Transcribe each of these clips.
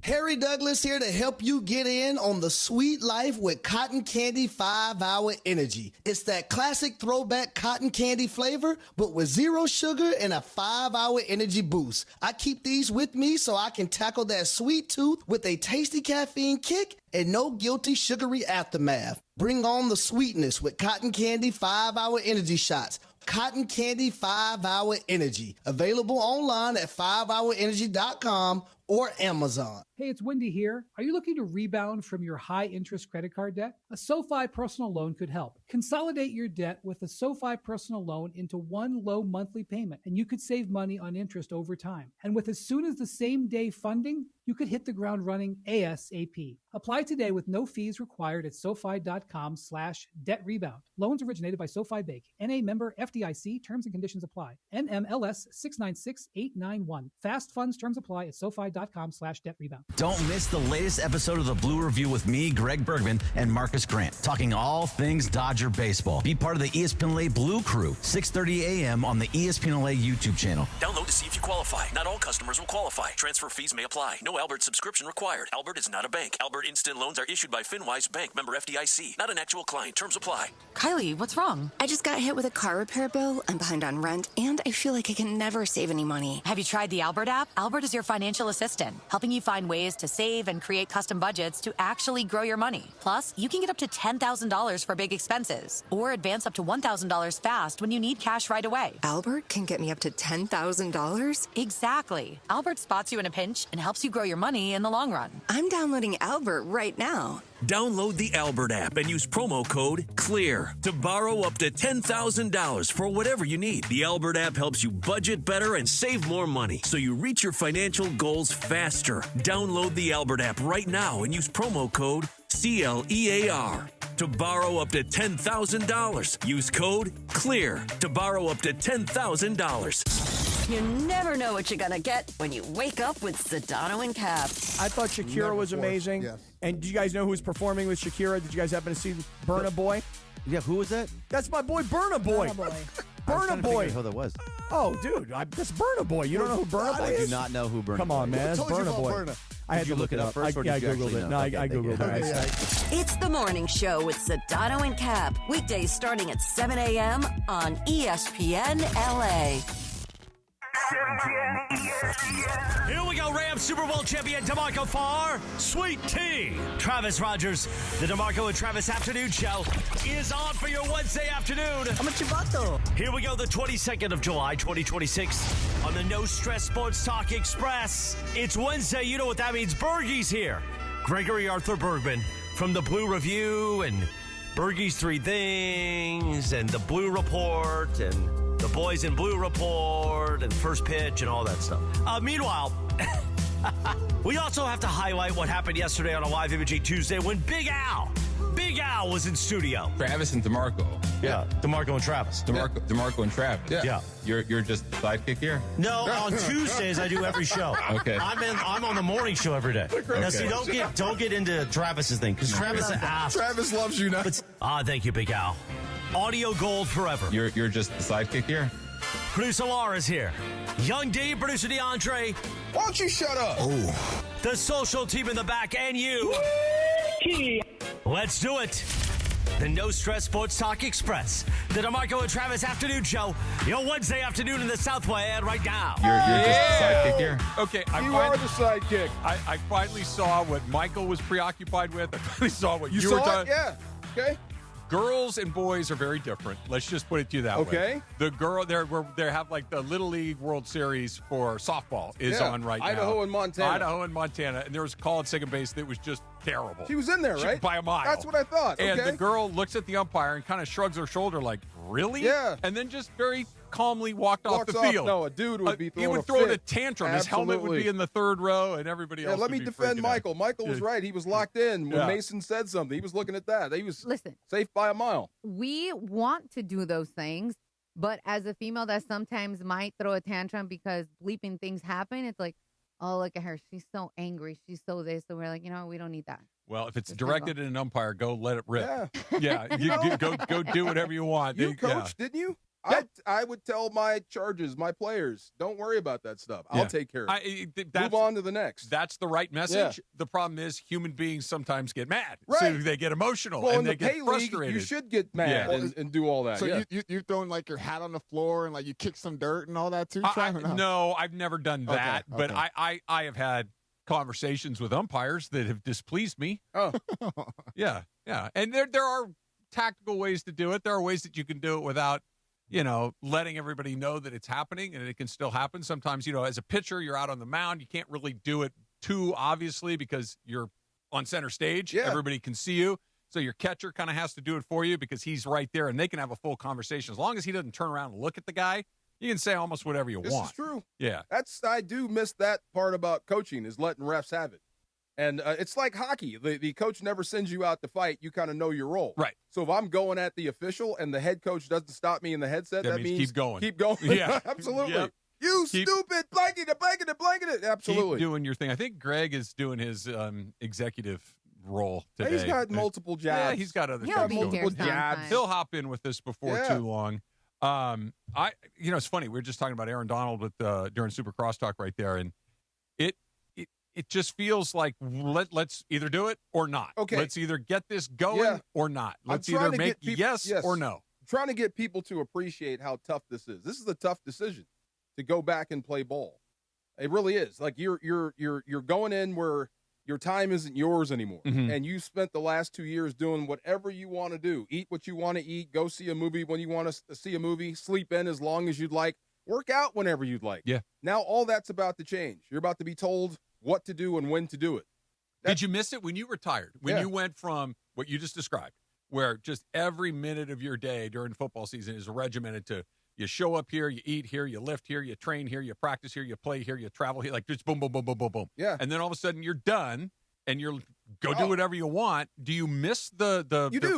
Harry Douglas here to help you get in on the sweet life with Cotton Candy 5-Hour Energy. It's that classic throwback cotton candy flavor, but with zero sugar and a 5-hour energy boost. I keep these with me so I can tackle that sweet tooth with a tasty caffeine kick and no guilty sugary aftermath. Bring on the sweetness with Cotton Candy 5-Hour Energy Shots. Cotton Candy 5-Hour Energy. Available online at 5hourenergy.com or Amazon. Hey, it's Wendy here. Are you looking to rebound from your high-interest credit card debt? A SoFi personal loan could help. Consolidate your debt with a SoFi personal loan into one low monthly payment, and you could save money on interest over time. And with as soon as the same day funding, you could hit the ground running ASAP. Apply today with no fees required at SoFi.com/debt rebound. Loans originated by SoFi Bank. NA member FDIC. Terms and conditions apply. NMLS 696891. Fast funds terms apply at SoFi.com/debt rebound. Don't miss the latest episode of the Blue Review with me, Greg Bergman, and Marcus Grant, talking all things Dodger baseball. Be part of the ESPN LA Blue Crew, 6:30 a.m. on the ESPN LA YouTube channel. Download to see if you qualify. Not all customers will qualify. Transfer fees may apply. No Albert subscription required. Albert is not a bank. Albert Instant Loans are issued by FinWise Bank, member FDIC. Not an actual client. Terms apply. Kylie, what's wrong? I just got hit with a car repair bill. I'm behind on rent, and I feel like I can never save any money. Have you tried the Albert app? Albert is your financial assistant, helping you find ways to save and create custom budgets to actually grow your money. Plus, you can get up to $10,000 for big expenses, or advance up to $1,000 fast when you need cash right away. Albert can get me up to $10,000? Exactly. Albert spots you in a pinch and helps you grow your money in the long run. I'm downloading Albert right now. Download the Albert app and use promo code CLEAR to borrow up to $10,000 for whatever you need. The Albert app helps you budget better and save more money so you reach your financial goals faster. Download the Albert app right now and use promo code CLEAR to borrow up to $10,000. Use code CLEAR to borrow up to $10,000. You never know what you're going to get when you wake up with Sedano and Cap. I thought Shakira was amazing. Yes. And do you guys know who was performing with Shakira? Did you guys happen to see Burna Boy? Yeah, who was that? That's my boy Burna Boy. Burna Boy. Who that was? Oh, dude, that's Burna Boy. You don't know who Burna Boy I is? do not know who Burna Boy is. Come on, man. That's Who told you Burna about Boy. Burna? I had Did you to look it up first, or did I you actually Googled it. know? No, Okay, I Googled it. It's the morning show with Sedano and Cap. Weekdays starting at 7 a.m. on ESPN LA. Here we go, Rams Super Bowl champion DeMarco Farr, Sweet Tea. Travis Rogers, the DeMarco and Travis Afternoon Show is on for your Wednesday afternoon. I'm a chivato. Here we go, the 22nd of July, 2026, on the No Stress Sports Talk Express. It's Wednesday, you know what that means. Bergie's here. Gregory Arthur Bergman from the Blue Review and Bergie's Three Things and the Blue Report and the Boys in Blue Report and First Pitch and all that stuff. Meanwhile, we also have to highlight what happened yesterday on a Live Imaging Tuesday when Big Al was in studio. Travis and DeMarco. Yeah, DeMarco and Travis. DeMarco and Travis. Yeah. You're just the sidekick here? No, on Tuesdays I do every show. Okay. I'm on the morning show every day. Now see, don't get into Travis's thing because Travis asked. Travis loves you now. Thank you, Big Al. Audio gold forever. You're just the sidekick here? Producer Laura's here. Young D, producer DeAndre. Why don't you shut up? Oh. The social team in the back and you. Let's do it. The No Stress Sports Talk Express. The DeMarco and Travis Afternoon Show. Your Wednesday afternoon in the Southland right now. You're just the sidekick here? Okay, You are the sidekick. I finally saw what Michael was preoccupied with. I finally saw what you were saw talking. it? Yeah. Okay. Girls and boys are very different. Let's just put it to you that way. Okay. The girl, they have like the Little League World Series for softball is on right now. Idaho and Montana. And there was a call at second base that was just terrible. She was in there, right? By a mile. That's what I thought. And okay. the girl looks at the umpire and kind of shrugs her shoulder like, really? Yeah. And then just very calmly walked off the field. No, a dude would be throwing He would a throw fit. a tantrum. His helmet would be in the third row, and everybody else let would me be defend freaking Michael. out. Michael was right. He was locked in when Yeah. Mason said something. He was looking at that. He was Listen, safe by a mile. we want to do those things, but as a female that sometimes might throw a tantrum because bleeping things happen, it's like, oh, look at her. She's so angry. She's so this. So we're like, we don't need that. Well, if it's Just directed at an umpire, go let it rip. Yeah. Yeah, you go do whatever you want. You Yeah. coached, didn't you? I would tell my charges, my players, don't worry about that stuff. I'll take care of it. Move on to the next. That's the right message. Yeah. The problem is human beings sometimes get mad. Right. So they get emotional well, and they get pay frustrated. League, you should get mad and do all that. So you're throwing like your hat on the floor and like you kick some dirt and all that too? No, I've never done that. Okay. But I have had conversations with umpires that have displeased me. Oh. Yeah. And there are tactical ways to do it. There are ways that you can do it without, letting everybody know that it's happening, and it can still happen. Sometimes, as a pitcher, you're out on the mound. You can't really do it too obviously because you're on center stage. Yeah. Everybody can see you. So your catcher kind of has to do it for you because he's right there, and they can have a full conversation. As long as he doesn't turn around and look at the guy, you can say almost whatever you want. This is true. Yeah. I do miss that part about coaching is letting refs have it. And it's like hockey. The coach never sends you out to fight. You kind of know your role. Right. So if I'm going at the official and the head coach doesn't stop me in the headset, that means keep going. Keep going. Yeah. Absolutely. Yep. You stupid blanket it. Absolutely. Keep doing your thing. I think Greg is doing his executive role today. He's got multiple jobs. Yeah, he's got other things. Multiple jobs. He'll hop in with this before too long. It's funny. We were just talking about Aaron Donald during Super Crosstalk right there, and it just feels like let's either do it or not. Okay. Let's either get this going or not. Let's either make yes or no. I'm trying to get people to appreciate how tough this is. This is a tough decision to go back and play ball. It really is. Like you're going in where your time isn't yours anymore. Mm-hmm. And you spent the last 2 years doing whatever you want to do. Eat what you want to eat. Go see a movie when you want to see a movie. Sleep in as long as you'd like. Work out whenever you'd like. Yeah. Now all that's about to change. You're about to be told what to do and when to do it. Did you miss it when you retired? When you went from what you just described, where just every minute of your day during football season is regimented to you show up here, you eat here, you lift here, you train here, you practice here, you play here, you travel here, like just boom, boom, boom, boom, boom, boom. Yeah. And then all of a sudden you're done and you're do whatever you want. Do you miss the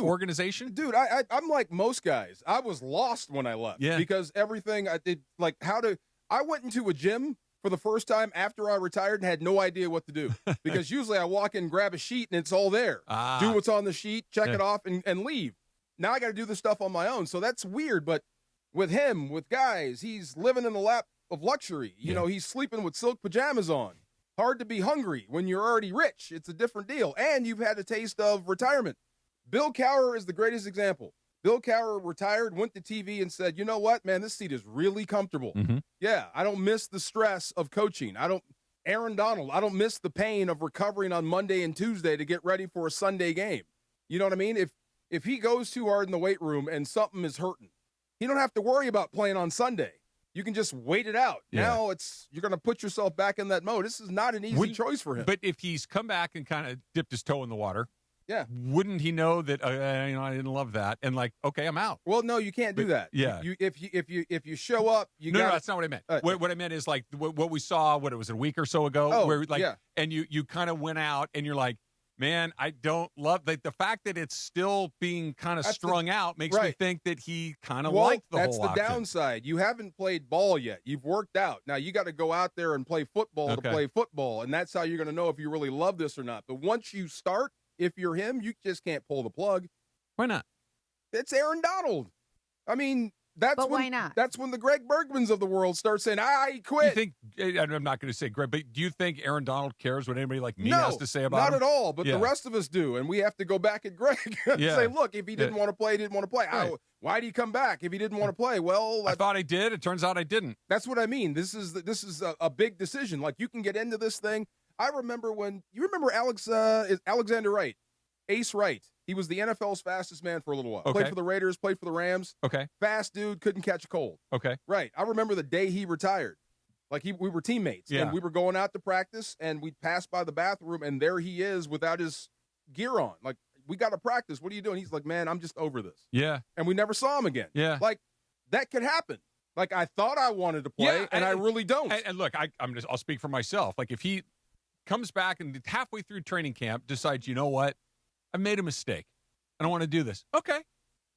organization? Dude, I'm like most guys. I was lost when I left. Yeah. Because everything I did, like I went into a gym for the first time after I retired and had no idea what to do. Because usually I walk in, grab a sheet, and it's all there. Do what's on the sheet, check it off, and leave. Now I got to do this stuff on my own. So that's weird. But with him, with guys, he's living in the lap of luxury. You know, he's sleeping with silk pajamas on. Hard to be hungry when you're already rich. It's a different deal. And you've had a taste of retirement. Bill Cowher is the greatest example. Bill Cowher retired, went to TV and said, you know what, man, this seat is really comfortable. Mm-hmm. Yeah, I don't miss the stress of coaching. Aaron Donald, I don't miss the pain of recovering on Monday and Tuesday to get ready for a Sunday game. You know what I mean? If he goes too hard in the weight room and something is hurting, he don't have to worry about playing on Sunday. You can just wait it out. Yeah. Now you're going to put yourself back in that mode. This is not an easy choice for him. But if he's come back and kind of dipped his toe in the water, yeah, wouldn't he know that I didn't love that and like, okay, I'm out? Well, no, you can't do that. Yeah, if you show up, no, that's not what I meant. What I meant is like what we saw. What it was a week or so ago, where like, and you kind of went out and you're like, man, I don't love the fact that it's still being kind of strung out makes me think that he kind of liked the whole option. That's the downside. You haven't played ball yet. You've worked out. Now you got to go out there and play football to play football, and that's how you're going to know if you really love this or not. But once you start, if you're him, you just can't pull the plug. Why not? It's Aaron Donald. I mean, why not? That's when the Greg Bergmans of the world start saying, he quit. You think, I'm not going to say Greg, but do you think Aaron Donald cares what anybody like me has to say about him? Not at all, but the rest of us do, and we have to go back at Greg and say, look, if he didn't want to play, he didn't want to play. Right. Why did he come back if he didn't want to play? Well, I thought I did. It turns out I didn't. That's what I mean. This is a big decision. Like, you can get into this thing. I remember Alexander Wright, Ace Wright. He was the NFL's fastest man for a little while. Okay. Played for the Raiders, played for the Rams. Okay. Fast dude, couldn't catch a cold. Okay. Right. I remember the day he retired. Like, we were teammates. Yeah. And we were going out to practice, and we'd pass by the bathroom, and there he is without his gear on. Like, we got to practice. What are you doing? He's like, man, I'm just over this. Yeah. And we never saw him again. Yeah. Like, that could happen. Like, I thought I wanted to play, and I really don't. And look, I'll speak for myself. Like, if he comes back and halfway through training camp decides, you know what, I made a mistake. I don't want to do this. Okay.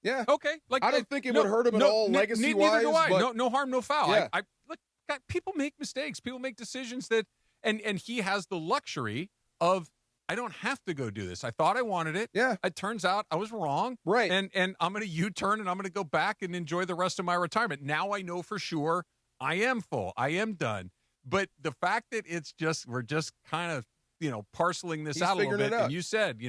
Yeah. Okay. Like, I don't think it would hurt him at all legacy-wise. Neither do I. But no harm, no foul. Yeah. Look, people make mistakes. People make decisions that, and he has the luxury of I don't have to go do this. I thought I wanted it. Yeah. It turns out I was wrong. Right. And I'm going to U-turn and I'm going to go back and enjoy the rest of my retirement. Now I know for sure I am full. I am done. But the fact that we're just kind of, parceling this out a little bit. And you said,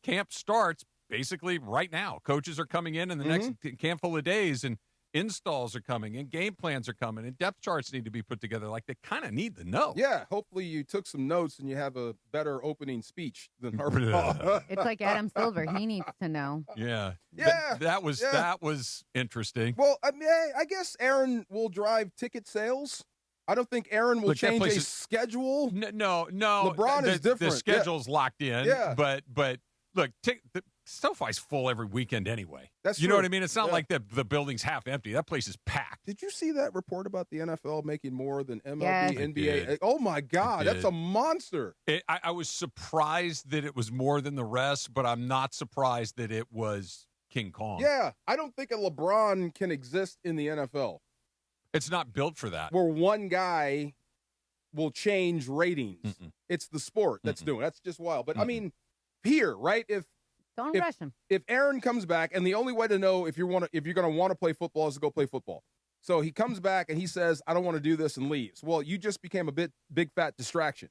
camp starts basically right now. Coaches are coming in the next handful of days, and installs are coming, and game plans are coming, and depth charts need to be put together. Like, they kind of need to know. Yeah, hopefully you took some notes and you have a better oopening speech than Harbaugh. It's like Adam Silver. He needs to know. Yeah. Yeah. That was interesting. Well, I mean, I guess Aaron will drive ticket sales. I don't think Aaron will change a schedule. No. LeBron is different. The schedule's locked in. Yeah. But look, the SoFi's full every weekend anyway. That's you know true. what I mean? It's not like the building's half empty. That place is packed. Did you see that report about the NFL making more than MLB, Yes. NBA? Oh, my God. That's a monster. I was surprised that it was more than the rest, but I'm not surprised that it was King Kong. Yeah. I don't think a LeBron can exist in the NFL. It's not built for that. Where one guy will change ratings. It's the sport that's doing it. That's just wild. But, I mean, here, right? Don't rush him. If Aaron comes back, and the only way to know if you're going to want to play football is to go play football. So he comes back and he says, I don't want to do this, and leaves. Well, you just became a big fat distraction.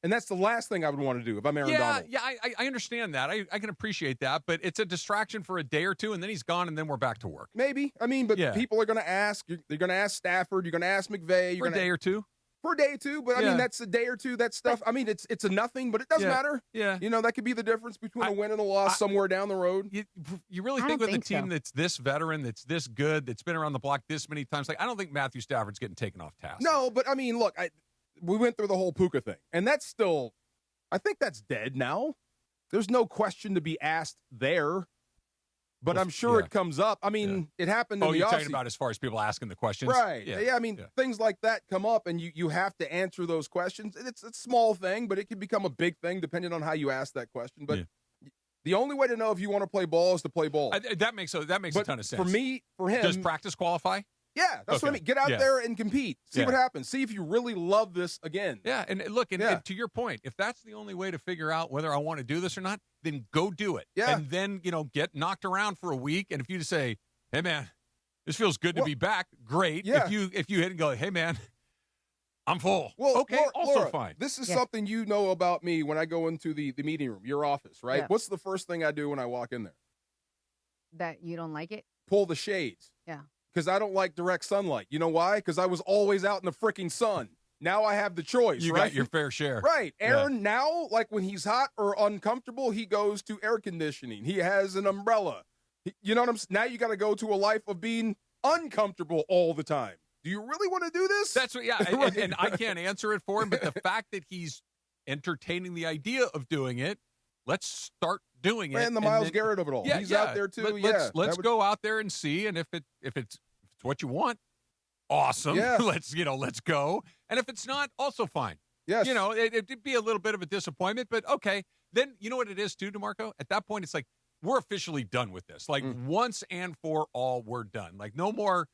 And that's the last thing I would want to do if I'm Aaron Donald. Yeah, I understand that. I can appreciate that, but it's a distraction for a day or two, and then he's gone, and then we're back to work. Maybe. I mean, but people are going to ask. They're going to ask Stafford. You're going to ask McVay. For a day or two. For a day or two, but I mean, that's a day or two. That stuff. I mean, it's a nothing, but it doesn't matter. Yeah. That could be the difference between a win and a loss somewhere down the road. You really think with a team that's this veteran, that's this good, that's been around the block this many times, like, I don't think Matthew Stafford's getting taken off task. No, but I mean, look, we went through the whole Puka thing, and that's still, I think that's dead now. There's no question to be asked there. But I'm sure it comes up. I mean, it happened in the you're offseason. talking about as far as people asking the questions? Right. Yeah, I mean, things like that come up, and you have to answer those questions. It's a small thing, but it can become a big thing depending on how you ask that question. But the only way to know if you want to play ball is to play ball. That makes a ton of sense. For him. Does practice qualify? Yeah, that's what I mean. Get out there and compete. See what happens. See if you really love this again. Yeah, and look, and to your point, if that's the only way to figure out whether I want to do this or not, then go do it. Yeah. And then, get knocked around for a week, and if you just say, hey, man, this feels good to be back, great. Yeah. If you hit and go, hey, man, I'm full. Well, okay, Laura, fine. This is something you know about me when I go into the meeting room, your office, right? Yeah. What's the first thing I do when I walk in there? That you don't like it? Pull the shades. Yeah. Because I don't like direct sunlight. You know why? Because I was always out in the freaking sun. Now I have the choice, You right? got your fair share. Right. Aaron, now, like when he's hot or uncomfortable, he goes to air conditioning. He has an umbrella. You know what I'm saying? Now you got to go to a life of being uncomfortable all the time. Do you really want to do this? That's what, Right. and I can't answer it for him, but the fact that he's entertaining the idea of doing it, let's start doing it. And the Myles Garrett of it all. He's out there too. Let's go out there and see, and if it's what you want, awesome. Yeah. let's go. And if it's not, also fine. Yes. It'd be a little bit of a disappointment, but okay. Then you know what it is too, DeMarco? At that point, it's like we're officially done with this. Like once and for all, we're done. Like no more,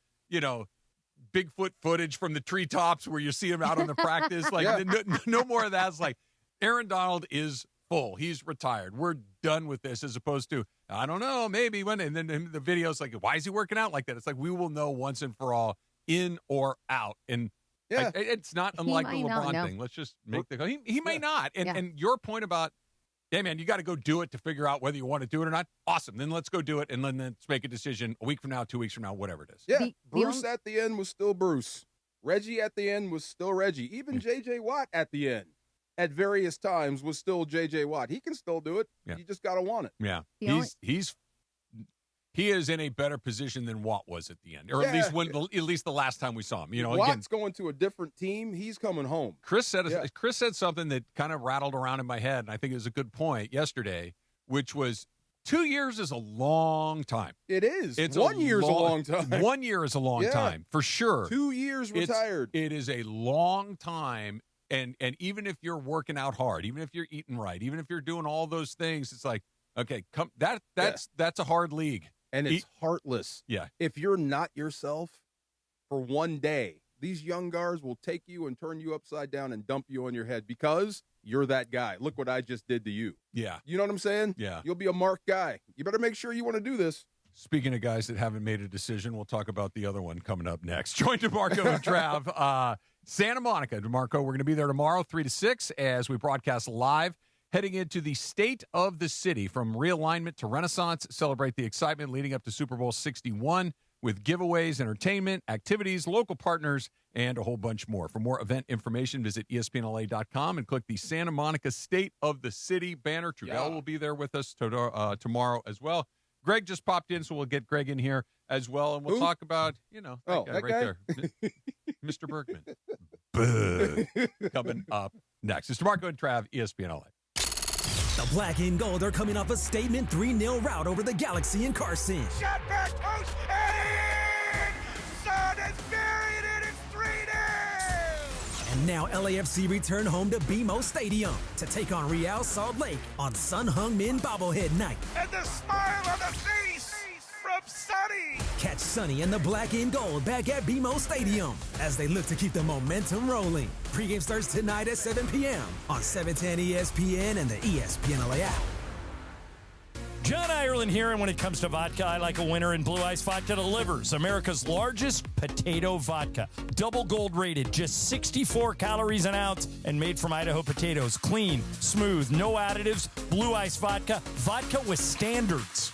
Bigfoot footage from the treetops where you see him out on the practice. Like no more of that. It's like Aaron Donald is full. He's retired. We're done with this, as opposed to, I don't know, maybe when, and then the video's like, why is he working out like that? It's like, we will know once and for all, in or out. And it's not unlike the LeBron thing. Let's just make the call. He may not. And your point about, hey, man, you got to go do it to figure out whether you want to do it or not. Awesome. Then let's go do it, and then let's make a decision a week from now, 2 weeks from now, whatever it is. Yeah, Bruce at the end was still Bruce. Reggie at the end was still Reggie. Even J.J. Watt at the end, at various times, was still J.J. Watt. He can still do it. You just got to want it. Yeah. He is in a better position than Watt was at the end, or at least the last time we saw him. Watt's going to a different team. He's coming home. Chris said something that kind of rattled around in my head, and I think it was a good point yesterday, which was 2 years is a long time. It is. 1 year is a long time. 1 year is a long time, for sure. 2 years retired. It is a long time, and even if you're working out hard, even if you're eating right, even if you're doing all those things, it's like, okay, that's a hard league. And it's heartless. Yeah. If you're not yourself for 1 day, these young guards will take you and turn you upside down and dump you on your head because you're that guy. Look what I just did to you. Yeah. You know what I'm saying? Yeah. You'll be a marked guy. You better make sure you want to do this. Speaking of guys that haven't made a decision, we'll talk about the other one coming up next. Join DeMarco and Trav. Santa Monica, DeMarco, we're going to be there tomorrow, 3 to 6, as we broadcast live, heading into the state of the city from realignment to renaissance. Celebrate the excitement leading up to Super Bowl 61 with giveaways, entertainment, activities, local partners, and a whole bunch more. For more event information, visit ESPNLA.com and click the Santa Monica State of the City banner. Trudell will be there with us tomorrow as well. Greg just popped in, so we'll get Greg in here as well, and we'll talk about, that guy right there, Mr. Bergman. Coming up next. It's DeMarco and Trav, ESPN LA. The Black and Gold are coming off a statement 3-0 rout over the Galaxy in Carson. Shot back post, and Son is buried, and it's 3-0. And now LAFC return home to BMO Stadium to take on Real Salt Lake on Sun Hung Min Bobblehead Night. And the smile on the face from Sonny. Catch Sonny and the Black and Gold back at BMO Stadium as they look to keep the momentum rolling. Pre-game starts tonight at 7 p.m. on 710 ESPN and the ESPN LA app. John Ireland here, and when it comes to vodka, I like a winner, and Blue Ice Vodka delivers. America's largest potato vodka. Double gold rated, just 64 calories an ounce, and made from Idaho potatoes. Clean, smooth, no additives. Blue Ice Vodka, vodka with standards.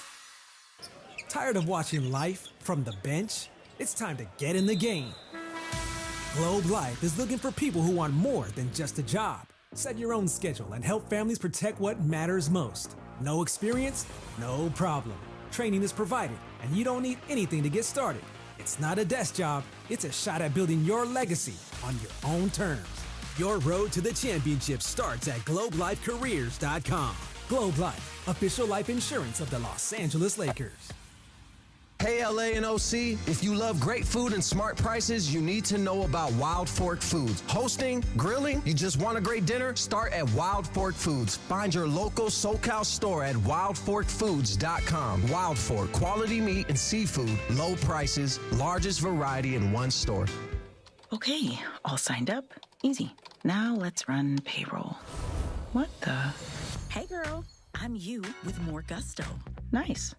Tired of watching life from the bench? It's time to get in the game. Globe Life is looking for people who want more than just a job. Set your own schedule and help families protect what matters most. No experience? No problem. Training is provided, and you don't need anything to get started. It's not a desk job. It's a shot at building your legacy on your own terms. Your road to the championship starts at GlobeLifeCareers.com. Globe Life, official life insurance of the Los Angeles Lakers. Hey, LA and OC, if you love great food and smart prices, you need to know about Wild Fork Foods. Hosting, grilling, you just want a great dinner? Start at Wild Fork Foods. Find your local SoCal store at wildforkfoods.com. Wild Fork, quality meat and seafood, low prices, largest variety in one store. Okay, all signed up. Easy. Now let's run payroll. What the? Hey, girl. I'm you with more gusto. Nice.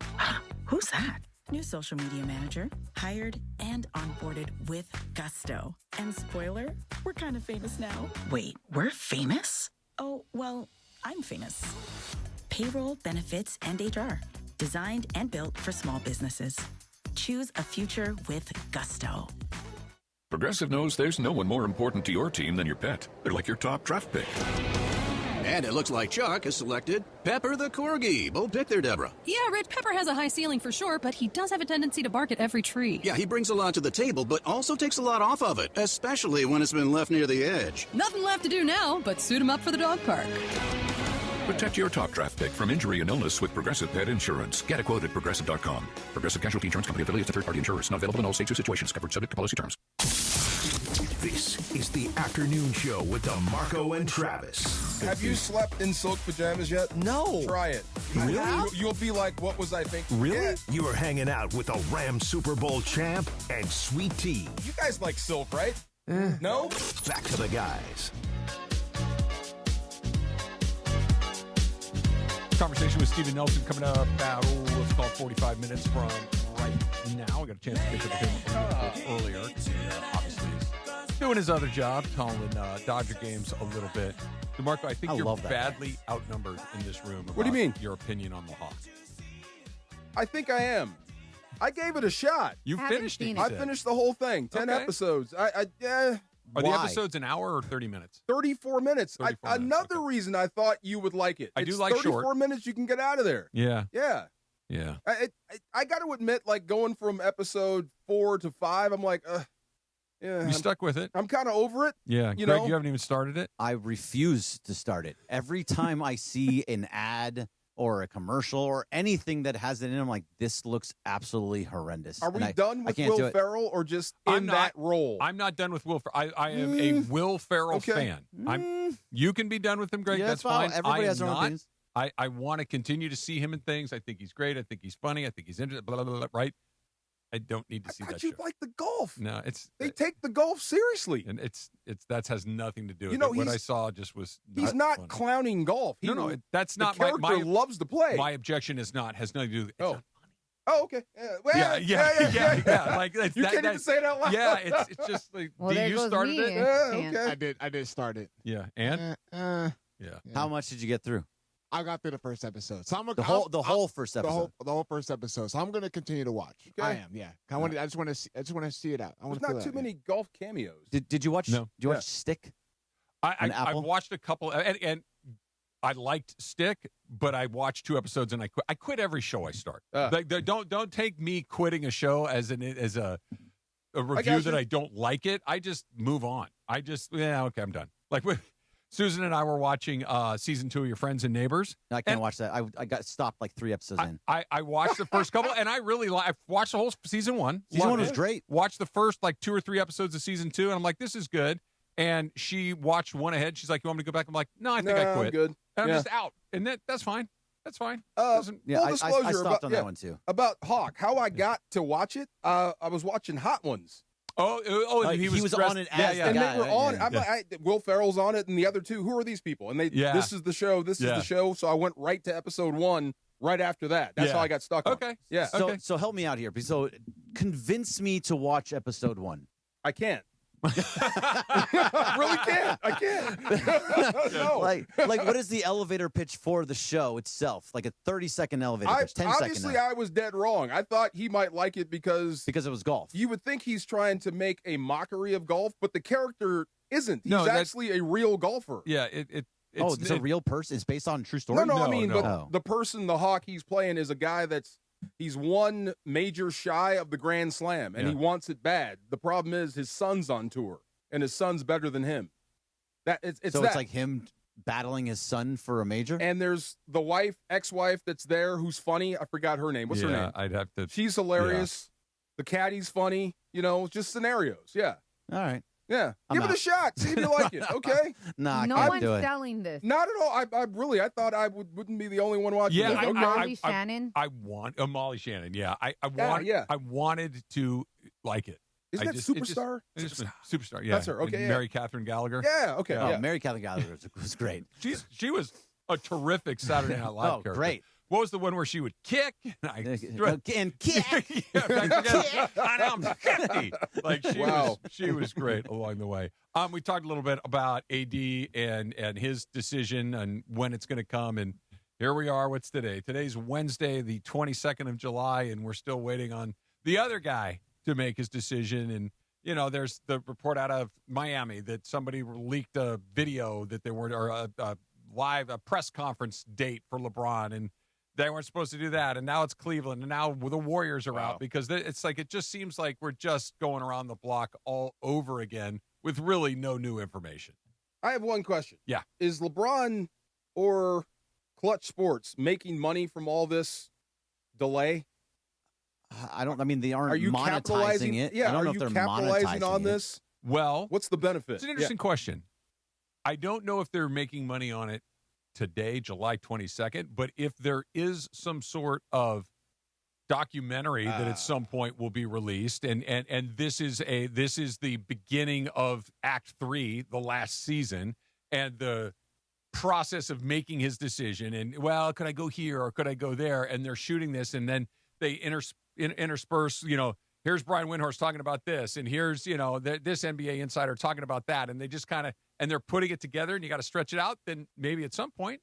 Who's that? New social media manager, hired and onboarded with gusto. And spoiler, we're kind of famous now. Wait, we're famous? Oh, well, I'm famous. Payroll, benefits, and HR. Designed and built for small businesses. Choose a future with gusto. Progressive knows there's no one more important to your team than your pet. They're like your top draft pick. And it looks like Chuck has selected Pepper the Corgi. Bold pick there, Deborah. Yeah, Rich, Pepper has a high ceiling for sure, but he does have a tendency to bark at every tree. Yeah, he brings a lot to the table, but also takes a lot off of it, especially when it's been left near the edge. Nothing left to do now but suit him up for the dog park. Protect your top draft pick from injury and illness with Progressive Pet Insurance. Get a quote at Progressive.com. Progressive Casualty Insurance Company affiliates to third-party insurers. Not available in all states or situations. Covered subject to policy terms. This is the afternoon show with DeMarco and Travis. Have you slept in silk pajamas yet? No. Try it. Really? You'll be like, what was I thinking? Really? Yeah. You are hanging out with a Rams Super Bowl champ and Sweet Tea. You guys like silk, right? No? Back to the guys. Conversation with Steven Nelson coming up about, let's call it 45 minutes from right now. We got a chance to get with him earlier. Obviously, he's doing his other job, calling Dodger games a little bit. DeMarco, I think you're badly outnumbered in this room. What do you mean? Your opinion on the Hawks. I think I am. I gave it a shot. You finished it. I finished the whole thing. 10 episodes. Are the episodes an hour or 30 minutes? 34 minutes. 34 minutes. Another reason I thought you would like it. I do like 34 short. minutes you can get out of there. Yeah. Yeah. Yeah. I got to admit, like, going from episode 4 to 5, I'm like, yeah. You stuck with it. I'm kind of over it. Yeah. You Greg, know? you haven't even started it? I refuse to start it. Every time I see an ad or a commercial or anything that has it in, I'm like, this looks absolutely horrendous. Are we done with Will Ferrell or just in that role? I'm not done with Will Ferrell. I am a Will Ferrell fan. You can be done with him, Greg. Yeah, that's fine. Everybody has their own opinions. I want to continue to see him in things. I think he's great. I think he's funny. I think he's interesting, blah, blah, blah, right? I don't need to see that you show. like the golf. No, they take the golf seriously, and it's that has nothing to do with You know, it. What I he's- saw just was He's not funny. clowning golf. That's the not character my loves to play. My objection has nothing to do with it. Oh, okay. Yeah. Like you can't even say it out loud. Yeah, it's just like. Well, do there you goes started me it? and okay. I did start it. Yeah, and yeah. How much did you get through? I got through the first episode, so I'm The whole first episode. The whole first episode. So I'm going to continue to watch. Okay. I am. Yeah. I just want to see it out. I There's want not too many golf cameos. Did you watch? No. Did you watch Stick? I on Apple? I've watched a couple, and I liked Stick, but I watched 2 episodes and I quit. I quit every show I start. Like, don't take me quitting a show as a review that I don't like it. I just move on. Okay, I'm done. Like Susan and I were watching season 2 of Your Friends and Neighbors. I can't watch that. I got stopped like 3 episodes in. I watched the first couple, and I really I've watched the whole season 1. Season 1 was Loved it. great. Watched the first like 2 or 3 episodes of season 2, and I'm like, this is good. And she watched one ahead. She's like, you want me to go back? I'm like, no, I think I quit. I'm good. And I'm Yeah. just out. And that's fine. That's fine. Yeah, Full I disclosure stopped on that one too. About Hawk, how I got to watch it, I was watching Hot Ones. He was on dressed- it as and the guy. they were on. Yeah. Will Ferrell's on it, and the other two. Who are these people? And this is the show. This is the show. So I went right to episode 1 right after that. That's how I got stuck. On. Okay. Yeah. So help me out here. So convince me to watch episode 1. I can't. I really can't. I can't. No. Like what is the elevator pitch for the show itself? Like a 30-second elevator pitch, 10 obviously, I was dead wrong. I thought he might like it because it was golf. You would think he's trying to make a mockery of golf, but the character isn't. He's No, actually a real golfer. Yeah, It's a real person. It's based on a true story. No, I mean, but the person, the Hawk he's playing is a guy he's one major shy of the Grand Slam, and he wants it bad. The problem is his son's on tour, and his son's better than him. It's like him battling his son for a major. And there's the ex-wife that's there who's funny. I forgot her name. What's her name? I'd have to. She's hilarious. The caddy's funny. Just scenarios. Yeah. All right. Yeah. I'm Give it out. a shot. See if you like it. Okay. Nah, no I one's can't do it. selling this. Not at all. I thought I wouldn't be the only one watching. Yeah, this. Is it Okay. Molly Shannon? I want Molly Shannon. Yeah, I wanted to like it. Isn't that Superstar? Superstar. Yeah, That's her. Okay. And Yeah. Mary Catherine Gallagher. Yeah. Okay. Oh, Yeah. Mary Catherine Gallagher was great. She was a terrific Saturday Night Live character. Great. What was the one where she would kick? And kick. I'm 50. Like she was great along the way. We talked a little bit about AD and his decision and when it's going to come, and here we are. What's today? Today's Wednesday, the 22nd of July, and we're still waiting on the other guy to make his decision. And there's the report out of Miami that somebody leaked a video that they weren't, or a press conference date for LeBron, and they weren't supposed to do that. And now it's Cleveland, and now the Warriors are out because it's like it just seems like we're just going around the block all over again with really no new information. I have one question. Yeah. Is LeBron or Clutch Sports making money from all this delay? I mean, they aren't Are you monetizing capitalizing it. Yeah. I don't are know you if they're capitalizing monetizing on it. this? Well, what's the benefit? It's an interesting question. I don't know if they're making money on it today, July 22nd, but if there is some sort of documentary that at some point will be released, and this is the beginning of Act 3, the last season, and the process of making his decision, and could I go here or could I go there, and they're shooting this, and then they intersperse, here's Brian Windhorst talking about this, and here's this NBA insider talking about that, and they just kind of, and they're putting it together, and you got to stretch it out. Then maybe at some point,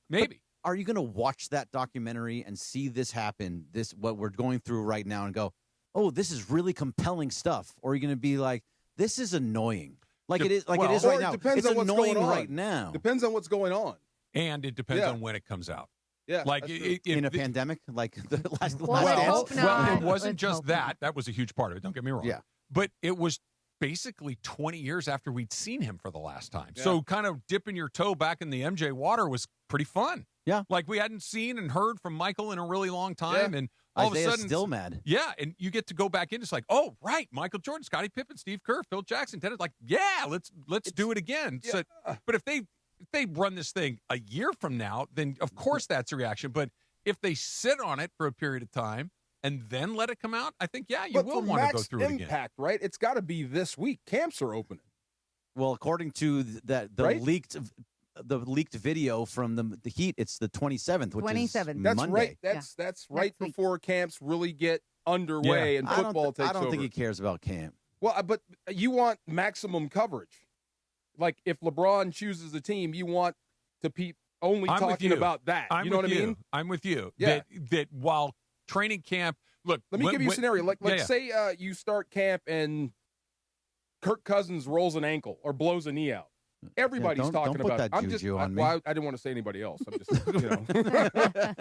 maybe. Are you going to watch that documentary and see this happen, what we're going through right now, and go, oh, this is really compelling stuff? Or are you going to be like, this is annoying? Like it is right now. Depends It's on what's annoying going on. right now. Depends on what's going on. And it depends on when it comes out. Yeah, like in a pandemic, like the last. Well, let's hope not. It wasn't Let's just hope that. That was a huge part of it. Don't get me wrong. Yeah. But it was basically 20 years after we'd seen him for the last time. Yeah. So kind of dipping your toe back in the MJ water was pretty fun. Yeah. Like we hadn't seen and heard from Michael in a really long time. Yeah. And all Isaiah's of a sudden. still mad. Yeah. And you get to go back in. It's like, oh, right. Michael Jordan, Scottie Pippen, Steve Kerr, Phil Jackson, Dennis. Like, yeah, let's do it again. Yeah. So, but if they run this thing a year from now, then of course that's a reaction. But if they sit on it for a period of time, and then let it come out, I think, yeah, you But will for want to go max through it again. impact, right? It's got to be this week. Camps are opening. Well, according to the Right? leaked video from the Heat, it's the 27th, which 27th. is That's Monday. right. That's right Next week. before camps really get underway and football takes I don't over. think he cares about camp. Well, but you want maximum coverage. Like if LeBron chooses a team, you want to be only I'm with talking you. about that. I'm You know with what I you. mean? I'm with you. Yeah. That while training camp, look. Let me give you a scenario. Like yeah. say you start camp and Kirk Cousins rolls an ankle or blows a knee out. Everybody's don't talking put about that it. I'm just, juju on me. well, I didn't want to say anybody else. I'm just,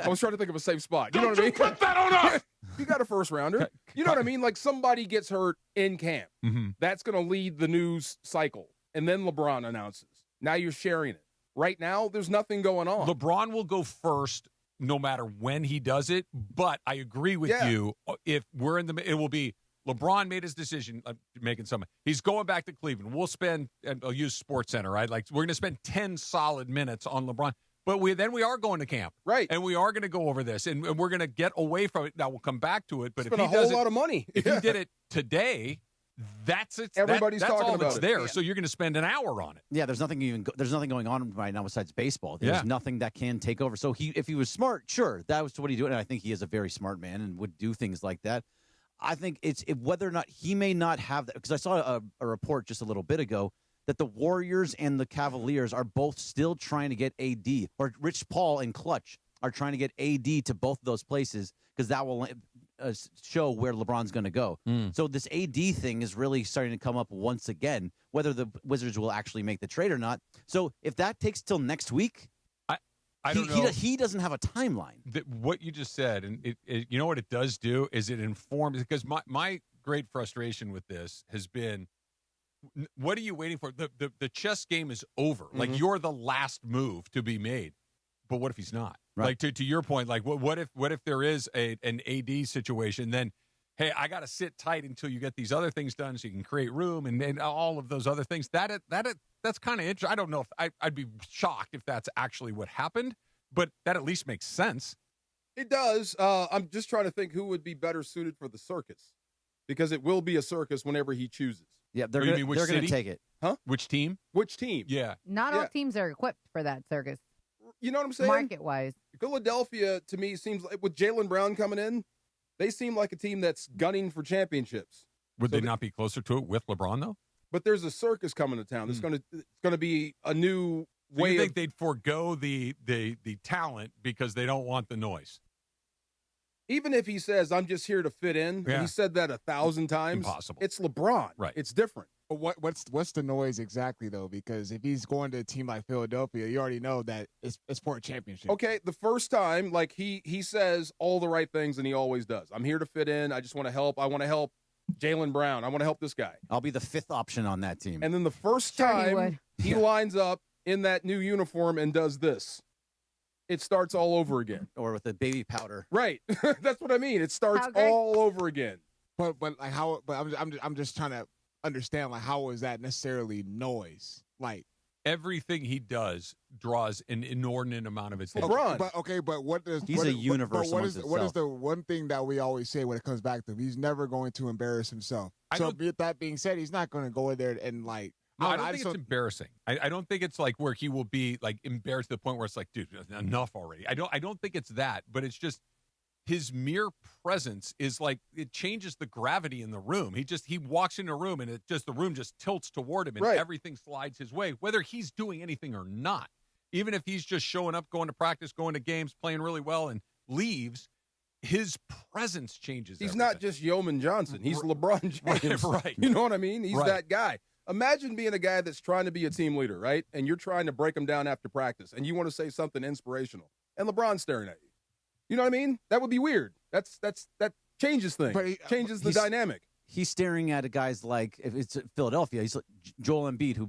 I was trying to think of a safe spot. You know what I mean? Put that on us! You got a first rounder. You know what I mean? Like somebody gets hurt in camp. Mm-hmm. That's going to lead the news cycle. And then LeBron announces. Now you're sharing it. Right now, there's nothing going on. LeBron will go first no matter when he does it, but I agree with you. If we're in the, it will be LeBron made his decision, making some. He's going back to Cleveland. We'll spend, and I'll use Sports Center, right? Like we're going to spend 10 solid minutes on LeBron. But we are going to camp, right? And we are going to go over this, and we're going to get away from it. Now we'll come back to it. But Spend if he a does whole it, lot of money. if he did it today, that's it. Everybody's that's talking all about that's it. there. Yeah. So you're going to spend an hour on it. Yeah, there's nothing going on right now besides baseball. There's Yeah. nothing that can take over. So if he was smart, sure, that was what he doing. And I think he is a very smart man and would do things like that. I think it's whether or not he may not have that, because I saw a report just a little bit ago that the Warriors and the Cavaliers are both still trying to get AD, or Rich Paul and Clutch are trying to get AD to both of those places because that will show where LeBron's going to go. So this AD thing is really starting to come up once again, whether the Wizards will actually make the trade or not. So if that takes till next week, I don't know. He doesn't have a timeline. What you just said, and it you know what it does do is it informs, because my great frustration with this has been, what are you waiting for? The chess game is over. Like you're the last move to be made. But what if he's not? Right. Like to your point, like what if there is an AD situation? Then hey, I got to sit tight until you get these other things done, so you can create room and all of those other things. That's kind of interesting. I don't know if I'd be shocked if that's actually what happened, but that at least makes sense. It does. I'm just trying to think who would be better suited for the circus, because it will be a circus whenever he chooses. Yeah, they're going to take it. Huh? Which team? Which team? Yeah. Not all teams are equipped for that circus. You know what I'm saying? Market-wise. Philadelphia, to me, seems like with Jaylen Brown coming in, they seem like a team that's gunning for championships. Would they not be closer to it with LeBron, though? But there's a circus coming to town. It's going to be a new So way. you think they'd forego the talent because they don't want the noise? Even if he says, "I'm just here to fit in," and he said that 1,000 times. Impossible. It's LeBron. Right. It's different. But what's the noise exactly though? Because if he's going to a team like Philadelphia, you already know that it's for a championship. Okay, the first time, like he says all the right things, and he always does. I'm here to fit in. I just want to help. I want to help Jaylen Brown. I want to help this guy. I'll be the fifth option on that team. And then the first Sure he time would. he lines up in that new uniform and does this, it starts all over again. Or with the baby powder. Right. That's what I mean. It starts How great. all over again. But like how? But I'm just trying to understand, like, how is that necessarily noise? Like Everything he does draws an inordinate amount of attention. LeBron. But what does He's a universe What amongst is itself. the one thing that we always say when it comes back to him? He's never going to embarrass himself. So with that being said, he's not going to go in there and like. No, I don't think it's embarrassing. I don't think it's like where he will be like embarrassed to the point where it's like, dude, enough already. I don't think it's that, but it's just his mere presence is like, it changes the gravity in the room. He walks into a room and the room just tilts toward him and everything slides his way, whether he's doing anything or not. Even if he's just showing up, going to practice, going to games, playing really well and leaves, his presence changes. He's not just Yeoman Johnson. He's LeBron James. Right. You know what I mean? He's Right. that guy. Imagine being a guy that's trying to be a team leader, right? And you're trying to break him down after practice, and you want to say something inspirational, and LeBron's staring at you. You know what I mean? That would be weird. That changes things. Changes the dynamic. He's staring at a guy's like, if it's Philadelphia, he's like Joel Embiid, who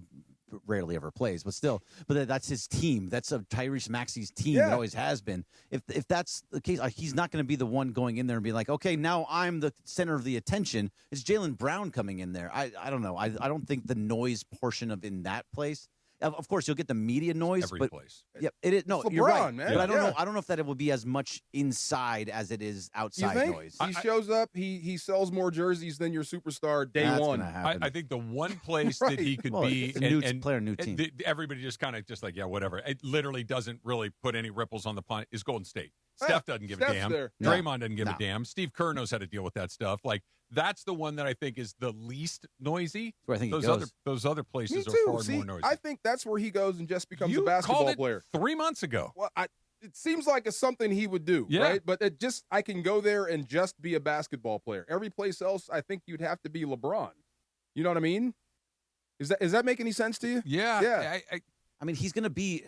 rarely ever plays, but still, that's his team. That's Tyrese Maxey's team. Yeah. It always has been. If that's the case, he's not going to be the one going in there and be like, okay, now I'm the center of the attention. It's Jaylen Brown coming in there. I don't know. I don't think the noise portion of in that place Of course, you'll get the media noise. Every but, place. Yeah, it is. No, It's you're LeBron, right. man. But I don't Yeah. know. I don't know if that it will be as much inside as it is You outside think? noise. He shows up. He sells more jerseys than your superstar day That's one. gonna happen. I think the one place Right. that he could Well, be it's a new player, new team. Everybody just kind of just like, yeah, whatever. It literally doesn't really put any ripples on the planet. Is Golden State. Yeah, Steph doesn't give Steph's a damn. there. Draymond doesn't give No. a damn. Steve Kerr knows how to deal with that stuff. Like that's the one that I think is the least noisy. That's where I think he those goes. other Me places too. are far See, more noisy. I think that's where he goes and just becomes you a basketball called it player. 3 months ago. Well, it seems like it's something he would do, Yeah. right? But I can go there and just be a basketball player. Every place else, I think you'd have to be LeBron. You know what I mean? Does that make any sense to you? Yeah. Yeah. I mean, he's going to be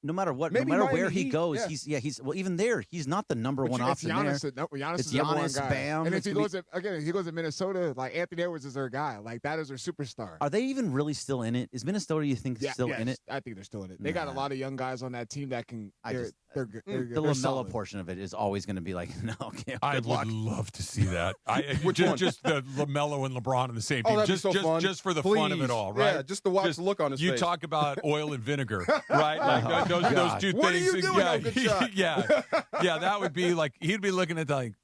no matter what, Maybe no matter Miami where he Heat, goes. yeah. He's well, even there, he's not the number one It's option Giannis. there. Giannis It's is the number one Giannis, guy. Bam. And if It's he gonna goes, he goes to Minnesota, like Anthony Edwards is their guy. Like that is their superstar. Are they even really still in it? Is Minnesota, you think, still in it? I think they're still in it. They got a Nah. lot of young guys on that team that can. The They're LaMelo solid. portion of it is always going to be like, no, okay, I good would luck. love to see that. Which one? Just the LaMelo and LeBron on the same Oh, team. that'd be Just so fun. just for the fun of Please. it all, right? Yeah, just to watch the look on his you face. talk about oil and vinegar, right? Like those two What are things. you doing? Oh, good shot. yeah. That would be like he'd be looking at like,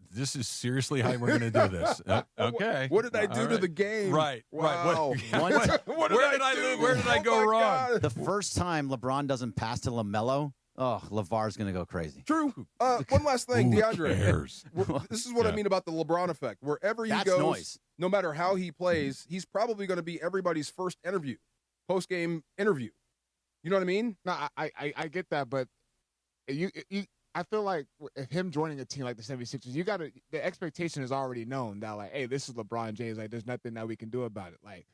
this is seriously how we're going to do this. Okay. What did I do All to right. the game? Right. Wow. Right. What did Where did I do? Where did I Oh go my wrong? God. The first time LeBron doesn't pass to LaMelo, LeVar's going to go crazy. True. One last thing, Who DeAndre. cares? This is what I Yeah. mean about the LeBron effect. Wherever he That's goes, noise. no matter how he plays, he's probably going to be everybody's first interview, post-game interview. You know what I mean? No, I get that, but I feel like if him joining a team like the 76ers, the expectation is already known that like, hey, this is LeBron James. Like, there's nothing that we can do about it. Like,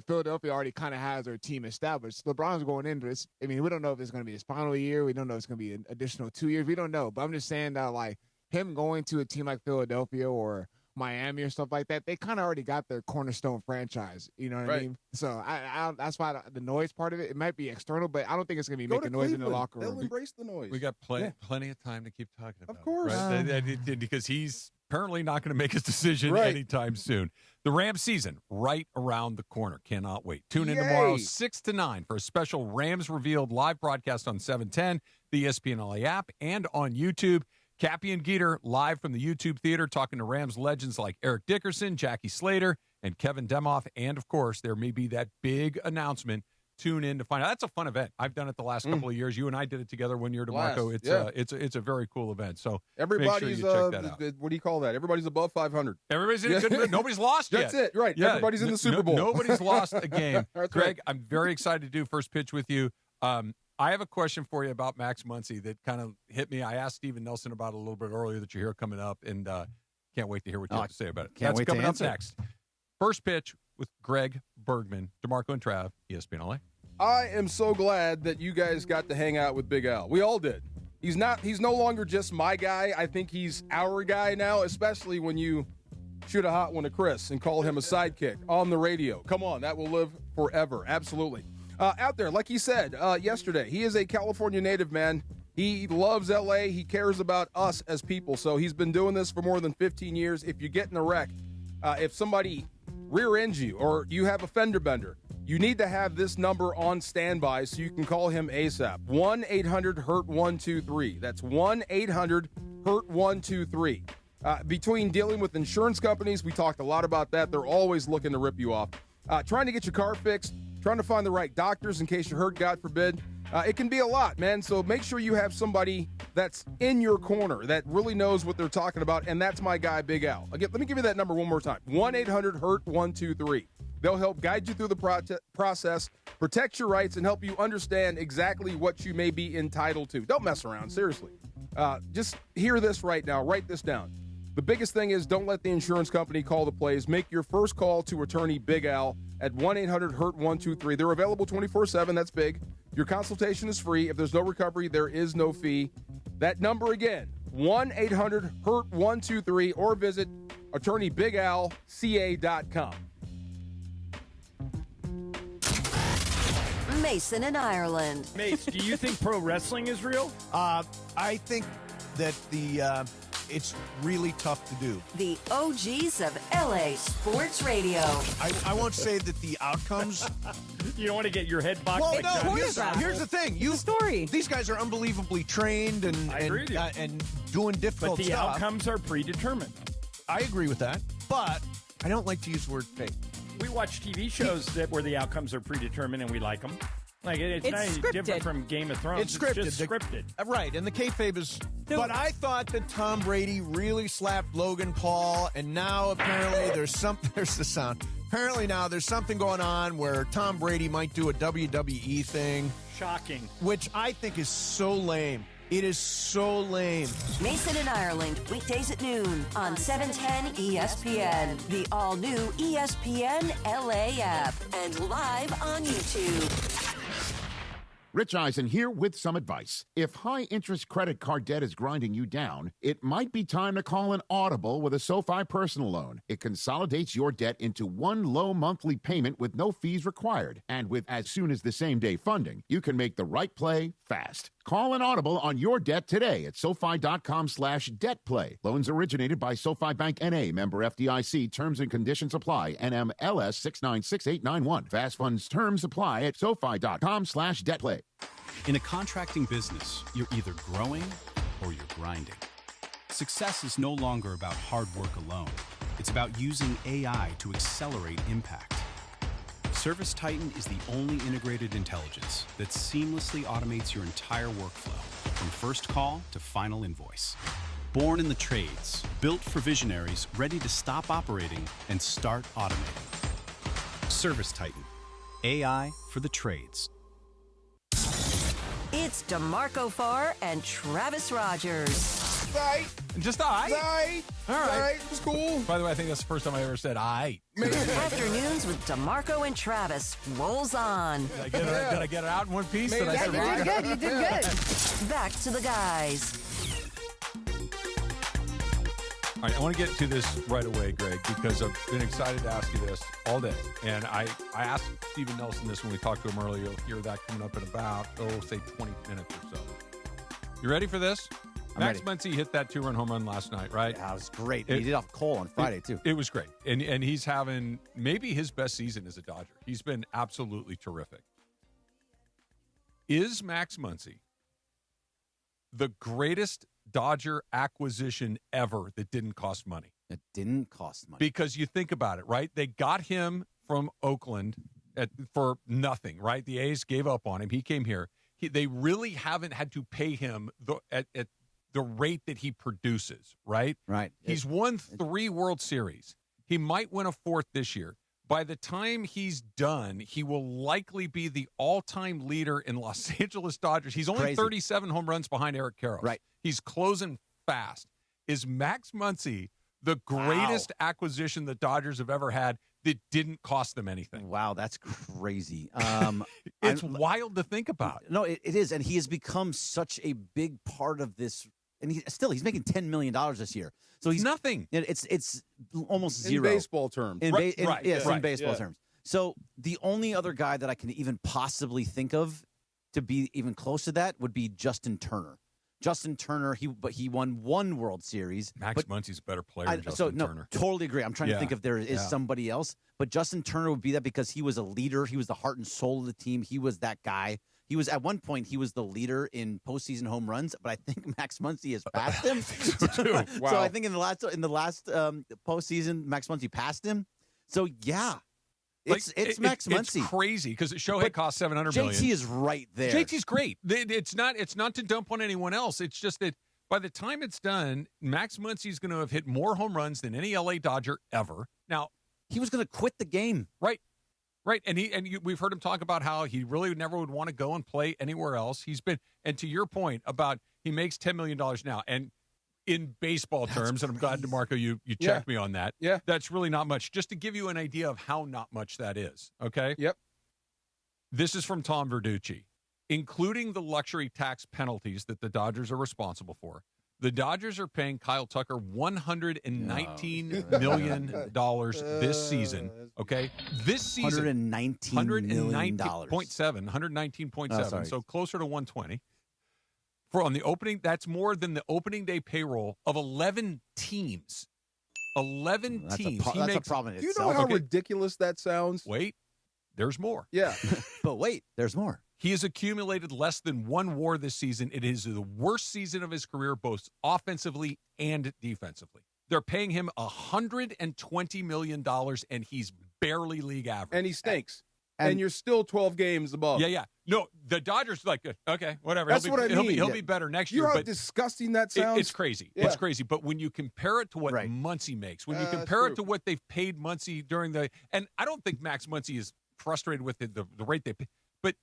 Philadelphia already kind of has their team established. LeBron's going into this. I mean, we don't know if it's going to be his final year. We don't know if it's going to be an additional 2 years. We don't know. But I'm just saying that like him going to a team like Philadelphia or Miami or stuff like that, they kind of already got their cornerstone franchise. You know what I mean? So I that's why the noise part of it might be external, but I don't think it's going to be Go making to noise in the Cleveland. locker room. They'll embrace the noise. We got plenty of time to keep talking about Of course. it, right? Because he's apparently not going to make his decision Right. anytime soon. The Rams season right around the corner. Cannot wait. Tune in tomorrow 6 to 9 for a special Rams Revealed live broadcast on 710, the ESPN LA app, and on YouTube. Cappy and Geeter live from the YouTube theater talking to Rams legends like Eric Dickerson, Jackie Slater, and Kevin Demoff. And, of course, there may be that big announcement. Tune in to find out. That's a fun event. I've done it the last couple of years. You and I did it together one year, DeMarco. It's a very cool event. So everybody's make sure you check that out. what do you call that? Everybody's above 500. Everybody's in good. Nobody's lost yet. That's it, right? Yeah. Everybody's in the Super Bowl. Nobody's lost a game. That's Greg, right. I'm very excited to do first pitch with you. I have a question for you about Max Muncy that kind of hit me. I asked Steven Nelson about it a little bit earlier that you're here coming up, and can't wait to hear what you have to say about it. Can't That's wait to coming up answer. next. First pitch with Greg Bergman, DeMarco and Trav, ESPN LA. I am so glad that you guys got to hang out with Big Al. We all did. He's no longer just my guy. I think he's our guy now, especially when you shoot a hot one to Chris and call him a sidekick on the radio. Come on, that will live forever. Absolutely. Out there, like he said yesterday, he is a California native, man. He loves L.A. He cares about us as people. So he's been doing this for more than 15 years. If you get in a wreck, if somebody rear ends you or you have a fender bender, you need to have this number on standby so you can call him ASAP. 1-800-HURT-123. That's 1-800-HURT-123. Between dealing with insurance companies, we talked a lot about that. They're always looking to rip you off. Trying to get your car fixed, trying to find the right doctors in case you're hurt, God forbid. It can be a lot, man. So make sure you have somebody that's in your corner that really knows what they're talking about, and that's my guy, Big Al. Again, let me give you that number one more time. 1-800-HURT-123. They'll help guide you through the process, protect your rights, and help you understand exactly what you may be entitled to. Don't mess around, seriously. Just hear this right now. Write this down. The biggest thing is don't let the insurance company call the plays. Make your first call to attorney Big Al at 1-800-HURT-123. They're available 24/7. That's big. Your consultation is free. If there's no recovery, there is no fee. That number again, 1-800-HURT-123, or visit attorneybigalca.com. Mason in Ireland. Mace, do you think pro wrestling is real? I think that the it's really tough to do. The OGs of LA Sports Radio. I won't say that the outcomes. You don't want to get your head boxed. Well, like no. that. Here's the thing. These guys are unbelievably trained and doing difficult But the stuff. outcomes are predetermined. I agree with that, but I don't like to use the word fake. We watch TV shows where the outcomes are predetermined and we like them. Like it's not any different from Game of Thrones. It's scripted. Just scripted. Right, and the kayfabe is. But I thought that Tom Brady really slapped Logan Paul, and now apparently there's the sound. Apparently now there's something going on where Tom Brady might do a WWE thing. Shocking. Which I think is so lame. It is so lame. Mason and Ireland, weekdays at noon on 710 ESPN, the all-new ESPN LA app, and live on YouTube. Rich Eisen here with some advice. If high-interest credit card debt is grinding you down, it might be time to call an audible with a SoFi personal loan. It consolidates your debt into one low monthly payment with no fees required. And with as soon as the same-day funding, you can make the right play fast. Call an audible on your debt today at SoFi.com/debtplay. Loans originated by SoFi Bank N.A., member FDIC. Terms and conditions apply. NMLS 696891. Fast funds terms apply at SoFi.com/debtplay. In a contracting business, you're either growing or you're grinding. Success is no longer about hard work alone. It's about using AI to accelerate impact. ServiceTitan is the only integrated intelligence that seamlessly automates your entire workflow, from first call to final invoice. Born in the trades, built for visionaries ready to stop operating and start automating. ServiceTitan, AI for the trades. It's DeMarco Farr and Travis Rogers. Just all right. All right. It was cool. By the way, I think that's the first time I ever said I. Afternoons with DeMarco and Travis rolls on. Did I get it out in one piece? Maybe. Did I Yeah, say you right? did good, you did good. Back to the guys. All right, I want to get to this right away, Greg, because I've been excited to ask you this all day. And I asked Steven Nelson this when we talked to him earlier. You'll hear that coming up in about, say 20 minutes or so. You ready for this? Max Muncy hit that 2-run home run last night, right? Yeah, it was great. He did off Cole on Friday, too. It was great. And he's having maybe his best season as a Dodger. He's been absolutely terrific. Is Max Muncy the greatest Dodger acquisition ever that didn't cost money? It didn't cost money. Because you think about it, right? They got him from Oakland for nothing, right? The A's gave up on him. He came here. They really haven't had to pay him at the rate that he produces, right? Right. He's won 3 World Series. He might win a 4th this year. By the time he's done, he will likely be the all-time leader in Los Angeles Dodgers. He's only 37 home runs behind Eric Karros. Right. He's closing fast. Is Max Muncy the greatest acquisition the Dodgers have ever had that didn't cost them anything? Wow, that's crazy. It's wild to think about. No, it is, and he has become such a big part of this. And he's making $10 million this year. So he's nothing. It's almost zero. In baseball terms. In baseball Yeah. terms. So the only other guy that I can even possibly think of to be even close to that would be Justin Turner. Justin Turner, he won 1 World Series. Max Muncy's a better player than Justin Turner. Totally agree. I'm trying to think if there is somebody else. But Justin Turner would be that because he was a leader. He was the heart and soul of the team. He was that guy. He was, at one point, he was the leader in postseason home runs, but I think Max Muncy has passed him. Wow. So I think in the last postseason, Max Muncy passed him. So yeah, it's Max Muncy. It's crazy because Shohei cost $700 million. JT is right there. JT's great. It's not to dump on anyone else. It's just that by the time it's done, Max Muncy is going to have hit more home runs than any LA Dodger ever. Now, he was going to quit the game. Right. We've heard him talk about how he really never would want to go and play anywhere else. And to your point about he makes $10 million now, and in baseball terms, and I'm glad, DeMarco, you checked me on that. Yeah. That's really not much. Just to give you an idea of how not much that is, okay? Yep. This is from Tom Verducci. Including the luxury tax penalties that the Dodgers are responsible for, the Dodgers are paying Kyle Tucker $119 million this season. Okay, this season, $119 million. $119.7. So closer to 120 on the opening. That's more than the opening day payroll of 11 teams. 11 teams. That's a problem in Do you itself. know how ridiculous that sounds? Wait, there's more. Yeah. But wait, there's more. He has accumulated less than 1 WAR this season. It is the worst season of his career, both offensively and defensively. They're paying him $120 million, and he's barely league average. And he stinks. And you're still 12 games above. Yeah. No, the Dodgers like, okay, whatever. That's what I mean. He'll be better next You year. know how but disgusting that sounds? It's crazy. Yeah. It's crazy. But when you compare it to what Muncy makes, when you compare it to what they've paid Muncy during the – and I don't think Max Muncy is frustrated with the rate they pay. But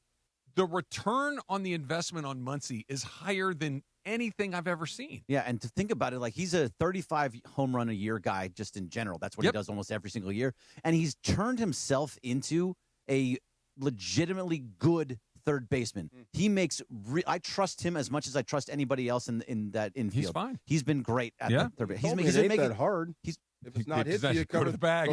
the return on the investment on Muncy is higher than anything I've ever seen. Yeah, and to think about it, like he's a 35 home run a year guy just in general. That's what he does almost every single year. And he's turned himself into a legitimately good third baseman. He makes I trust him as much as I trust anybody else in that infield. He's fine. He's been great at the third base. He's ain't that hard. If it's not his, you go to the bag.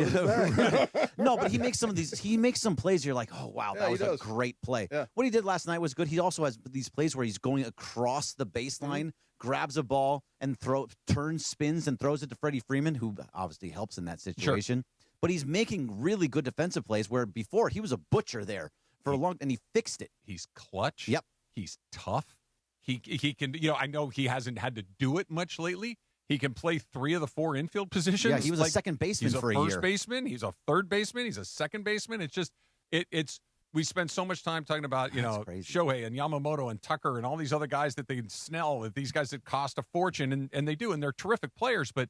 No, but he makes some of these. He makes some plays. You're like, oh wow, that was a great play. Yeah. What he did last night was good. He also has these plays where he's going across the baseline, grabs a ball, and turns, spins, and throws it to Freddie Freeman, who obviously helps in that situation. But he's making really good defensive plays where before he was a butcher there for a long, and he fixed it. He's clutch. Yep. He's tough. He can. I know he hasn't had to do it much lately. He can play 3 of the 4 infield positions. Yeah, he was a second baseman for a year. He's a first baseman. He's a third baseman. He's a second baseman. It's just it's. We spend so much time talking about Shohei and Yamamoto and Tucker and all these other guys that they Snell, these guys that cost a fortune, and they do, and they're terrific players. But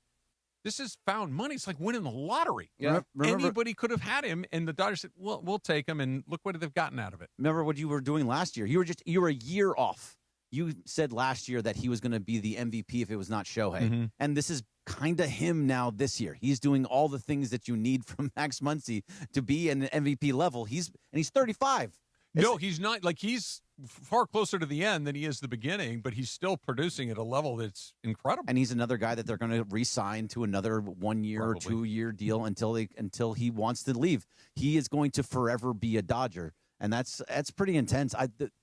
this is found money. It's like winning the lottery. Yeah. Anybody could have had him, and the Dodgers said, "Well, we'll take him." And look what they've gotten out of it. Remember what you were doing last year? You were a year off. You said last year that he was going to be the MVP if it was not Shohei. And this is kind of him now this year. He's doing all the things that you need from Max Muncy to be an MVP level. He's 35. No, he's not. Like, he's far closer to the end than he is the beginning, but he's still producing at a level that's incredible. And he's another guy that they're going to re-sign to another 1 year or 2 year deal until he wants to leave. He is going to forever be a Dodger. And that's pretty intense.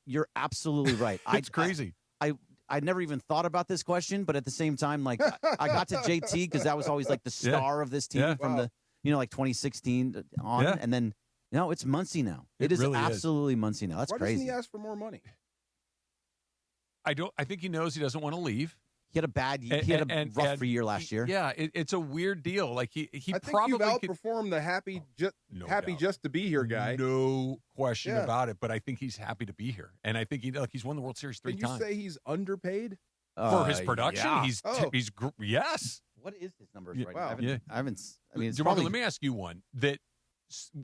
You're absolutely right. It's crazy. I never even thought about this question, but at the same time, like I got to JT because that was always like the star of this team from the 2016 on, and then it's Muncy now. It is really absolutely Muncy now. That's Why crazy. doesn't he ask for more money? I think he knows he doesn't want to leave. He had a bad year. He had a rough year last year. Yeah, it's a weird deal. Like he I think probably you've outperformed the happy just to be here guy. No question about it. But I think he's happy to be here, and I think he's won the World Series 3 Can times. you say he's underpaid For his production? Yeah. He's yes. What is his numbers right wow. now? I haven't. I mean, it's DeMarco, probably, let me ask you one. That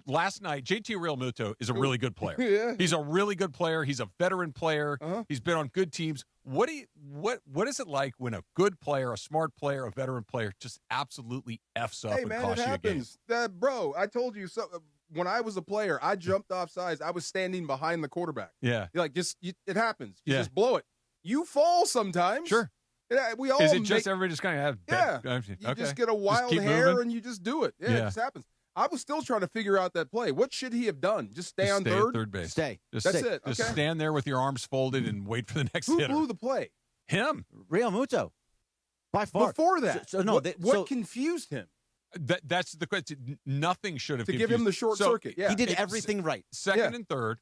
last night, JT Realmuto is a really good player. Yeah. He's a really good player. He's a veteran player. Uh-huh. He's been on good teams. What is it like when a good player, a smart player, a veteran player just absolutely F's up Hey and man, costs it you a game? happens. Bro, I told you so. When I was a player, I jumped off sides. I was standing behind the quarterback. Yeah. Like it happens. You just blow it. You fall sometimes. Sure. We all Is it just everybody just kind of have You just get a wild keep hair moving? and you just do it. Yeah, it just happens. I was still trying to figure out that play. What should he have done? Just stay on Stay third? at third base. Stay. Just That's stay. it. Just Okay. stand there with your arms folded and wait for the next Who hitter. blew the play? Him. Realmuto. By far. Before that. So no, what confused him? That's the question. Nothing should have To give him the short circuit. Yeah. He did It's everything right. Second and third,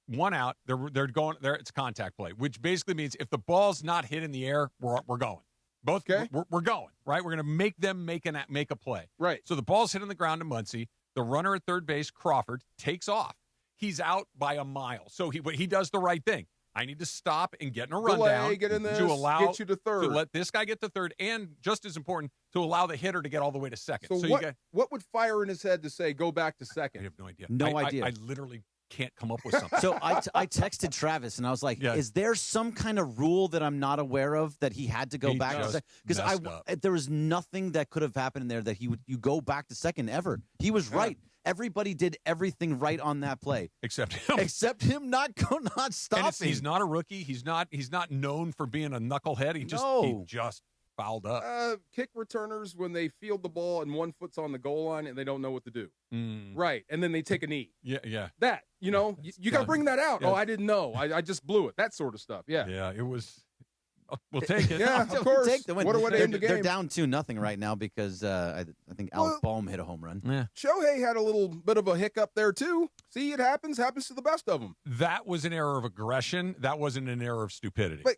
one out. They're going there. It's contact play, which basically means if the ball's not hit in the air, we're going. Both we're going right. We're going to make them make a play. Right. So the ball's hit on the ground to Muncy. The runner at third base, Crawford, takes off. He's out by a mile. So he does the right thing. I need to stop and get in a rundown get in this, to allow get you to third. to let this guy get to third, and just as important, to allow the hitter to get all the way to second. So what would fire in his head to say go back to second? I have no idea. No idea. I literally can't come up with something. So I texted Travis and I was like, "Is there some kind of rule that I'm not aware of that he had to go back to second?" Because there was nothing that could have happened in there that you go back to second ever. He was right. Everybody did everything right on that play, except him. Except him not stopping. And he's not a rookie. He's not known for being a knucklehead. He just fouled up. Kick returners when they field the ball and one foot's on the goal line and they don't know what to do. Right, and then they take a knee. Yeah. That you got to bring that out. Yeah. Oh, I didn't know. I just blew it. That sort of stuff. Yeah. Yeah. It was. We'll take it. Yeah, of We'll course. take the win. What a way to end the They're game. down 2-0 right now because I think Alec Boehm hit a home run. Yeah. Shohei had a little bit of a hiccup there, too. See, it happens to the best of them. That was an error of aggression. That wasn't an error of stupidity. But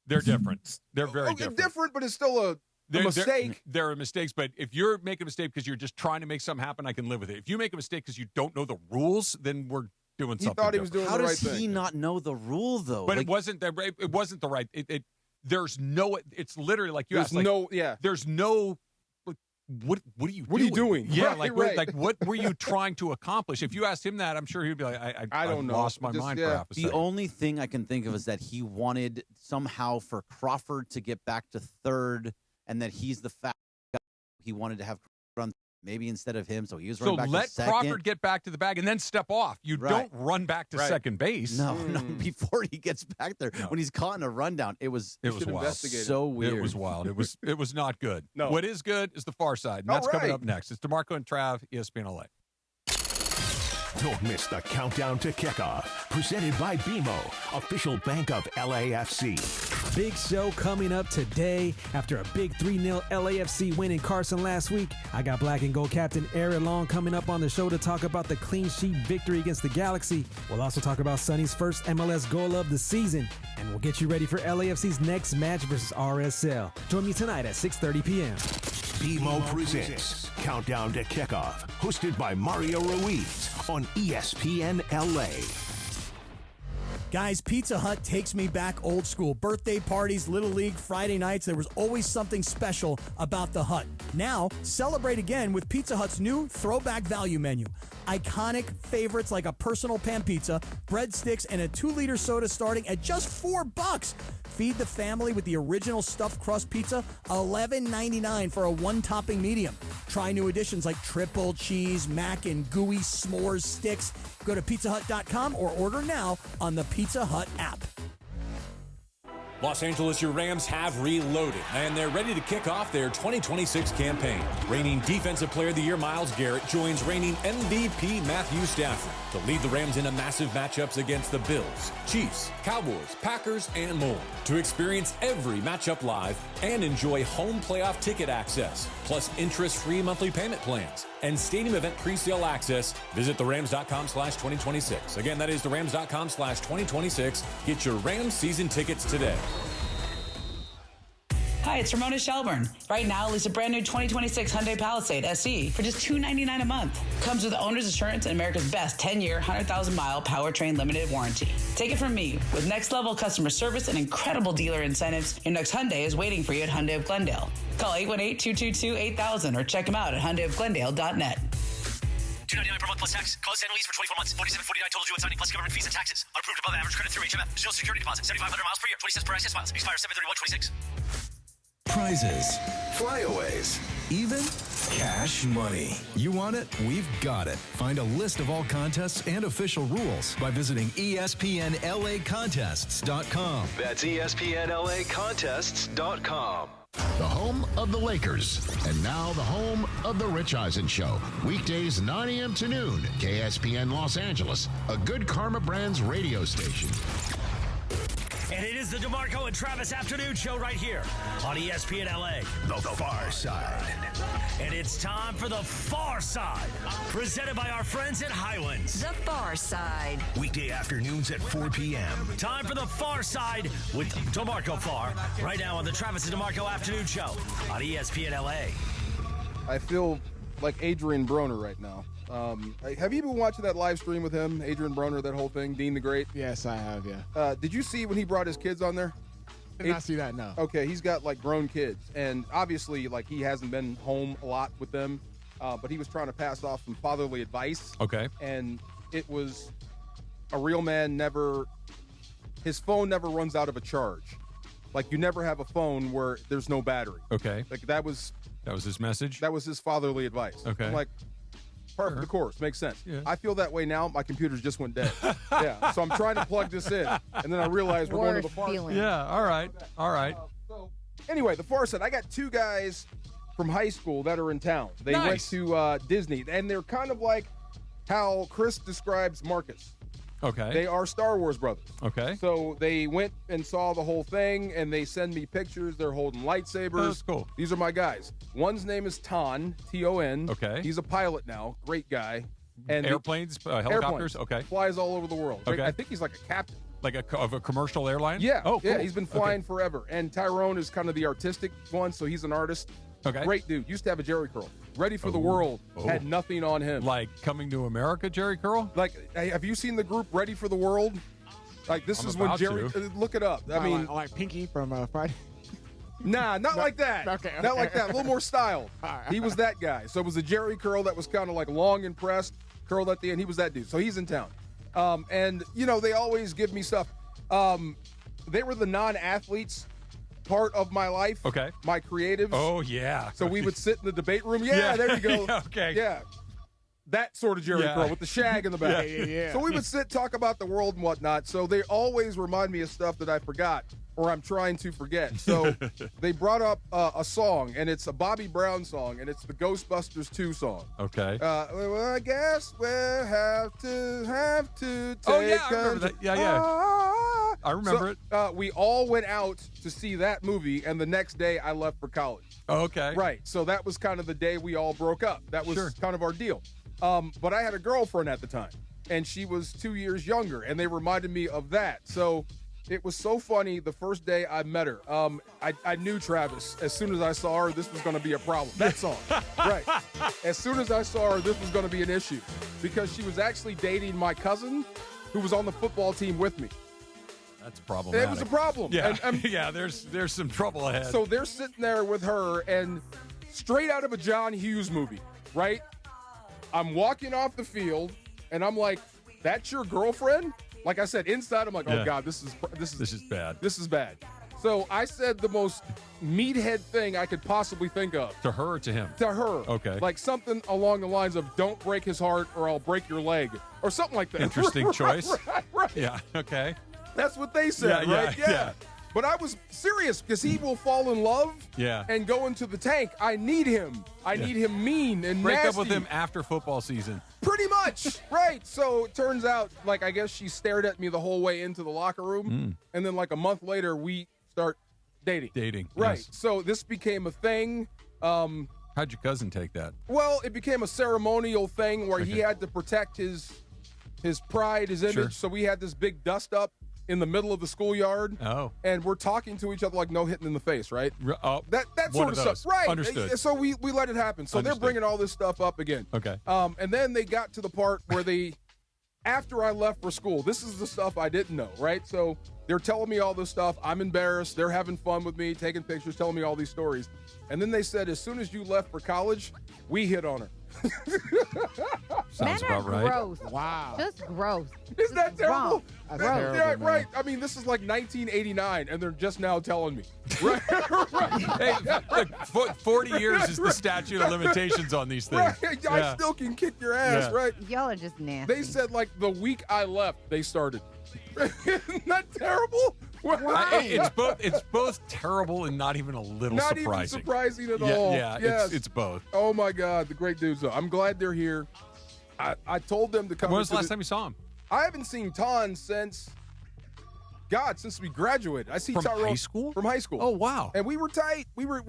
They're different. They're very different. But it's still a mistake. There are mistakes, but if you're making a mistake because you're just trying to make something happen, I can live with it. If you make a mistake because you don't know the rules, then we're doing something. He thought he was doing How the right does thing. he not know the rule, though? But it wasn't the right. There's no. It's literally like you asked. Like, There's no. What are you? What are you doing? Yeah, Right. like what were you trying to accomplish? If you asked him that, I'm sure he'd be like, I don't know. Lost my mind for half a The second. only thing I can think of is that he wanted somehow for Crawford to get back to third, and that he's the fast guy. He wanted to have run maybe instead of him, so he was running back to let second. Crawford get back to the bag and then step off. You don't run back to second base. No, before he gets back there, when he's caught in a rundown, it was wild. so weird. It was wild. It was not good. No. What is good is the Far Side. And All that's coming right. up next. It's DeMarco and Trav, ESPN LA. Don't miss the countdown to kickoff. Presented by BMO, official bank of LAFC. Big show coming up today. After a big 3-0 LAFC win in Carson last week, I got Black and Gold captain Aaron Long coming up on the show to talk about the clean sheet victory against the Galaxy. We'll also talk about Sonny's first MLS goal of the season, and we'll get you ready for LAFC's next match versus RSL. Join me tonight at 6:30 p.m. BMO presents Countdown to Kickoff, hosted by Mario Ruiz on ESPN LA. Guys, Pizza Hut takes me back old school. Birthday parties, Little League, Friday nights, there was always something special about the Hut. Now, celebrate again with Pizza Hut's new throwback value menu. Iconic favorites like a personal pan pizza, breadsticks, and a 2-liter soda starting at just $4. Feed the family with the original stuffed crust pizza, $11.99 for a one-topping medium. Try new additions like triple cheese, mac and gooey s'mores sticks. Go to pizzahut.com or order now on the Pizza Hut app. Los Angeles, your Rams have reloaded, and they're ready to kick off their 2026 campaign. Reigning Defensive Player of the Year Myles Garrett joins reigning MVP Matthew Stafford to lead the Rams into massive matchups against the Bills, Chiefs, Cowboys, Packers, and more. To experience every matchup live and enjoy home playoff ticket access, plus interest-free monthly payment plans and stadium event presale access, visit therams.com/2026. Again, that is therams.com/2026. Get your Rams season tickets today. Hi, it's Ramona Shelburne. Right now, lease a brand new 2026 Hyundai Palisade SE for just $299 a month. Comes with owner's insurance and America's best 10-year, 100,000-mile powertrain limited warranty. Take it from me. With next-level customer service and incredible dealer incentives, your next Hyundai is waiting for you at Hyundai of Glendale. Call 818-222-8000 or check them out at HyundaiofGlendale.net. $299 per month plus tax. Close annual lease for 24 months. $47.49 total due on signing plus government fees and taxes. Unapproved above average credit through HMF. Social security deposit. 7,500 miles per year. 20 cents per access miles. Expires 7/31/26. Prizes, flyaways, even cash money. You want it? We've got it. Find a list of all contests and official rules by visiting ESPNLAcontests.com. That's ESPNLAcontests.com. The home of the Lakers. And now the home of the Rich Eisen Show. Weekdays 9 a.m. to noon. KSPN Los Angeles. A Good Karma Brands radio station. And it is the DeMarco and Travis Afternoon Show right here on ESPN LA. The Far Side. And it's time for the Far Side, presented by our friends at Highlands. The Far Side. Weekday afternoons at 4 p.m. Time for the Far Side with DeMarco Farr, right now on the Travis and DeMarco Afternoon Show on ESPN LA. I feel like Adrian Broner right now. Have you been watching that live stream with him, Adrian Broner, that whole thing, Dean the Great? Yes, I have, yeah. Did you see when he brought his kids on there? Did not see that, no. Okay, he's got, like, grown kids. And obviously, like, he hasn't been home a lot with them. But he was trying to pass off some fatherly advice. Okay. And it was a real man his phone never runs out of a charge. Like, you never have a phone where there's no battery. Okay. Like, that was his message? That was his fatherly advice. Okay. I'm like, part of the course. Makes sense. Yeah. I feel that way now. My computer just went dead. Yeah. So I'm trying to plug this in. And then I realized we're going to the far side. Yeah, all right. All right. Anyway, the far side. I got two guys from high school that are in town. They went Nice. to Disney. And they're kind of like how Chris describes Marcus. Okay. They are Star Wars brothers. Okay. So they went and saw the whole thing, and they send me pictures. They're holding lightsabers. Oh, that's cool. These are my guys. One's name is Ton, T-O-N. Okay. He's a pilot now. Great guy. And Airplanes, helicopters. Okay. Flies all over the world. Okay. I think he's like a captain. Like of a commercial airline? Yeah. Oh, cool. Yeah, he's been flying forever. And Tyrone is kind of the artistic one, so he's an artist. Okay. Great dude. Used to have a Jerry curl. Ready for the World. Had nothing on him. Like Coming to America, Jerry curl? Like, have you seen the group Ready for the World? Like, this is when Jerry. Look it up. I mean, like Pinky from Friday. Nah, not like that. Okay. Not like that. A little more style. He was that guy. So it was a Jerry curl that was kind of like long and pressed, curled at the end. He was that dude. So he's in town. And, you know, they always give me stuff. They were the non-athletes part of my life. Okay. My creatives. Oh, yeah. So we would sit in the debate room. Yeah, there you go. Yeah, okay. Yeah. That sort of Jerry curl with the shag in the back. Yeah. So we would sit, talk about the world and whatnot. So they always remind me of stuff that I forgot or I'm trying to forget. So they brought up a song, and it's a Bobby Brown song, and it's the Ghostbusters 2 song. Okay. Well, I guess we'll have to take Oh, yeah, I remember that. Yeah. I remember it. We all went out to see that movie, and the next day I left for college. Okay. Right. So that was kind of the day we all broke up. That was kind of our deal. But I had a girlfriend at the time, and she was 2 years younger, and they reminded me of that. So it was so funny the first day I met her. I knew Travis. As soon as I saw her, this was going to be a problem. That song. Right. As soon as I saw her, this was going to be an issue because she was actually dating my cousin who was on the football team with me. That's problematic. It was a problem. Yeah, And, yeah. There's some trouble ahead. so they're sitting there with her, and straight out of a John Hughes movie, right? I'm walking off the field, and I'm like, "That's your girlfriend?" Like I said, inside I'm like, "Oh God, this is bad. This is bad." So I said the most meathead thing I could possibly think of. To her or to him? To her. Okay. Like something along the lines of, "Don't break his heart, or I'll break your leg," or something like that. Interesting choice. Right. Yeah. Okay. That's what they said, right? Yeah. But I was serious because he will fall in love and go into the tank. I need him. I need him mean and break nasty. up with him after football season. Pretty much, right. So it turns out, like, I guess she stared at me the whole way into the locker room. And then, like, a month later, we start dating. Right. Yes. So this became a thing. How'd your cousin take that? Well, it became a ceremonial thing where he had to protect his pride, his image. Sure. So we had this big dust up in the middle of the schoolyard. Oh. And we're talking to each other like no hitting in the face, right? That one sort of of those. stuff. Right. Understood. So we let it happen. So Understood. they're bringing all this stuff up again. Okay. And then they got to the part where after I left for school, this is the stuff I didn't know, right? So they're telling me all this stuff. I'm embarrassed. They're having fun with me, taking pictures, telling me all these stories. And then they said, as soon as you left for college, we hit on her. Sounds Men are about right. gross. Wow. Just gross. Isn't that terrible? That's Yeah, terrible, right. I mean, this is like 1989, and they're just now telling me. Right. Hey, look, 40 years is the statute of limitations on these things. Right. I still can kick your ass, Yeah. right? Y'all are just nasty. They said, like, the week I left, they started. Isn't that terrible? It's both terrible and not even a little Not surprising. even surprising at Yeah, all. yeah, Yes. it's both. Oh, my God. The great dudes, though. I'm glad they're here. I told them to come. When was the last time you saw him? I haven't seen Ton since we graduated. I see From Tyrone high school? From high school. Oh, wow. And we were tight. We were.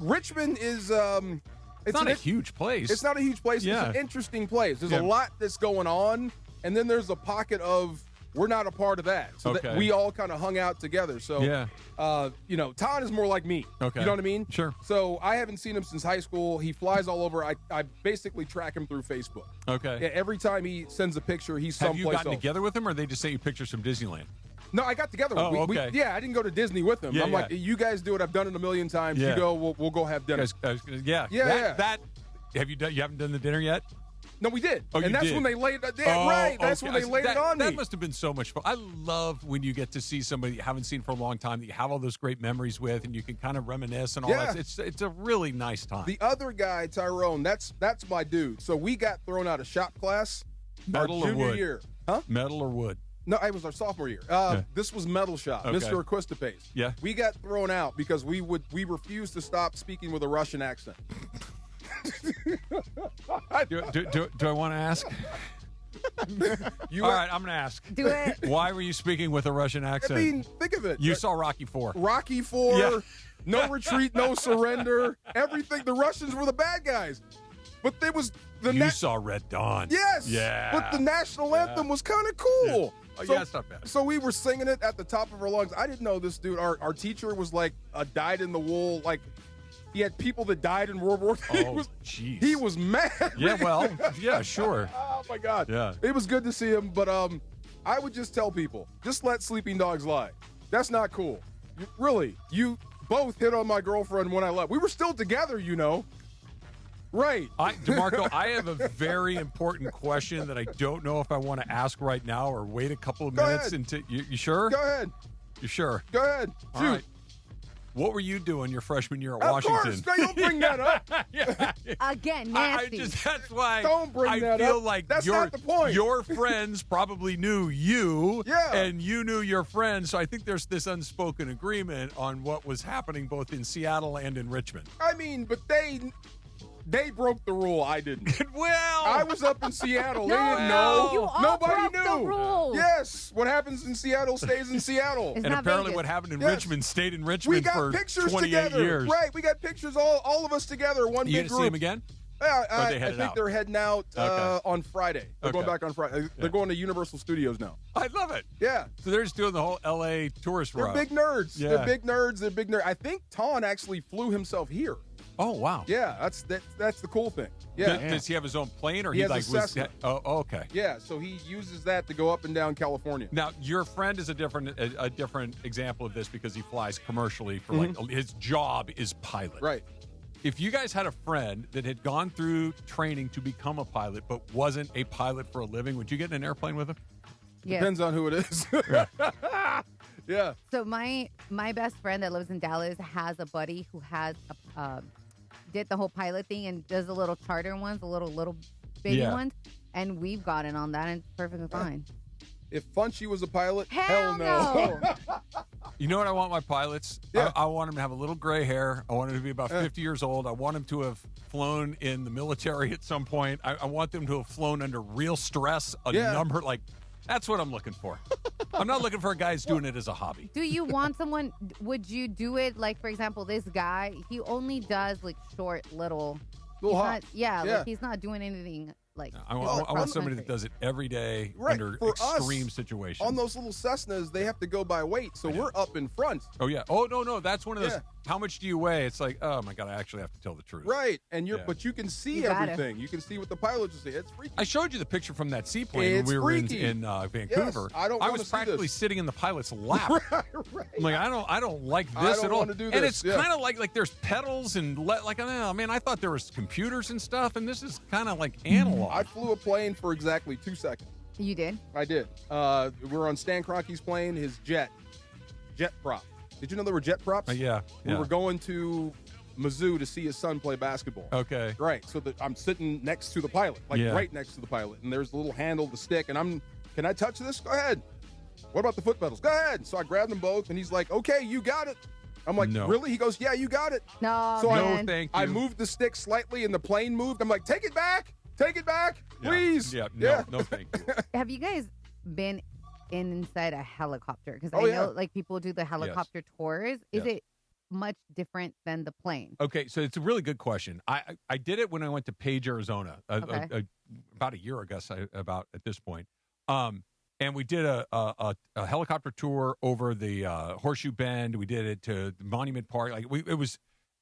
Richmond is. It's not a huge place. It's not a huge place. Yeah. It's an interesting place. There's Yeah. a lot that's going on, and then there's a pocket of we're not a part of that. So that Okay. we all kind of hung out together. So Yeah. Ton is more like me. Okay. You know what I mean? Sure. So I haven't seen him since high school. He flies all over. I basically track him through Facebook. Okay. Yeah, every time he sends a picture, he's Have someplace you gotten else. together with him, or they just sent you pictures from Disneyland? No, I got together. Oh, We- okay. yeah, I didn't go to Disney with him. Yeah, I'm yeah. like, you guys do it. I've done it a million times. Yeah. You go, we'll go have dinner. Yeah. Yeah. That. Have you done? You haven't done the dinner yet? No, we did. Oh, you and that's did? when they laid it. Oh, Right. That's when okay. they laid it on That me. must have been so much fun. I love when you get to see somebody you haven't seen for a long time that you have all those great memories with, and you can kind of reminisce and all Yeah. that. It's a really nice time. The other guy, Tyrone, that's my dude. So we got thrown out of shop class Metal our or junior wood? year. Huh? Metal or wood? No, it was our sophomore year. This was metal shop, Okay. Mr. Equistapace. Yeah. We got thrown out because we refused to stop speaking with a Russian accent. Do I want to ask? All right, I'm going to ask. Do it. Why were you speaking with a Russian accent? I mean, think of it. You saw Rocky IV. Rocky IV, Yeah. No retreat, no surrender, everything. The Russians were the bad guys. But there was You saw Red Dawn. Yes. Yeah. But the national anthem was kind of cool. Oh, yeah, it's not bad. So we were singing it at the top of our lungs. I didn't know this dude. Our teacher was like a dyed-in-the-wool, like he had people that died in World War II. Oh, jeez. He was mad. Yeah, well, yeah, sure. Oh, my God. Yeah. It was good to see him, but I would just tell people, just let sleeping dogs lie. That's not cool. Really, you both hit on my girlfriend when I left. We were still together, you know. Right. DeMarco, I have a very important question that I don't know if I want to ask right now or wait a couple of minutes. You sure? Go ahead. You sure? Go ahead. All right. What were you doing your freshman year at Of Washington? course. Don't bring that up. Again, nasty. That's why Don't bring that I feel up. like That's not the point. Your friends probably knew you, Yeah. and you knew your friends. So I think there's this unspoken agreement on what was happening both in Seattle and in Richmond. I mean, but they broke the rule. I didn't. Well, I was up in Seattle. No, They didn't know. you all Nobody broke knew. the rules. Yes. What happens in Seattle stays in Seattle. It's and not apparently Vegas. what happened in Yes. Richmond stayed in We Richmond got for pictures 28 together. years. Right. We got pictures, all of us together, one You big didn't group. see him again? Yeah, Or I they headed think out? they're heading out Okay. on Friday. They're going Okay. back on Friday. They're going to Universal Studios now. I love it. Yeah. So they're just doing the whole L.A. tourist They're route. big nerds. Yeah. They're big nerds. They're big nerds. I think Ton actually flew himself here. Oh, wow. Yeah, that's the cool thing. Yeah. Does he have his own plane, or He has a was? Cessna. Oh, okay. Yeah, so he uses that to go up and down California. Now, your friend is a different example of this because he flies commercially for his job is pilot. Right. If you guys had a friend that had gone through training to become a pilot but wasn't a pilot for a living, would you get in an airplane with him? Yes. Depends on who it is. Yeah. So my best friend that lives in Dallas has a buddy who has did the whole pilot thing and does the little charter ones, the little baby ones, and we've gotten on that and it's perfectly fine. If Funchy was a pilot, Hell no. You know what I want my pilots? Yeah. I want them to have a little gray hair. I want them to be about 50 years old. I want them to have flown in the military at some point. I want them to have flown under real stress, number like that's what I'm looking for. I'm not looking for a guy who's doing it as a hobby. Do you want someone? Would you do it like, for example, this guy? He only does like short little. Little he's hops. not, yeah, Yeah. like he's not doing anything like. I want somebody that does it every day Right. under For extreme us, situations. On those little Cessnas, they have to go by weight, so we're up in front. Oh, yeah. Oh, no. That's one of those. Yeah. How much do you weigh? It's like, oh, my God, I actually have to tell the truth. Right, and Yeah. but you can see You gotta. everything. You can see what the pilots will see. It's freaky. I showed you the picture from that seaplane when It's we were freaky. in Vancouver. Yes, I don't I wanna was see practically this. sitting in the pilot's lap. right. I'm like, I don't like I this don't at all. wanna do And this, it's yeah. kind of like there's pedals and oh, man, I thought there was computers and stuff, and this is kind of like analog. I flew a plane for exactly 2 seconds. You did? I did. We were on Stan Kroenke's plane, his jet prop. Did you know there were jet props? Yeah. We were going to Mizzou to see his son play basketball. Okay. Right. So I'm sitting next to the pilot, like Yeah. right next to the pilot, and there's a little handle to stick, and can I touch this? Go ahead. What about the foot pedals? Go ahead. So I grabbed them both, and he's like, okay, you got it. I'm like, No. really? He goes, yeah, you got it. No, So man. thank I you. moved the stick slightly, and the plane moved. I'm like, take it back, please. Yeah. No, thank you. Have you guys been inside a helicopter? Because Oh, I yeah. know like people do the helicopter tours. Is Yes. it much different than the plane? Okay, so it's a really good question. I did it when I went to Page, Arizona, Okay. about a year ago, about at this point. And we did a helicopter tour over the Horseshoe Bend. We did it to Monument Park.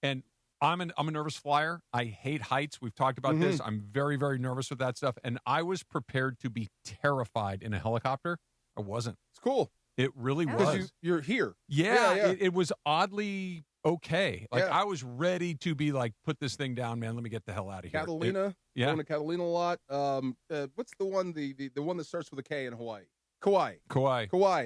And I'm a nervous flyer. I hate heights. We've talked about this. I'm very, very nervous with that stuff. And I was prepared to be terrified in a helicopter. I wasn't. It's cool. It really Because was. you're here. Yeah. It was oddly okay. Like Yeah. I was ready to be like, put this thing down, man. Let me get the hell out of here. Catalina. Yeah. Going to Catalina a lot. What's the one? The one that starts with a K in Hawaii. Kauai.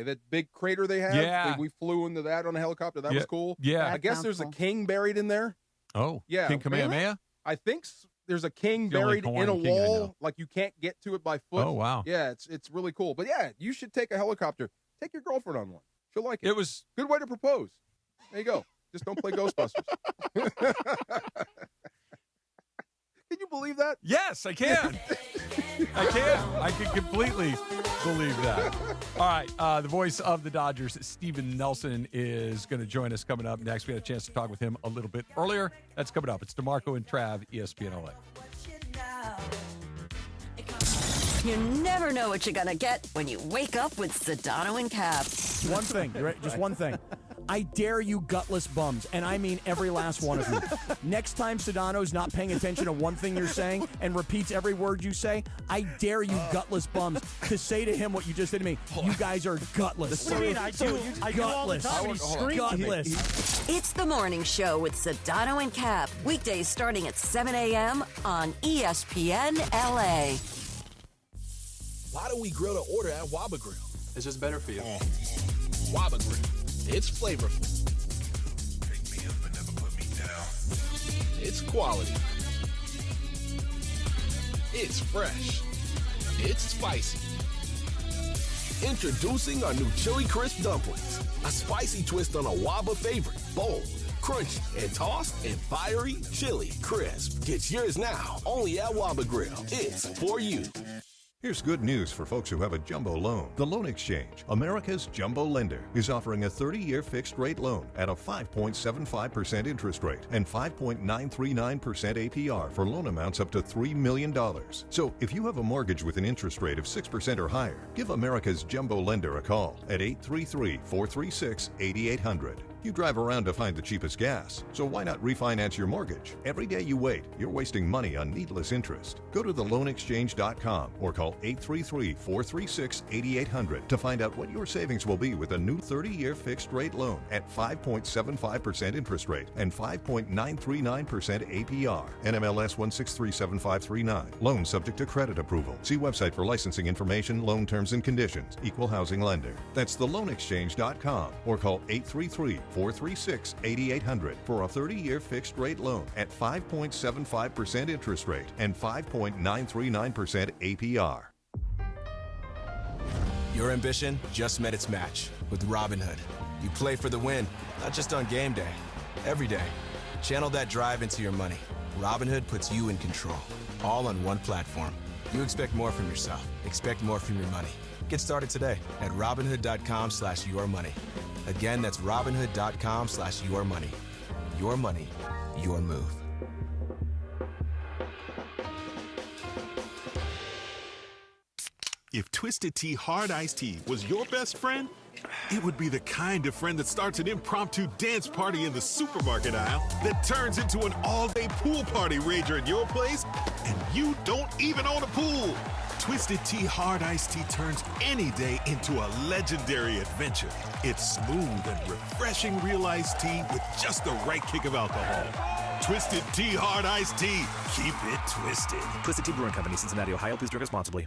That big crater they have. Yeah. We flew into that on a helicopter. That Yeah. was cool. Yeah. I That guess sounds there's cool. a king buried in there. Oh, Yeah. King Kamehameha? I think there's a king The only buried in a Hawaiian king I know. wall. Like you can't get to it by foot. Oh, wow. Yeah, it's really cool. But yeah, you should take a helicopter. Take your girlfriend on one. She'll like it. It was Good way to propose. There you go. Just don't play Ghostbusters. Can Can you believe that? Yes, I can. I can completely believe that. All right. The voice of the Dodgers, Steven Nelson, is going to join us coming up next. We had a chance to talk with him a little bit earlier. That's coming up. It's DeMarco and Trav, ESPN LA. You never know what you're going to get when you wake up with Sedano and Cap. One thing, just one thing. I dare you gutless bums, and I mean every last one of you. Next time Sedano's not paying attention to one thing you're saying and repeats every word you say, I dare you gutless bums to say to him what you just did to me. You guys are gutless. What do you mean? I do all the time. And he screams at me. Gutless. It's the morning show with Sedano and Cap. Weekdays starting at 7 a.m. on ESPN LA. Why do we grill to order at Waba Grill? It's just better for you. Waba Grill. It's flavorful. Pick me up and never put me down. It's quality. It's fresh. It's spicy. Introducing our new Chili Crisp Dumplings. A spicy twist on a Waba favorite. Bold, crunchy, and tossed in fiery chili crisp. Get yours now, only at Waba Grill. It's for you. Here's good news for folks who have a jumbo loan. The Loan Exchange, America's jumbo lender, is offering a 30-year fixed-rate loan at a 5.75% interest rate and 5.939% APR for loan amounts up to $3 million. So if you have a mortgage with an interest rate of 6% or higher, give America's jumbo lender a call at 833-436-8800. You drive around to find the cheapest gas, so why not refinance your mortgage? Every day you wait, you're wasting money on needless interest. Go to theloanexchange.com or call 833-436-8800 to find out what your savings will be with a new 30-year fixed-rate loan at 5.75% interest rate and 5.939% APR. NMLS 1637539. Loan subject to credit approval. See website for licensing information, loan terms and conditions. Equal housing lender. That's theloanexchange.com or call 833-436-8800 for a 30-year fixed-rate loan at 5.75% interest rate and 5.939% APR. Your ambition just met its match with Robinhood. You play for the win, not just on game day, every day. Channel that drive into your money. Robinhood puts you in control, all on one platform. You expect more from yourself. Expect more from your money. Get started today at Robinhood.com/yourmoney. Again, that's Robinhood.com/yourmoney. Your money, your move. If Twisted Tea Hard Iced Tea was your best friend, it would be the kind of friend that starts an impromptu dance party in the supermarket aisle that turns into an all-day pool party rager at your place, and you don't even own a pool. Twisted Tea Hard Iced Tea turns any day into a legendary adventure. It's smooth and refreshing real iced tea with just the right kick of alcohol. Twisted Tea Hard Iced Tea. Keep it twisted. Twisted Tea Brewing Company, Cincinnati, Ohio. Please drink responsibly.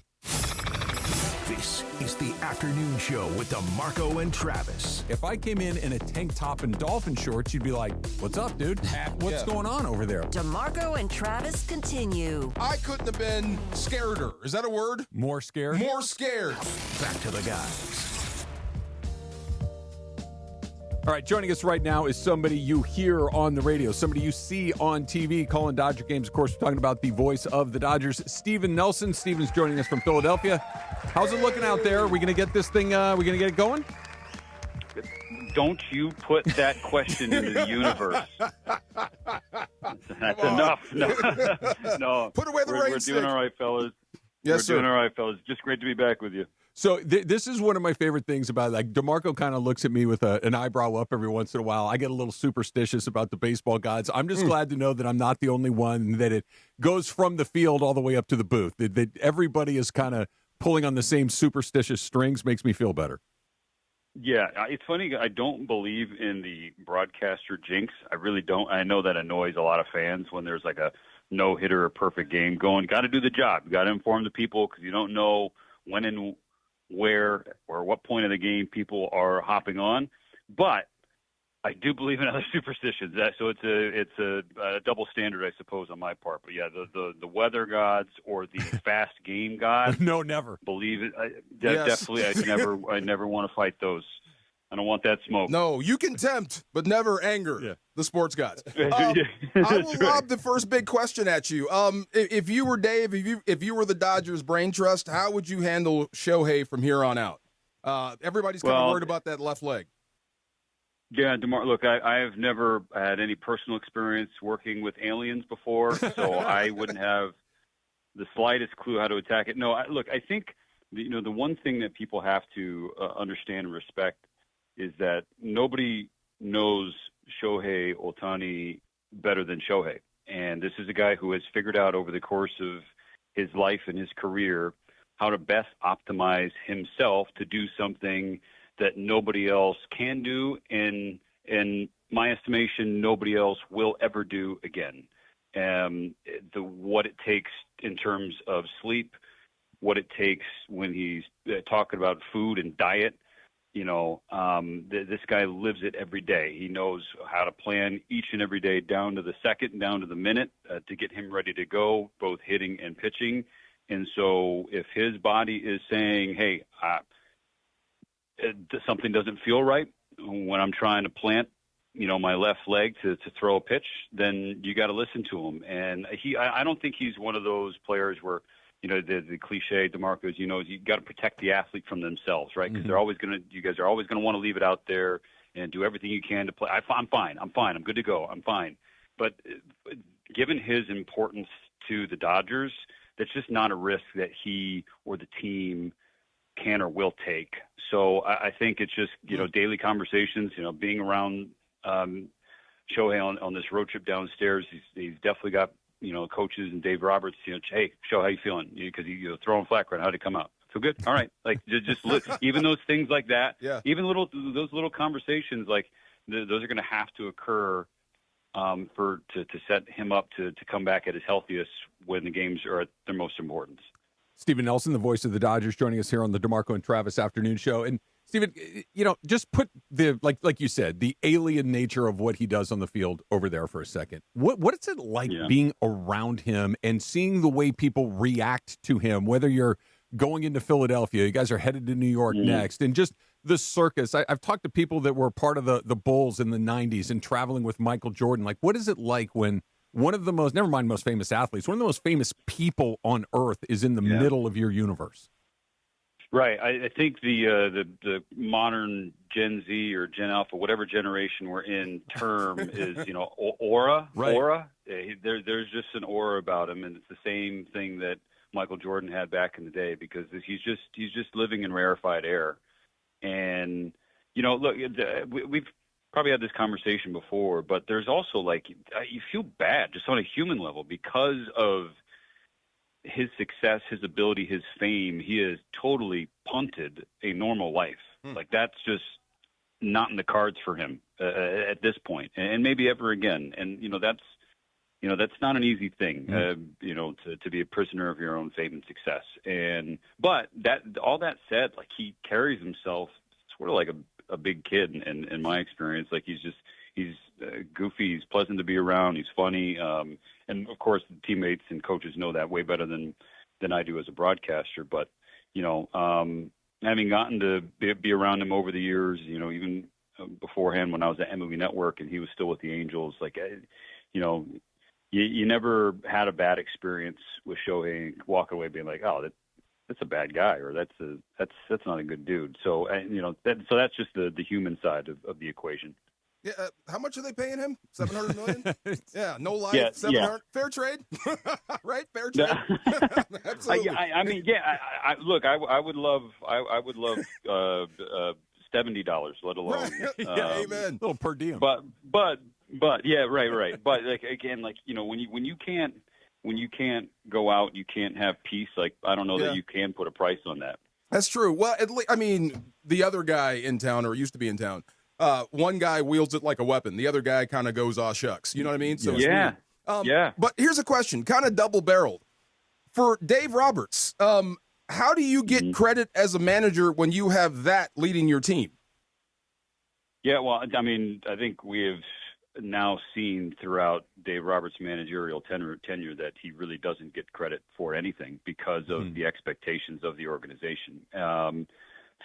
This is the afternoon show with DeMarco and Travis. If I came in a tank top and dolphin shorts, you'd be like, what's up, dude? What's going on over there? DeMarco and Travis continue. I couldn't have been scareder. Is that a word? More scared? More scared. Back to the guys. All right, joining us right now is somebody you hear on the radio, somebody you see on TV calling Dodger games. Of course, we're talking about the voice of the Dodgers, Steven Nelson. Steven's joining us from Philadelphia. How's it looking out there? Are we going to get this thing, we going to get it going? Don't you put that question into the universe. That's enough. No. Put away the We're doing all right, fellas. Yes, We're doing sir. all right, fellas. Just great to be back with you. So this is one of my favorite things about it. Like DeMarco kind of looks at me with an eyebrow up every once in a while. I get a little superstitious about the baseball gods. I'm just glad to know that I'm not the only one, that it goes from the field all the way up to the booth. That everybody is kind of pulling on the same superstitious strings makes me feel better. Yeah, it's funny. I don't believe in the broadcaster jinx. I really don't. I know that annoys a lot of fans when there's like a no-hitter or perfect game going. Got to do the job. You got to inform the people because you don't know when and where or what point of the game people are hopping on. But I do believe in other superstitions. So it's a double standard, I suppose, on my part. But yeah, the weather gods or the fast game gods. No, never believe it. Yes. Definitely, I never want to fight those. I don't want that smoke. No, you can tempt, but never anger the sports gods. That's I will right. lob the first big question at you. If you were Dave, if you were the Dodgers brain trust, how would you handle Shohei from here on out? Everybody's kind of worried about that left leg. Yeah, DeMar, look, I have never had any personal experience working with aliens before, so I wouldn't have the slightest clue how to attack it. No, I think the one thing that people have to understand and respect is that nobody knows Shohei Ohtani better than Shohei. And this is a guy who has figured out over the course of his life and his career how to best optimize himself to do something that nobody else can do, and in my estimation, nobody else will ever do again. What it takes in terms of sleep, what it takes when he's talking about food and diet, this guy lives it every day. He knows how to plan each and every day down to the second, down to the minute to get him ready to go, both hitting and pitching. And so if his body is saying, hey, something doesn't feel right when I'm trying to plant, my left leg to throw a pitch, then you got to listen to him. And I don't think he's one of those players where, the cliche, DeMarco, is, you got to protect the athlete from themselves, right? Because you guys are always going to want to leave it out there and do everything you can to play. I'm fine. I'm good to go. I'm fine. But given his importance to the Dodgers, that's just not a risk that he or the team can or will take. So I think it's just, daily conversations, being around Shohei on this road trip downstairs. He's definitely got, coaches and Dave Roberts, hey, Shohei, how you feeling? Because you throwing flat right. How'd it come out? Feel good? All right. Like just even those things like that, even those little conversations, like those are going to have to occur to set him up to come back at his healthiest when the games are at their most importance. Stephen Nelson, the voice of the Dodgers, joining us here on the DeMarco and Travis Afternoon Show. And Stephen, just put the like you said, the alien nature of what he does on the field over there for a second. What is it like being around him and seeing the way people react to him? Whether you're going into Philadelphia, you guys are headed to New York next, and just the circus. I've talked to people that were part of the Bulls in the '90s and traveling with Michael Jordan. Like, what is it like when one of the most, never mind most famous athletes, one of the most famous people on earth is in the middle of your universe? Right. I think the modern Gen Z or Gen Alpha, whatever generation we're in, term is, aura. Right. Aura. There's just an aura about him, and it's the same thing that Michael Jordan had back in the day, because he's just living in rarefied air. And, look, we've probably had this conversation before, but there's also, like, you feel bad just on a human level because of his success, his ability, his fame. He has totally punted a normal life. Like, that's just not in the cards for him at this point, and maybe ever again. And that's not an easy thing. To be a prisoner of your own fame and success. But all that said, like, he carries himself sort of like a big kid in my experience. Like, he's goofy, he's pleasant to be around, he's funny. And of course, the teammates and coaches know that way better than I do as a broadcaster. But, having gotten to be around him over the years, even beforehand when I was at MLB Network and he was still with the Angels, like, you never had a bad experience with Shohei walking away being like, oh, that's a bad guy, or that's not a good dude. So, so that's just the human side of the equation. Yeah, how much are they paying him? $700 million? Yeah, no life. Yeah, 700. Fair trade, right? Fair trade. Absolutely. Look, I would love $70, let alone. Amen. Little per diem. But yeah, right. But like, again, like, when you can't go out, you can't have peace. Like, I don't know that you can put a price on that. That's true. Well, the other guy in town, or used to be in town, one guy wields it like a weapon. The other guy kind of goes, aw shucks. You know what I mean? So yeah. But here's a question, kind of double-barreled. For Dave Roberts, how do you get credit as a manager when you have that leading your team? Yeah, well, I think we have now seen throughout Dave Roberts' managerial tenure that he really doesn't get credit for anything because of the expectations of the organization.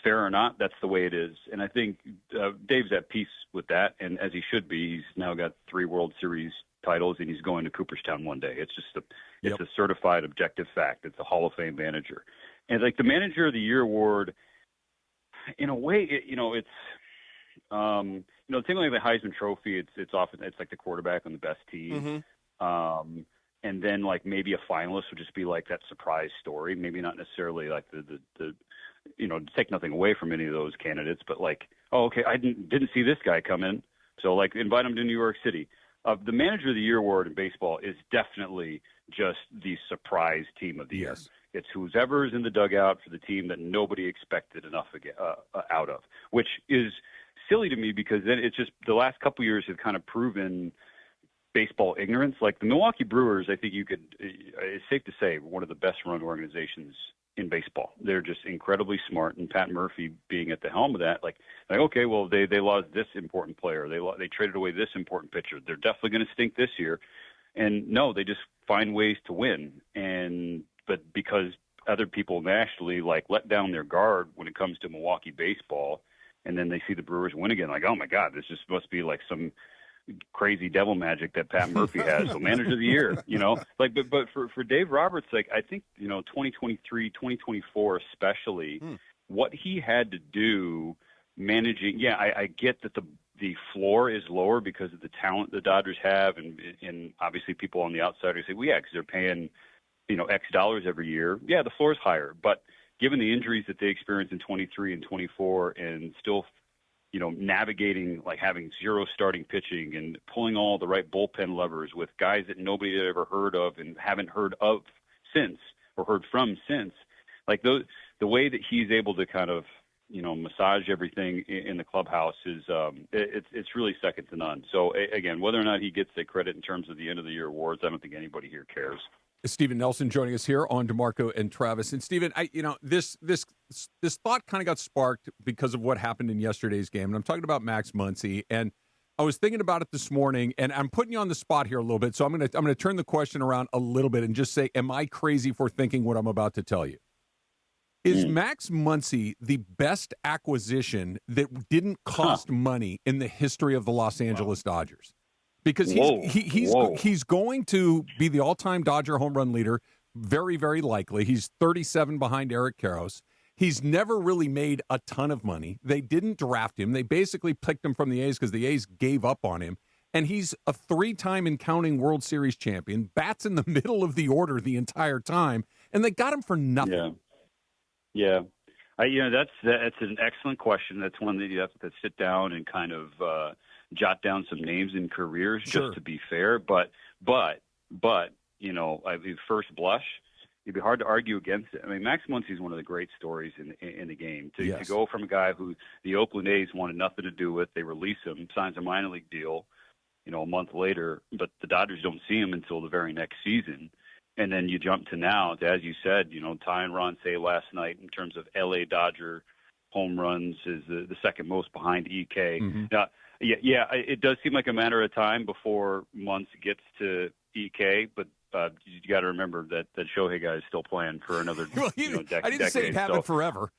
fair or not, that's the way it is. And I think Dave's at peace with that, and as he should be. He's now got 3 World Series titles, and he's going to Cooperstown one day. It's just it's a certified objective fact. It's a Hall of Fame manager. And like the Manager of the Year award, in a way, it's the thing like the Heisman Trophy. It's often like the quarterback on the best team, and then like maybe a finalist would just be like that surprise story. Maybe not necessarily like the take nothing away from any of those candidates, but like, oh, okay, I didn't see this guy come in, so like invite him to New York City. The Manager of the Year award in baseball is definitely just the surprise team of the year. It's whoever's in the dugout for the team that nobody expected enough out of, which is silly to me because then it's just the last couple years have kind of proven baseball ignorance. Like the Milwaukee Brewers, I think it's safe to say, one of the best run organizations in baseball. They're just incredibly smart, and Pat Murphy being at the helm of that, like okay, well they lost this important player, they traded away this important pitcher. They're definitely going to stink this year, and no, they just find ways to win. But because other people nationally like let down their guard when it comes to Milwaukee baseball, and then they see the Brewers win again, like, oh my God, this just must be like some crazy devil magic that Pat Murphy has. So Manager of the Year, like, but for Dave Roberts, like, I think, 2023, 2024, especially what he had to do managing. Yeah. I get that the floor is lower because of the talent the Dodgers have. And obviously people on the outside say, well, yeah, cause they're paying, X dollars every year. Yeah. The floor is higher, but given the injuries that they experienced in 23 and 24 and still, navigating, like having 0 starting pitching and pulling all the right bullpen levers with guys that nobody had ever heard of and haven't heard of since or heard from since, like the way that he's able to kind of, massage everything in the clubhouse is, it's really second to none. So again, whether or not he gets the credit in terms of the end of the year awards, I don't think anybody here cares. Stephen Nelson joining us here on DeMarco and Travis. And Stephen, this thought kind of got sparked because of what happened in yesterday's game. And I'm talking about Max Muncy. And I was thinking about it this morning, and I'm putting you on the spot here a little bit. So I'm gonna turn the question around a little bit and just say, am I crazy for thinking what I'm about to tell you? Is Max Muncy the best acquisition that didn't cost money in the history of the Los Angeles Dodgers? Because he's going to be the all-time Dodger home run leader, very, very likely. He's 37 behind Eric Karros. He's never really made a ton of money. They didn't draft him. They basically picked him from the A's because the A's gave up on him. And he's a 3-time and counting World Series champion, bats in the middle of the order the entire time, and they got him for nothing. Yeah. That's an excellent question. That's one that you have to sit down and kind of jot down some names and careers just to be fair. But first blush, it'd be hard to argue against it. I mean, Max Muncy is one of the great stories in the game. To go from a guy who the Oakland A's wanted nothing to do with, they release him, signs a minor league deal, a month later, but the Dodgers don't see him until the very next season. And then you jump to now, as you said, Ty and Ron say last night in terms of LA Dodger home runs is the second most behind EK. Now, it does seem like a matter of time before Muncy gets to EK, but you got to remember that Shohei guy is still playing for another decade. I didn't say it happened forever.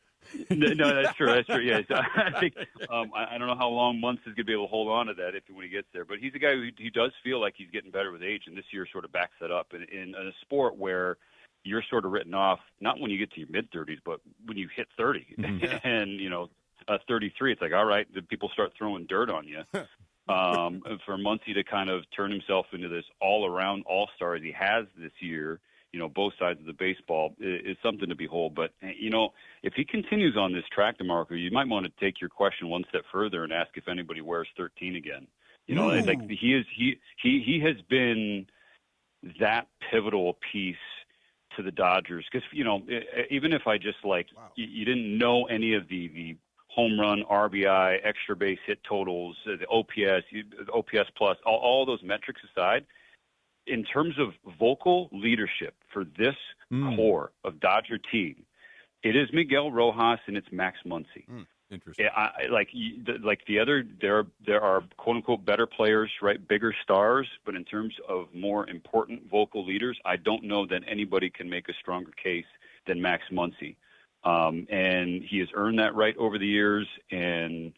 No, that's true. That's true. Yeah, I think I don't know how long Muncy is going to be able to hold on to that when he gets there. But he's a guy who he does feel like he's getting better with age, and this year sort of backs that up. In a sport where you're sort of written off, not when you get to your mid-30s, but when you hit 30, and 33, it's like, all right, the people start throwing dirt on you. For Muncy to kind of turn himself into this all-around all-star as he has this year, both sides of the baseball is something to behold. But, if he continues on this track, DeMarco, you might want to take your question one step further and ask if anybody wears 13 again. Like he has been that pivotal piece to the Dodgers. Because, even if I just you didn't know any of the home run, RBI, extra base hit totals, the OPS plus, all those metrics aside, in terms of vocal leadership for this core of Dodger team, it is Miguel Rojas and it's Max Muncy. Interesting. There are quote unquote better players, right? Bigger stars, but in terms of more important vocal leaders, I don't know that anybody can make a stronger case than Max Muncy. And he has earned that right over the years. And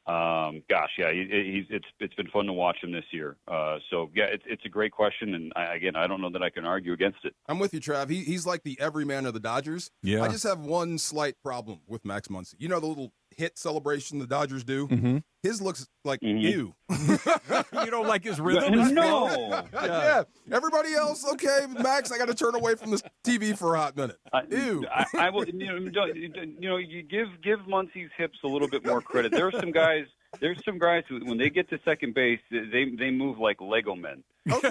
it's been fun to watch him this year. It's a great question, and I don't know that I can argue against it. I'm with you, Trav. He's like the everyman of the Dodgers. Yeah. I just have one slight problem with Max Muncy. You know the little hit celebration the Dodgers do? Mm-hmm. His looks like ew. You don't like his rhythm? No. Yeah. Everybody else, okay, Max, I got to turn away from this TV for a hot minute. Ew. I will. You give Muncy's hips a little bit more credit. There's some guys who, when they get to second base, they move like Lego men. Okay.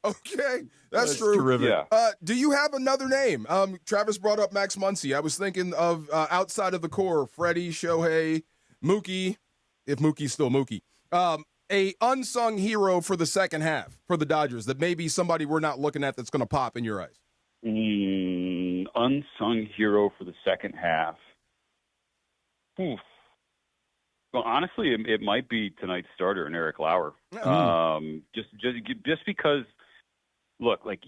Okay. That's true. Terrific. Yeah. Do you have another name? Travis brought up Max Muncy. I was thinking of outside of the core, Freddie, Shohei, Mookie, if Mookie's still Mookie. A unsung hero for the second half for the Dodgers that maybe somebody we're not looking at that's going to pop in your eyes. Unsung hero for the second half. Oof. Well, honestly, it might be tonight's starter, Eric Lauer. Just because, look, like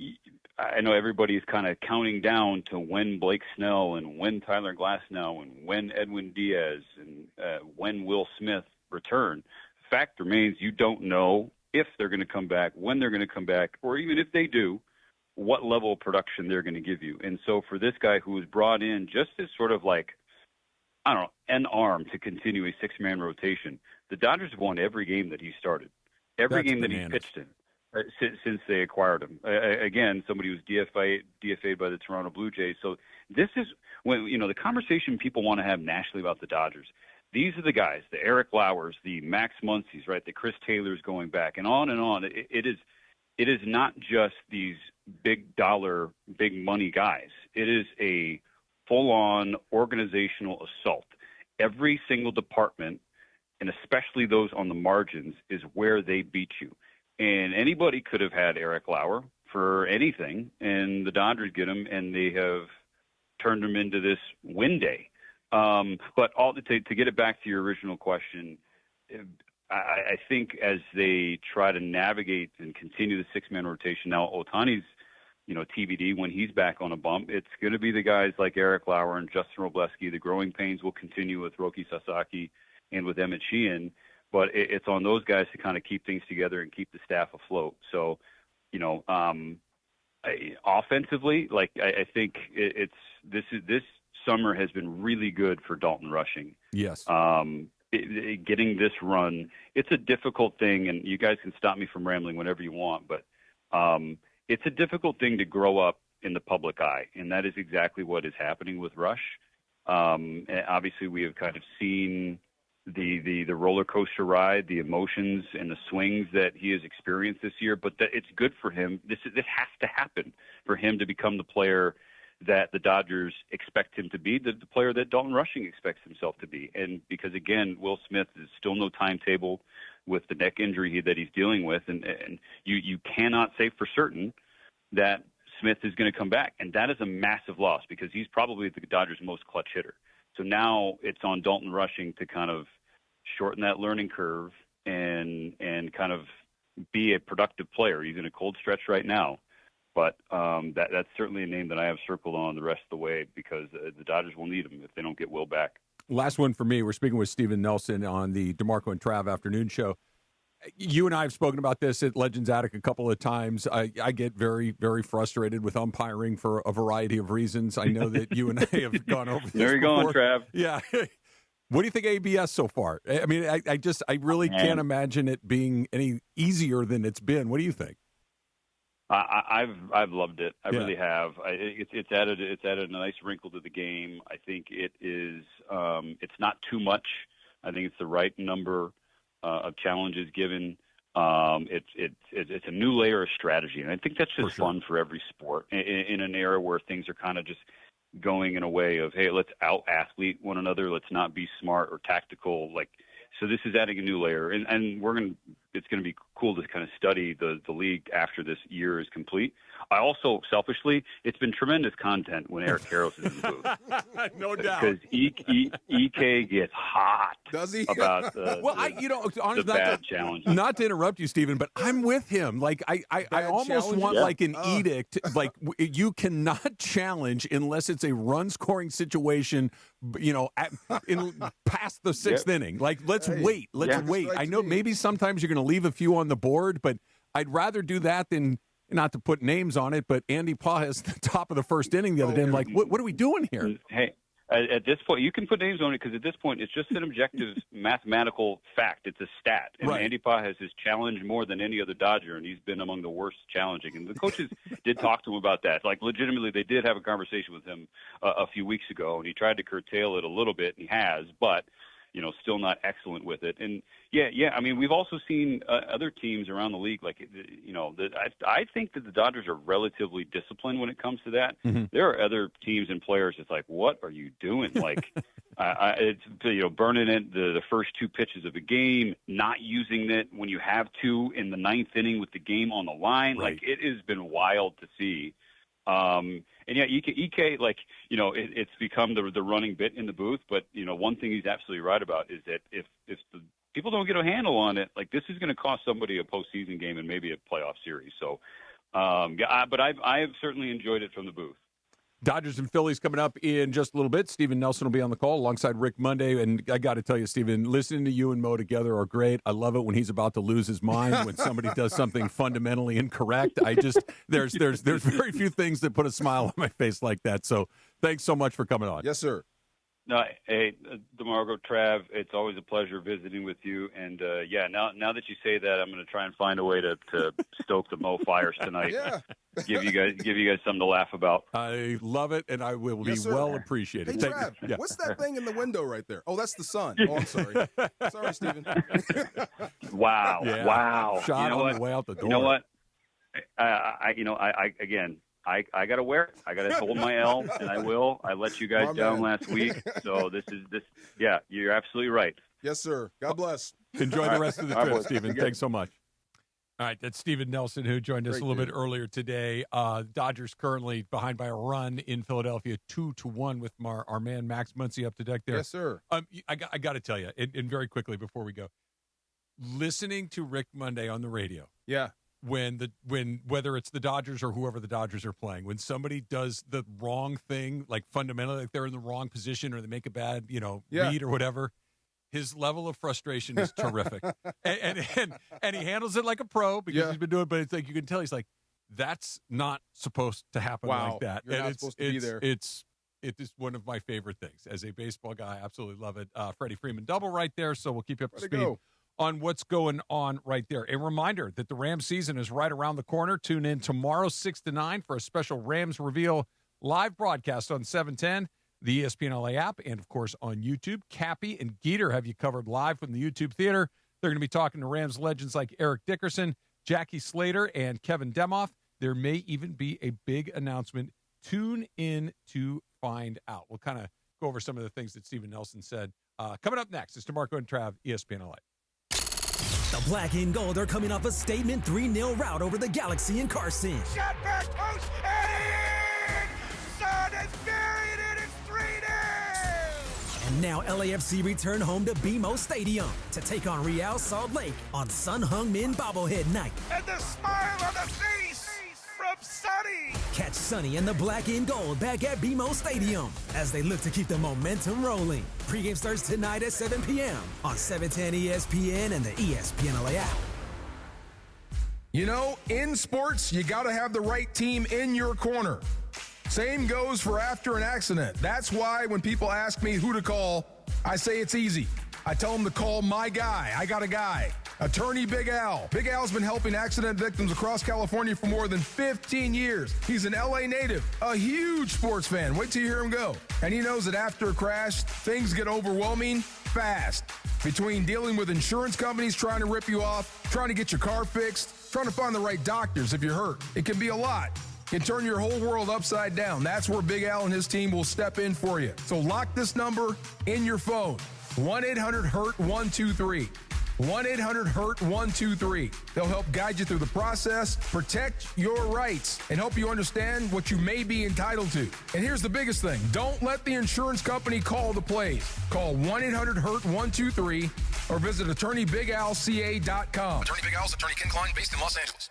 I know everybody's kind of counting down to when Blake Snell and when Tyler Glasnow and when Edwin Diaz and when Will Smith return. Fact remains, you don't know if they're going to come back, when they're going to come back, or even if they do, what level of production they're going to give you. And so for this guy who was brought in just as sort of like, I don't know, an arm to continue a six-man rotation, the Dodgers have won every game that he started, every game that he pitched in since they acquired him. Again, somebody who's DFA'd by the Toronto Blue Jays. So this is when, the conversation people want to have nationally about the Dodgers. These are the guys, the Eric Lauers, the Max Muncy's, right, the Chris Taylors going back, and on and on. It is not just these big dollar, big money guys. It is a full-on organizational assault. Every single department, and especially those on the margins, is where they beat you. And anybody could have had Eric Lauer for anything, and the Dodgers get him, and they have turned him into this win day. But to get it back to your original question, I think as they try to navigate and continue the six-man rotation, now Ohtani's, TBD when he's back on a bump, it's going to be the guys like Eric Lauer and Justin Robleski. The growing pains will continue with Roki Sasaki and with Emmett Sheehan, but it's on those guys to kind of keep things together and keep the staff afloat. So, offensively, like I think this summer has been really good for Dalton Rushing. Yes. Getting this run, it's a difficult thing, and you guys can stop me from rambling whenever you want, but it's a difficult thing to grow up in the public eye, and that is exactly what is happening with Rush. And obviously, we have kind of seen the roller coaster ride, the emotions and the swings that he has experienced this year, but it's good for him. This has to happen for him to become the player that the Dodgers expect him to be, the player that Dalton Rushing expects himself to be. And because, again, Will Smith is still no timetable with the neck injury that he's dealing with, and you cannot say for certain that Smith is going to come back. And that is a massive loss because he's probably the Dodgers' most clutch hitter. So now it's on Dalton Rushing to kind of shorten that learning curve and kind of be a productive player. He's in a cold stretch right now. But that's certainly a name that I have circled on the rest of the way because the Dodgers will need him if they don't get Will back. Last one for me. We're speaking with Steven Nelson on the DeMarco and Trav afternoon show. You and I have spoken about this at Legends Attic a couple of times. I get very, very frustrated with umpiring for a variety of reasons. I know that you and I have gone over this There you before. go, Trav. Yeah. What do you think of ABS so far? I mean, I really can't imagine it being any easier than it's been. What do you think? I've loved it. I really have. It's added a nice wrinkle to the game. I think it is. It's not too much. I think it's the right number of challenges given. It's a new layer of strategy, and I think that's just fun for every sport in an era where things are kind of just going in a way of, hey, let's out-athlete one another. Let's not be smart or tactical. So this is adding a new layer, and we're going to it's going to be cool to kind of study the league after this year is complete. I also, selfishly, it's been tremendous content when Eric Karros is in the booth. No doubt. Because EK gets hot. Does he? About honestly, the bad challenge. Not to interrupt you, Stephen, but I'm with him. Like I almost want like an edict. Like you cannot challenge unless it's a run-scoring situation. Past the sixth inning. Like let's wait. Let's wait. I know maybe sometimes you're going to leave a few on the board, but I'd rather do that than. Not to put names on it, but Andy Paz, the top of the first inning the other day, I'm like, what are we doing here? Hey, at this point, you can put names on it because at this point, it's just an objective mathematical fact. It's a stat. And Andy Paz has challenged more than any other Dodger, and he's been among the worst challenging. And the coaches did talk to him about that. Like, legitimately, they did have a conversation with him a few weeks ago, and he tried to curtail it a little bit, and he has, but still not excellent with it. And I mean, we've also seen other teams around the league, like, I think that the Dodgers are relatively disciplined when it comes to that. Mm-hmm. There are other teams and players that's like, what are you doing? Like, it's, burning it the first two pitches of a game, not using it when you have to in the ninth inning with the game on the line. Right. Like, it has been wild to see. EK, like, it's become the running bit in the booth. But, one thing he's absolutely right about is that if the people don't get a handle on it, like, this is going to cost somebody a postseason game and maybe a playoff series. So, but I have certainly enjoyed it from the booth. Dodgers and Phillies coming up in just a little bit. Stephen Nelson will be on the call alongside Rick Monday. And I got to tell you, Stephen, listening to you and Mo together are great. I love it when he's about to lose his mind, when somebody does something fundamentally incorrect. There's very few things that put a smile on my face like that. So thanks so much for coming on. Yes, sir. No, hey, DeMarco, Trav, it's always a pleasure visiting with you. And, now that you say that, I'm going to try and find a way to stoke the Mo fires tonight. Yeah. Give you guys something to laugh about. I love it, and I will be well appreciated. Hey, Trav, what's that thing in the window right there? Oh, that's the sun. Oh, I'm sorry. Sorry, Stephen. Wow. Yeah. Wow. Shot on the way out the door. You know what? I got to wear it. I got to hold my L, and I will. I let you guys down last week. So yeah, you're absolutely right. Yes, sir. God bless. Enjoy the rest of the trip, Stephen. Thanks so much. All right, that's Stephen Nelson, who joined us a little bit earlier today. Dodgers currently behind by a run in Philadelphia, 2-1 with our man Max Muncy up to deck there. Yes, sir. I got to tell you, and very quickly before we go, listening to Rick Monday on the radio. Yeah. When whether it's the Dodgers or whoever the Dodgers are playing, when somebody does the wrong thing, like fundamentally, like they're in the wrong position or they make a bad, read or whatever, his level of frustration is terrific. and he handles it like a pro because he's been doing it, but it's like you can tell he's like, that's not supposed to happen like that. You're not supposed to be there. It is one of my favorite things. As a baseball guy, I absolutely love it. Freddie Freeman double right there, so we'll keep you up to speed on what's going on right there. A reminder that the Rams season is right around the corner. Tune in tomorrow, 6 to 9, for a special Rams Reveal live broadcast on 710, the ESPN LA app, and, of course, on YouTube. Cappy and Geeter have you covered live from the YouTube theater. They're going to be talking to Rams legends like Eric Dickerson, Jackie Slater, and Kevin Demoff. There may even be a big announcement. Tune in to find out. We'll kind of go over some of the things that Stephen Nelson said. Coming up next is DeMarco and Trav, ESPN LA. The black and gold are coming off a statement 3-0 rout over the Galaxy in Carson. Shot back post, and Son is buried, and it's 3-0. And now LAFC return home to BMO Stadium to take on Real Salt Lake on Sun Hung Min bobblehead night. And the smile on the face from Sonny. Catch Sonny and the black and gold back at BMO Stadium as they look to keep the momentum rolling. Pre-game starts tonight at 7 p.m. on 710 ESPN and the ESPN LA app. In sports, you got to have the right team in your corner. Same goes for after an accident. That's why when people ask me who to call, I say it's easy. I tell them to call my guy. I got a guy. Attorney Big Al. Big Al's been helping accident victims across California for more than 15 years. He's an LA native, a huge sports fan. Wait till you hear him go. And he knows that after a crash, things get overwhelming fast. Between dealing with insurance companies trying to rip you off, trying to get your car fixed, trying to find the right doctors if you're hurt, it can be a lot. It can turn your whole world upside down. That's where Big Al and his team will step in for you. So lock this number in your phone. 1-800-HURT-123. 1-800-HURT-123. They'll help guide you through the process, protect your rights, and help you understand what you may be entitled to. And here's the biggest thing. Don't let the insurance company call the plays. Call 1-800-HURT-123 or visit AttorneyBigAlCA.com. Attorney Big Al's attorney Ken Klein, based in Los Angeles.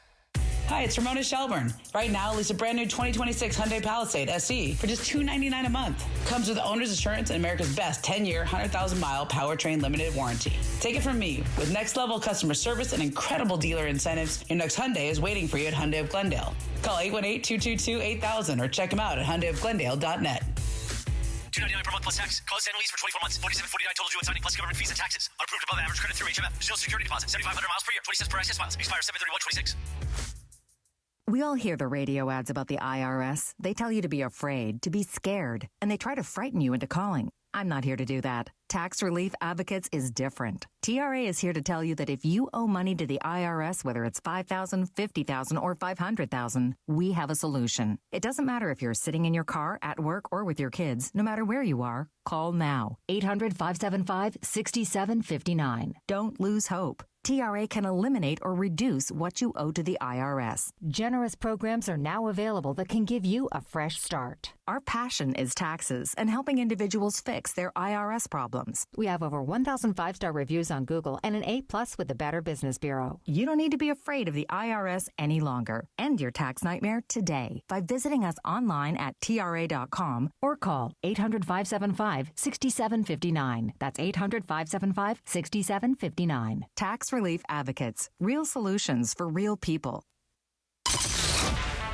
Hi, it's Ramona Shelburne. Right now, lease a brand new 2026 Hyundai Palisade SE for just $299 a month. Comes with owner's assurance and America's best 10-year, 100,000-mile powertrain limited warranty. Take it from me. With next-level customer service and incredible dealer incentives, your next Hyundai is waiting for you at Hyundai of Glendale. Call 818-222-8000 or check them out at HyundaiofGlendale.net. $299 per month plus tax. Close annual lease for 24 months. $47.49 total due on signing plus government fees and taxes. Unapproved above average credit through HMF. There's no security deposit. 7,500 miles per year. 20 cents per access miles. Expires 7/31/26. We all hear the radio ads about the IRS. They tell you to be afraid, to be scared, and they try to frighten you into calling. I'm not here to do that. Tax Relief Advocates is different. TRA is here to tell you that if you owe money to the IRS, whether it's $5,000, $50,000, or $500,000, we have a solution. It doesn't matter if you're sitting in your car, at work, or with your kids. No matter where you are, call now. 800-575-6759. Don't lose hope. TRA can eliminate or reduce what you owe to the IRS. Generous programs are now available that can give you a fresh start. Our passion is taxes and helping individuals fix their IRS problems. We have over 1,000 five-star reviews on Google and an A+ with the Better Business Bureau. You don't need to be afraid of the IRS any longer. End your tax nightmare today by visiting us online at TRA.com or call 800-575-6759. That's 800-575-6759. Tax Relief Advocates. Real solutions for real people.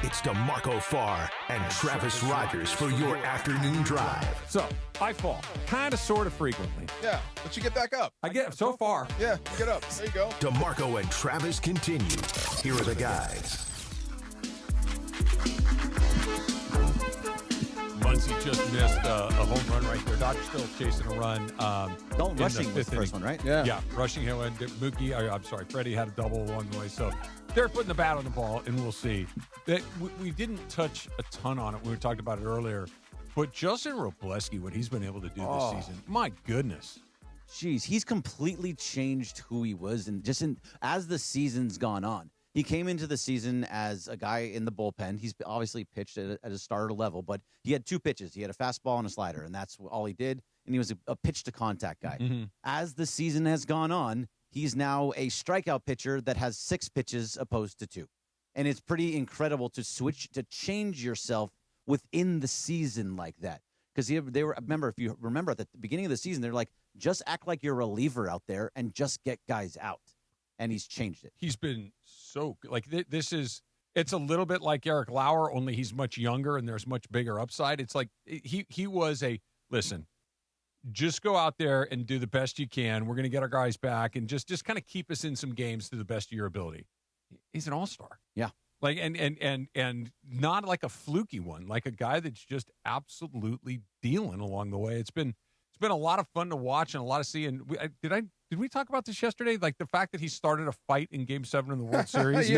It's DeMarco Farr and Travis Rogers for your afternoon drive. So, I fall. Kind of, sort of frequently. Yeah, but you get back up. I get so far. Yeah, you get up. There you go. DeMarco and Travis continue. Here are the guys. Muncie just missed a home run right there. Dodgers still chasing a run. Rushing was the first one, right? Yeah, Rushing hit one. Mookie, I'm sorry, Freddie had a double along the way. So they're putting the bat on the ball, and we'll see. That we didn't touch a ton on it. We talked about it earlier. But Justin Robleski, what he's been able to do this season, my goodness. Jeez, he's completely changed who he was, and as the season's gone on. He came into the season as a guy in the bullpen. He's obviously pitched at a starter level, but he had two pitches. He had a fastball and a slider, and that's all he did. And he was a pitch-to-contact guy. Mm-hmm. As the season has gone on, he's now a strikeout pitcher that has 6 pitches opposed to 2. And it's pretty incredible to change yourself within the season like that. Because if you remember at the beginning of the season, they're like, just act like you're a reliever out there and just get guys out. And he's changed it. He's been so good. Like it's a little bit like Eric Lauer, only he's much younger and there's much bigger upside. It's like he was listen, just go out there and do the best you can. We're going to get our guys back and just kind of keep us in some games to the best of your ability. He's an all-star. Yeah. Like and not like a fluky one, like a guy that's just absolutely dealing along the way. It's been a lot of fun to watch and a lot of see. And did we talk about this yesterday? Like the fact that he started a fight in Game 7 of the World Series. We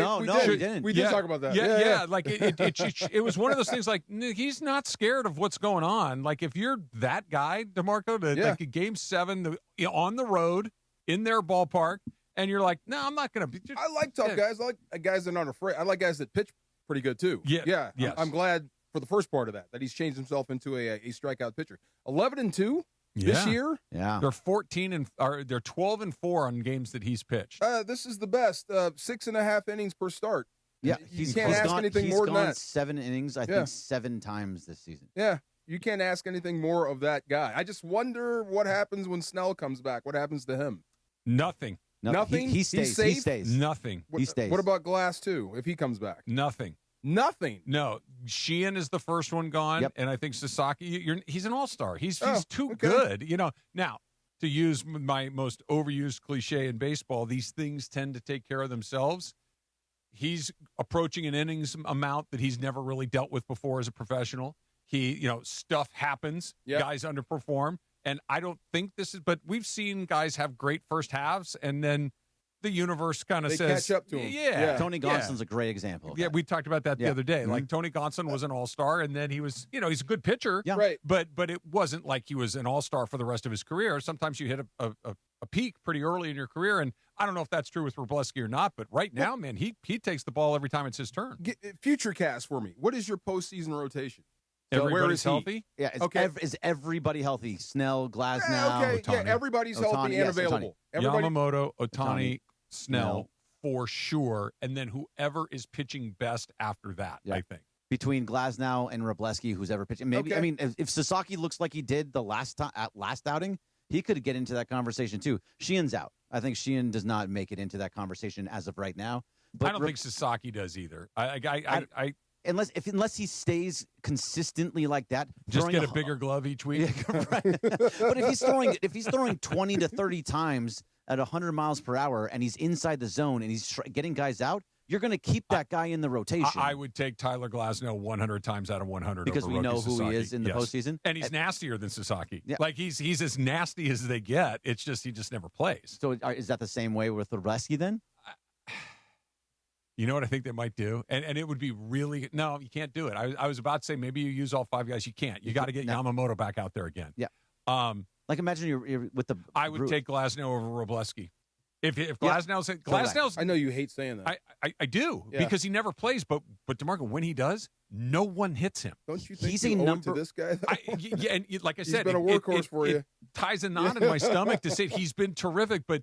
didn't. We did talk about that. Yeah. Like it was one of those things. Like he's not scared of what's going on. Like if you're that guy, DeMarco, like a Game 7 on the road in their ballpark, and you're like, no, I'm not going to be. I like tough guys. I like guys that aren't afraid. I like guys that pitch pretty good too. Yeah. Yes. I'm glad for the first part of that he's changed himself into a strikeout pitcher. 11-2. This year, yeah, they're 12-4 on games that he's pitched. This is the best. 6.5 innings per start. Yeah, you can't ask anything more than that. 7 innings, I think 7 times this season. Yeah, you can't ask anything more of that guy. I just wonder what happens when Snell comes back. What happens to him? Nothing. He stays. He's he stays. Nothing. He stays. What about Glass too? If he comes back, nothing. No, Sheehan is the first one gone, and I think Sasaki. He's an all-star. He's too good. Now to use my most overused cliche in baseball, these things tend to take care of themselves. He's approaching an innings amount that he's never really dealt with before as a professional. Stuff happens. Yep. Guys underperform, and I don't think this is. But we've seen guys have great first halves, and then the universe kind of They says, catch up to him. Yeah. Tony Gonsolin's a great example. Yeah, we talked about that the other day. Mm-hmm. Like Tony Gonsolin was an all-star, and then he was, he's a good pitcher. Yeah. Right. But it wasn't like he was an all-star for the rest of his career. Sometimes you hit a peak pretty early in your career, and I don't know if that's true with Wroblewski or not, but right now, man, he takes the ball every time it's his turn. Future cast for me. What is your postseason rotation? So where Everybody's is he? healthy? Yeah, is everybody healthy? Snell, Glasnow, Okay, Ohtani. everybody's healthy and available. Yamamoto, Ohtani, Snell, for sure, and then whoever is pitching best after that, I think. Between Glasnow and Wroblewski, who's ever pitching. Maybe I mean, if Sasaki looks like he did the last outing, he could get into that conversation too. Sheehan's out. I think Sheehan does not make it into that conversation as of right now. But I don't think Sasaki does either. I unless he stays consistently like that, just get a bigger glove each week. Right. But if he's throwing 20 to 30 times at 100 miles per hour and he's inside the zone and he's getting guys out, you're going to keep that guy in the rotation. I would take Tyler Glasnow 100 times out of 100 because over we know Roki who Sasaki. he is in the postseason, and he's nastier than Sasaki. Yeah. Like he's as nasty as they get. It's just he just never plays. So is that the same way with Wroblewski then? You know what I think they might do? And it would be really – no, you can't do it. I was about to say maybe you use all five guys. You can't. You got to get Yamamoto back out there again. Yeah. Like imagine you're with the – I would take Glasnow over Wroblewski. If Glasnow's – I know you hate saying that. I do because he never plays. But DeMarco, when he does, no one hits him. Don't you think he's you a owe number it to this guy? And like I said, he's been a workhorse for you. It ties a knot in my stomach to say he's been terrific. But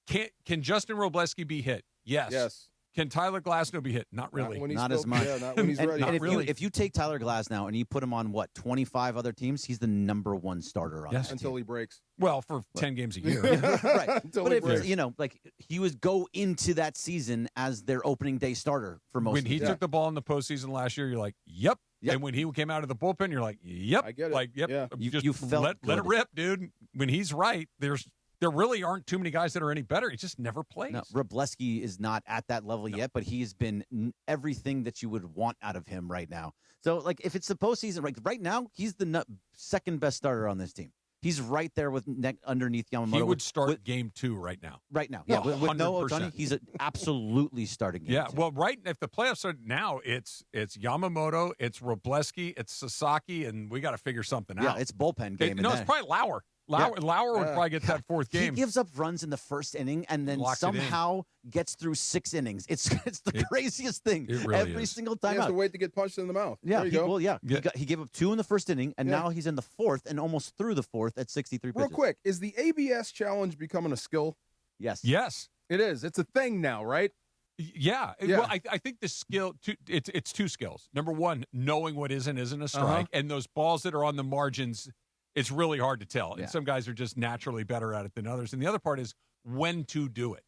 can Justin Wroblewski be hit? Yes. Yes. Can Tyler Glasnow be hit? Not really. Not as much. Yeah, not when he's ready. And if you take Tyler Glasnow and you put him on 25 other teams, he's the number one starter on that until team. he breaks. Well, for 10 games a year. Right. Until But he if breaks. he would go into that season as their opening day starter for most When of the he time. took the ball in the postseason last year, you're like, yep. And when he came out of the bullpen, you're like, yep. I get it. Like, yep. Yeah. Just You felt let it good. rip, dude. When he's right, there really aren't too many guys that are any better. He just never plays. No, Wroblewski is not at that level yet, but he has been everything that you would want out of him right now. So, like, if it's the postseason, right now, he's the second best starter on this team. He's right there with underneath Yamamoto. He would start game 2 right now. Right now, yeah. With no 100%. Ohtani, he's absolutely starting game 2. Well, if the playoffs start now, it's Yamamoto, it's Wroblewski, it's Sasaki, and we got to figure something out. Yeah, it's bullpen game. It's probably Lauer. Lauer would probably get that fourth game. He gives up runs in the first inning and then Locks it in. somehow gets through 6 innings. It's the craziest thing. It really Every is. single He time has out. to wait to get punched in the mouth. Yeah, there you go. He gave up 2 in the first inning, and Yeah. now he's in the 4th and almost through the 4th at 63 pitches. Real quick, is the ABS challenge becoming a skill? Yes. Yes. It is. It's a thing now, right? Yeah. Yeah. Well, I think the skill, it's 2 skills. Number one, knowing what is and isn't a strike, and those balls that are on the margins, it's really hard to tell. Yeah. And some guys are just naturally better at it than others. And the other part is when to do it.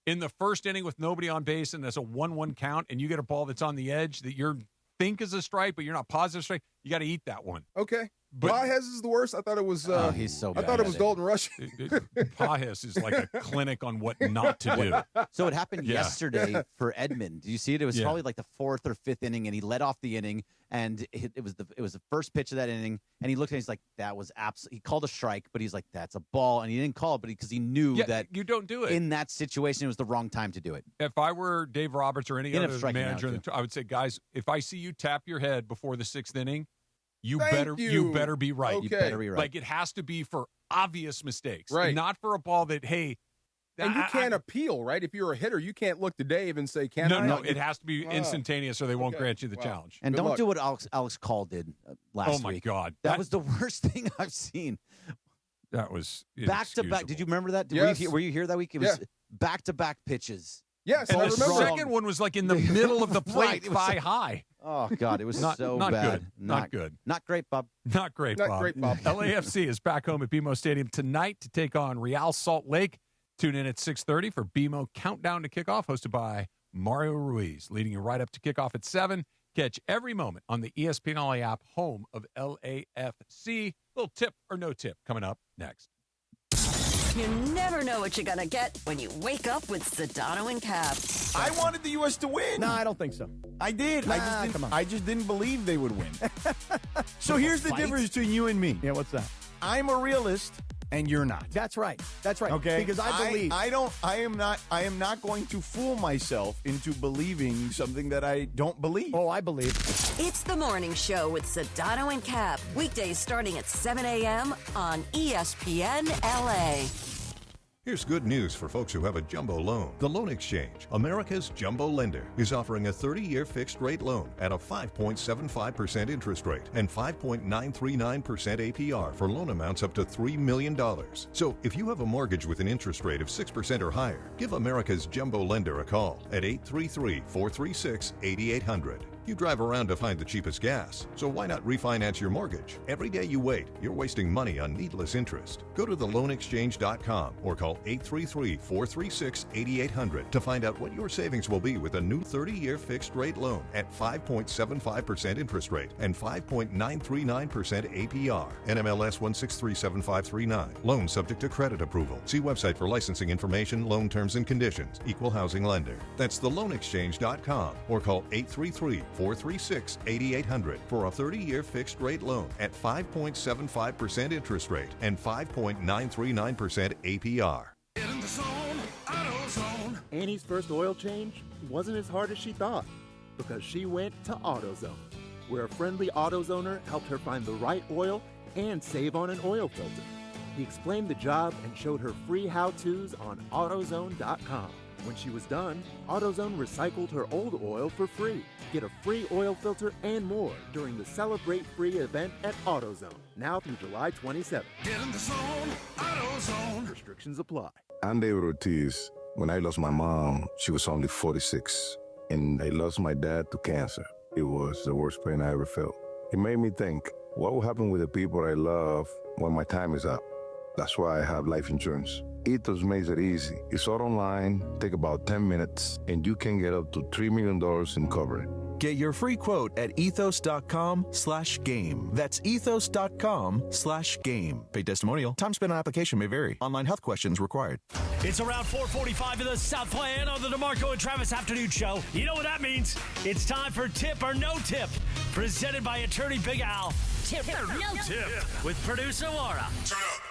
In the first inning with nobody on base and there's a 1-1 count and you get a ball that's on the edge that you think is a strike, but you're not positive strike, you got to eat that one. Okay. But- Pages is the worst. I thought it was. He's so I bad thought it at was it. Dalton Rush. Pajes is like a clinic on what not to do. So it happened Yeah. yesterday for Edmund. Do you see it? It was Yeah. probably like the 4th or 5th inning, and he led off the inning, and it was the first pitch of that inning, and he looked at it, he's like, that was absolutely. He called a strike, but he's like, that's a ball, and he didn't call it, but because he knew Yeah, that you don't do it. in that situation, it was the wrong time to do it. If I were Dave Roberts or any End up other striking manager, out, I would say, guys, if I see you tap your head before the 6th inning, you Thank better you. be right. Okay. You better be right. Like it has to be for obvious mistakes, Right. Not for a ball that And you can't appeal, right? If you're a hitter, you can't look to Dave and say, "Can I?" No, it has to be instantaneous, or they won't Okay. grant you the Wow. challenge. And Good don't luck. do what Alex Call did last Oh my week. God, That was the worst thing I've seen. that was Back to back. Did you remember that? Yes. Were you here that week? It was back to back pitches. Yes, And I the remember. second one was like in the middle of the plate, Right, it was thigh so- high. Oh God, it was Not so not bad. good. Not good. Not great, Bob. Not great, Not Bob. great, Bob. LAFC is back home at BMO Stadium tonight to take on Real Salt Lake. Tune in at 6:30 for BMO Countdown to Kickoff, hosted by Mario Ruiz, leading you right up to kickoff at 7. Catch every moment on the ESPN LA app, home of LAFC. Little tip or no tip coming up next. You never know what you're going to get when you wake up with Sedano and Cap. I wanted the U.S. to win. No, I don't think so. I did. Come on. I just didn't believe they would win. So here's the difference between you and me. Yeah, what's that? I'm a realist. and you're not. That's right. That's right. Okay. Because I believe. I am not going to fool myself into believing something that I don't believe. Oh, I believe. It's the morning show with Sedano and Cap. Weekdays starting at 7 a.m. on ESPN LA. Here's good news for folks who have a jumbo loan. The Loan Exchange, America's jumbo lender, is offering a 30-year fixed-rate loan at a 5.75% interest rate and 5.939% APR for loan amounts up to $3 million. So if you have a mortgage with an interest rate of 6% or higher, give America's jumbo lender a call at 833-436-8800. You drive around to find the cheapest gas, so why not refinance your mortgage? Every day you wait, you're wasting money on needless interest. Go to theloanexchange.com or call 833-436-8800 to find out what your savings will be with a new 30-year fixed-rate loan at 5.75% interest rate and 5.939% APR. NMLS 1637539. Loan subject to credit approval. See website for licensing information, loan terms and conditions. Equal housing lender. That's theloanexchange.com or call 833-436-8800 for a 30-year fixed-rate loan at 5.75% interest rate and 5.939% APR. Get in the zone, AutoZone. Annie's first oil change wasn't as hard as she thought because she went to AutoZone, where a friendly AutoZoner helped her find the right oil and save on an oil filter. He explained the job and showed her free how-tos on AutoZone.com. When she was done, AutoZone recycled her old oil for free. Get a free oil filter and more during the Celebrate Free event at AutoZone, now through July 27th. Get in the zone, AutoZone. Restrictions apply. I'm David Ortiz. When I lost my mom, she was only 46, and I lost my dad to cancer. It was the worst pain I ever felt. It made me think, what will happen with the people I love when my time is up? That's why I have life insurance. Ethos makes it easy. It's all online, take about 10 minutes, and you can get up to $3 million in coverage. Get your free quote at ethos.com/game. That's ethos.com/game. Paid testimonial. Time spent on application may vary. Online health questions required. It's around 4:45 in the Southland on the DeMarco and Travis Afternoon Show. You know what that means? It's time for Tip or No Tip, presented by attorney Big Al. Tip or No Tip with producer Laura.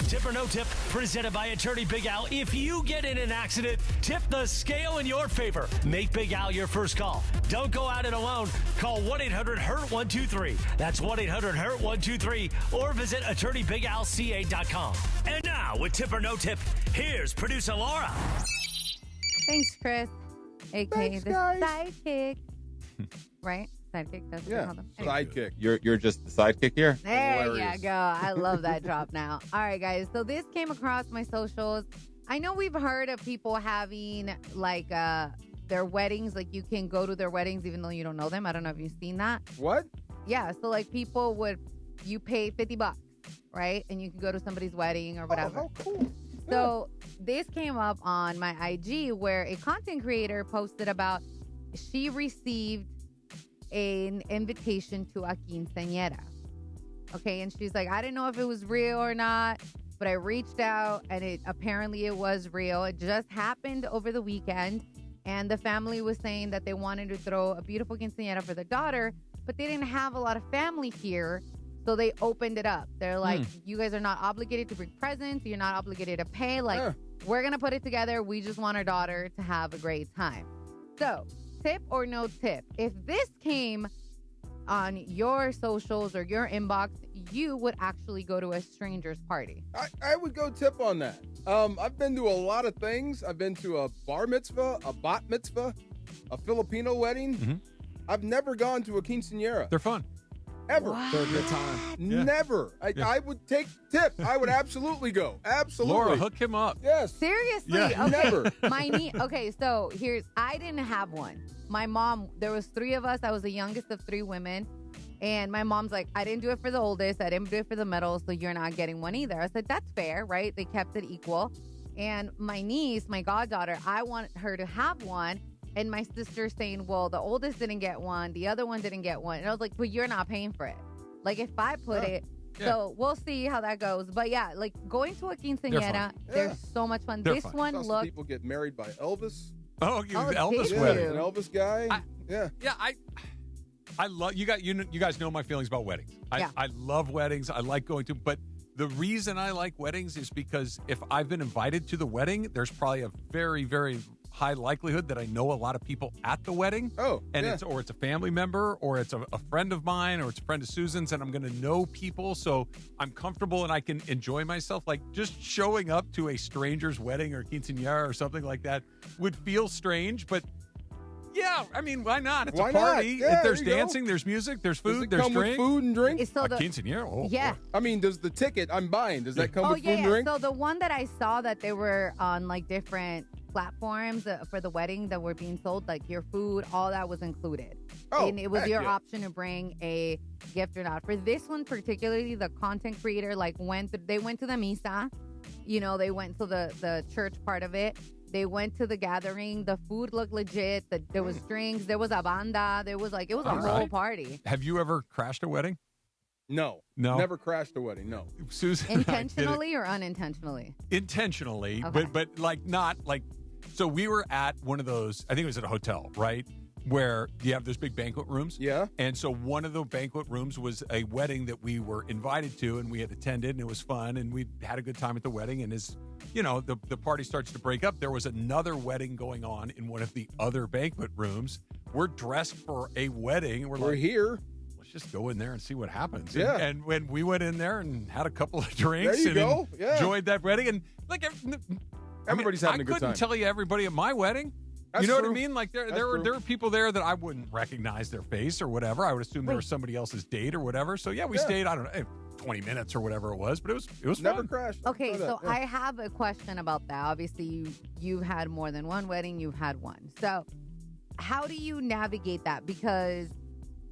Tip or No Tip, presented by attorney Big Al. If you get in an accident, tip the scale in your favor. Make Big Al your first call. Don't go at it alone. Call 1-800-HURT-123. That's 1-800-HURT-123. Or visit attorneybigalca.com. And now, with Tip or No Tip, here's producer Laura. Thanks, Chris. A.K.A. Thanks, the guys. sidekick. Right? Sidekick, that's what they call them. Anyway. Sidekick. You're just the sidekick here? There Hilarious. you go. I love that drop now. All right, guys. So this came across my socials. I know we've heard of people having like their weddings. Like you can go to their weddings even though you don't know them. I don't know if you've seen that. What? Yeah. So like you pay $50, right? And you can go to somebody's wedding or whatever. Oh, how cool. So this came up on my IG where a content creator posted about she received an invitation to a quinceañera. Okay, and she's like, I didn't know if it was real or not, but I reached out and apparently it was real. It just happened over the weekend, and the family was saying that they wanted to throw a beautiful quinceañera for their daughter, but they didn't have a lot of family here, so they opened it up. They're like, you guys are not obligated to bring presents, you're not obligated to pay, like, we're gonna put it together, we just want our daughter to have a great time. So, tip or no tip? If this came on your socials or your inbox, you would actually go to a stranger's party. I would go tip on that. I've been to a lot of things. I've been to a bar mitzvah, a bat mitzvah, a Filipino wedding. Mm-hmm. I've never gone to a quinceañera. They're fun. Ever. What? They're a good time. Yeah. Never. I would take tip. I would absolutely go. Absolutely. Laura, hook him up. Yes. Seriously? Yeah. Okay. Never. Okay, so I didn't have one. My mom, there was 3 of us. I was the youngest of 3 women. And my mom's like, I didn't do it for the oldest. I didn't do it for the middle, so you're not getting one either. I said, that's fair, right? They kept it equal. And my niece, my goddaughter, I want her to have one. And my sister's saying, well, the oldest didn't get one. The other one didn't get one. And I was like, but you're not paying for it. Like, if I put it. Yeah. So we'll see how that goes. But, yeah, like, going to a quinceañera, they're so much fun. They're this fun. one Saw some looked. people get married by Elvis. Oh, Elvis did wedding. An Elvis guy. Yeah, I love you guys know my feelings about weddings. Yeah. I love weddings. I like going to, but The reason I like weddings is because if I've been invited to the wedding, there's probably a very, very high likelihood that I know a lot of people at the wedding. Oh, and yeah. it's a family member, or it's a friend of mine, or it's a friend of Susan's, and I'm going to know people, so I'm comfortable and I can enjoy myself. Like, just showing up to a stranger's wedding or quinceañera or something like that would feel strange, but yeah, I mean, why not? It's Why a not? party. Yeah, There's there you go. dancing, there's music, there's Does food, it there's come drink. with food and drink? So A the- quinceañera? Oh, Yeah. boy. I mean, does the ticket I'm buying, does that come with food and drink? So the one that I saw that they were on like different platforms for the wedding that were being sold, like your food, all that was included. Oh, and it was heck your yeah. option to bring a gift or not. For this one particularly, the content creator they went to the misa, they went to the church part of it. They went to the gathering. The food looked legit. There was drinks. There was a banda. It was a All whole right. party. Have you ever crashed a wedding? No. No? Never crashed a wedding, no. Susan and I did it. Intentionally or unintentionally? Intentionally, Okay. but like not like. So we were at one of those. I think it was at a hotel, right? Where you have those big banquet rooms. Yeah. And so one of the banquet rooms was a wedding that we were invited to, and we had attended, and it was fun, and we had a good time at the wedding. And as the party starts to break up, there was another wedding going on in one of the other banquet rooms. We're dressed for a wedding. We're like, here. Let's just go in there and see what happens. Yeah. And when we went in there and had a couple of drinks There you and go. Yeah. enjoyed that wedding, and like Everybody's having a good I couldn't time. tell you everybody at my wedding. That's you know what true. I mean? Like That's there true. were people there that I wouldn't recognize their face or whatever. I would assume they were somebody else's date or whatever. So yeah, we stayed, I don't know, 20 minutes or whatever it was, but it was Never fun. crashed. Okay, Try so that, yeah. I have a question about that. Obviously, you've had more than one wedding. You've had one. So how do you navigate that? Because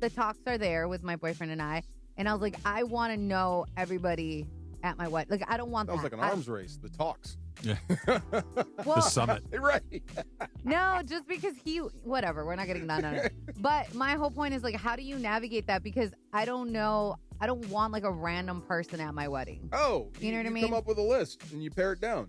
the talks are there with my boyfriend and I was like, I want to know everybody at my wedding. Like, I don't want Sounds that. like an arms race, the talks. Yeah. Well- The summit. Right. No, just because whatever. We're not getting that. No. But my whole point is, like, how do you navigate that? Because I don't know. I don't want like a random person at my wedding. Oh, You know what I mean? Come up with a list and you pare it down.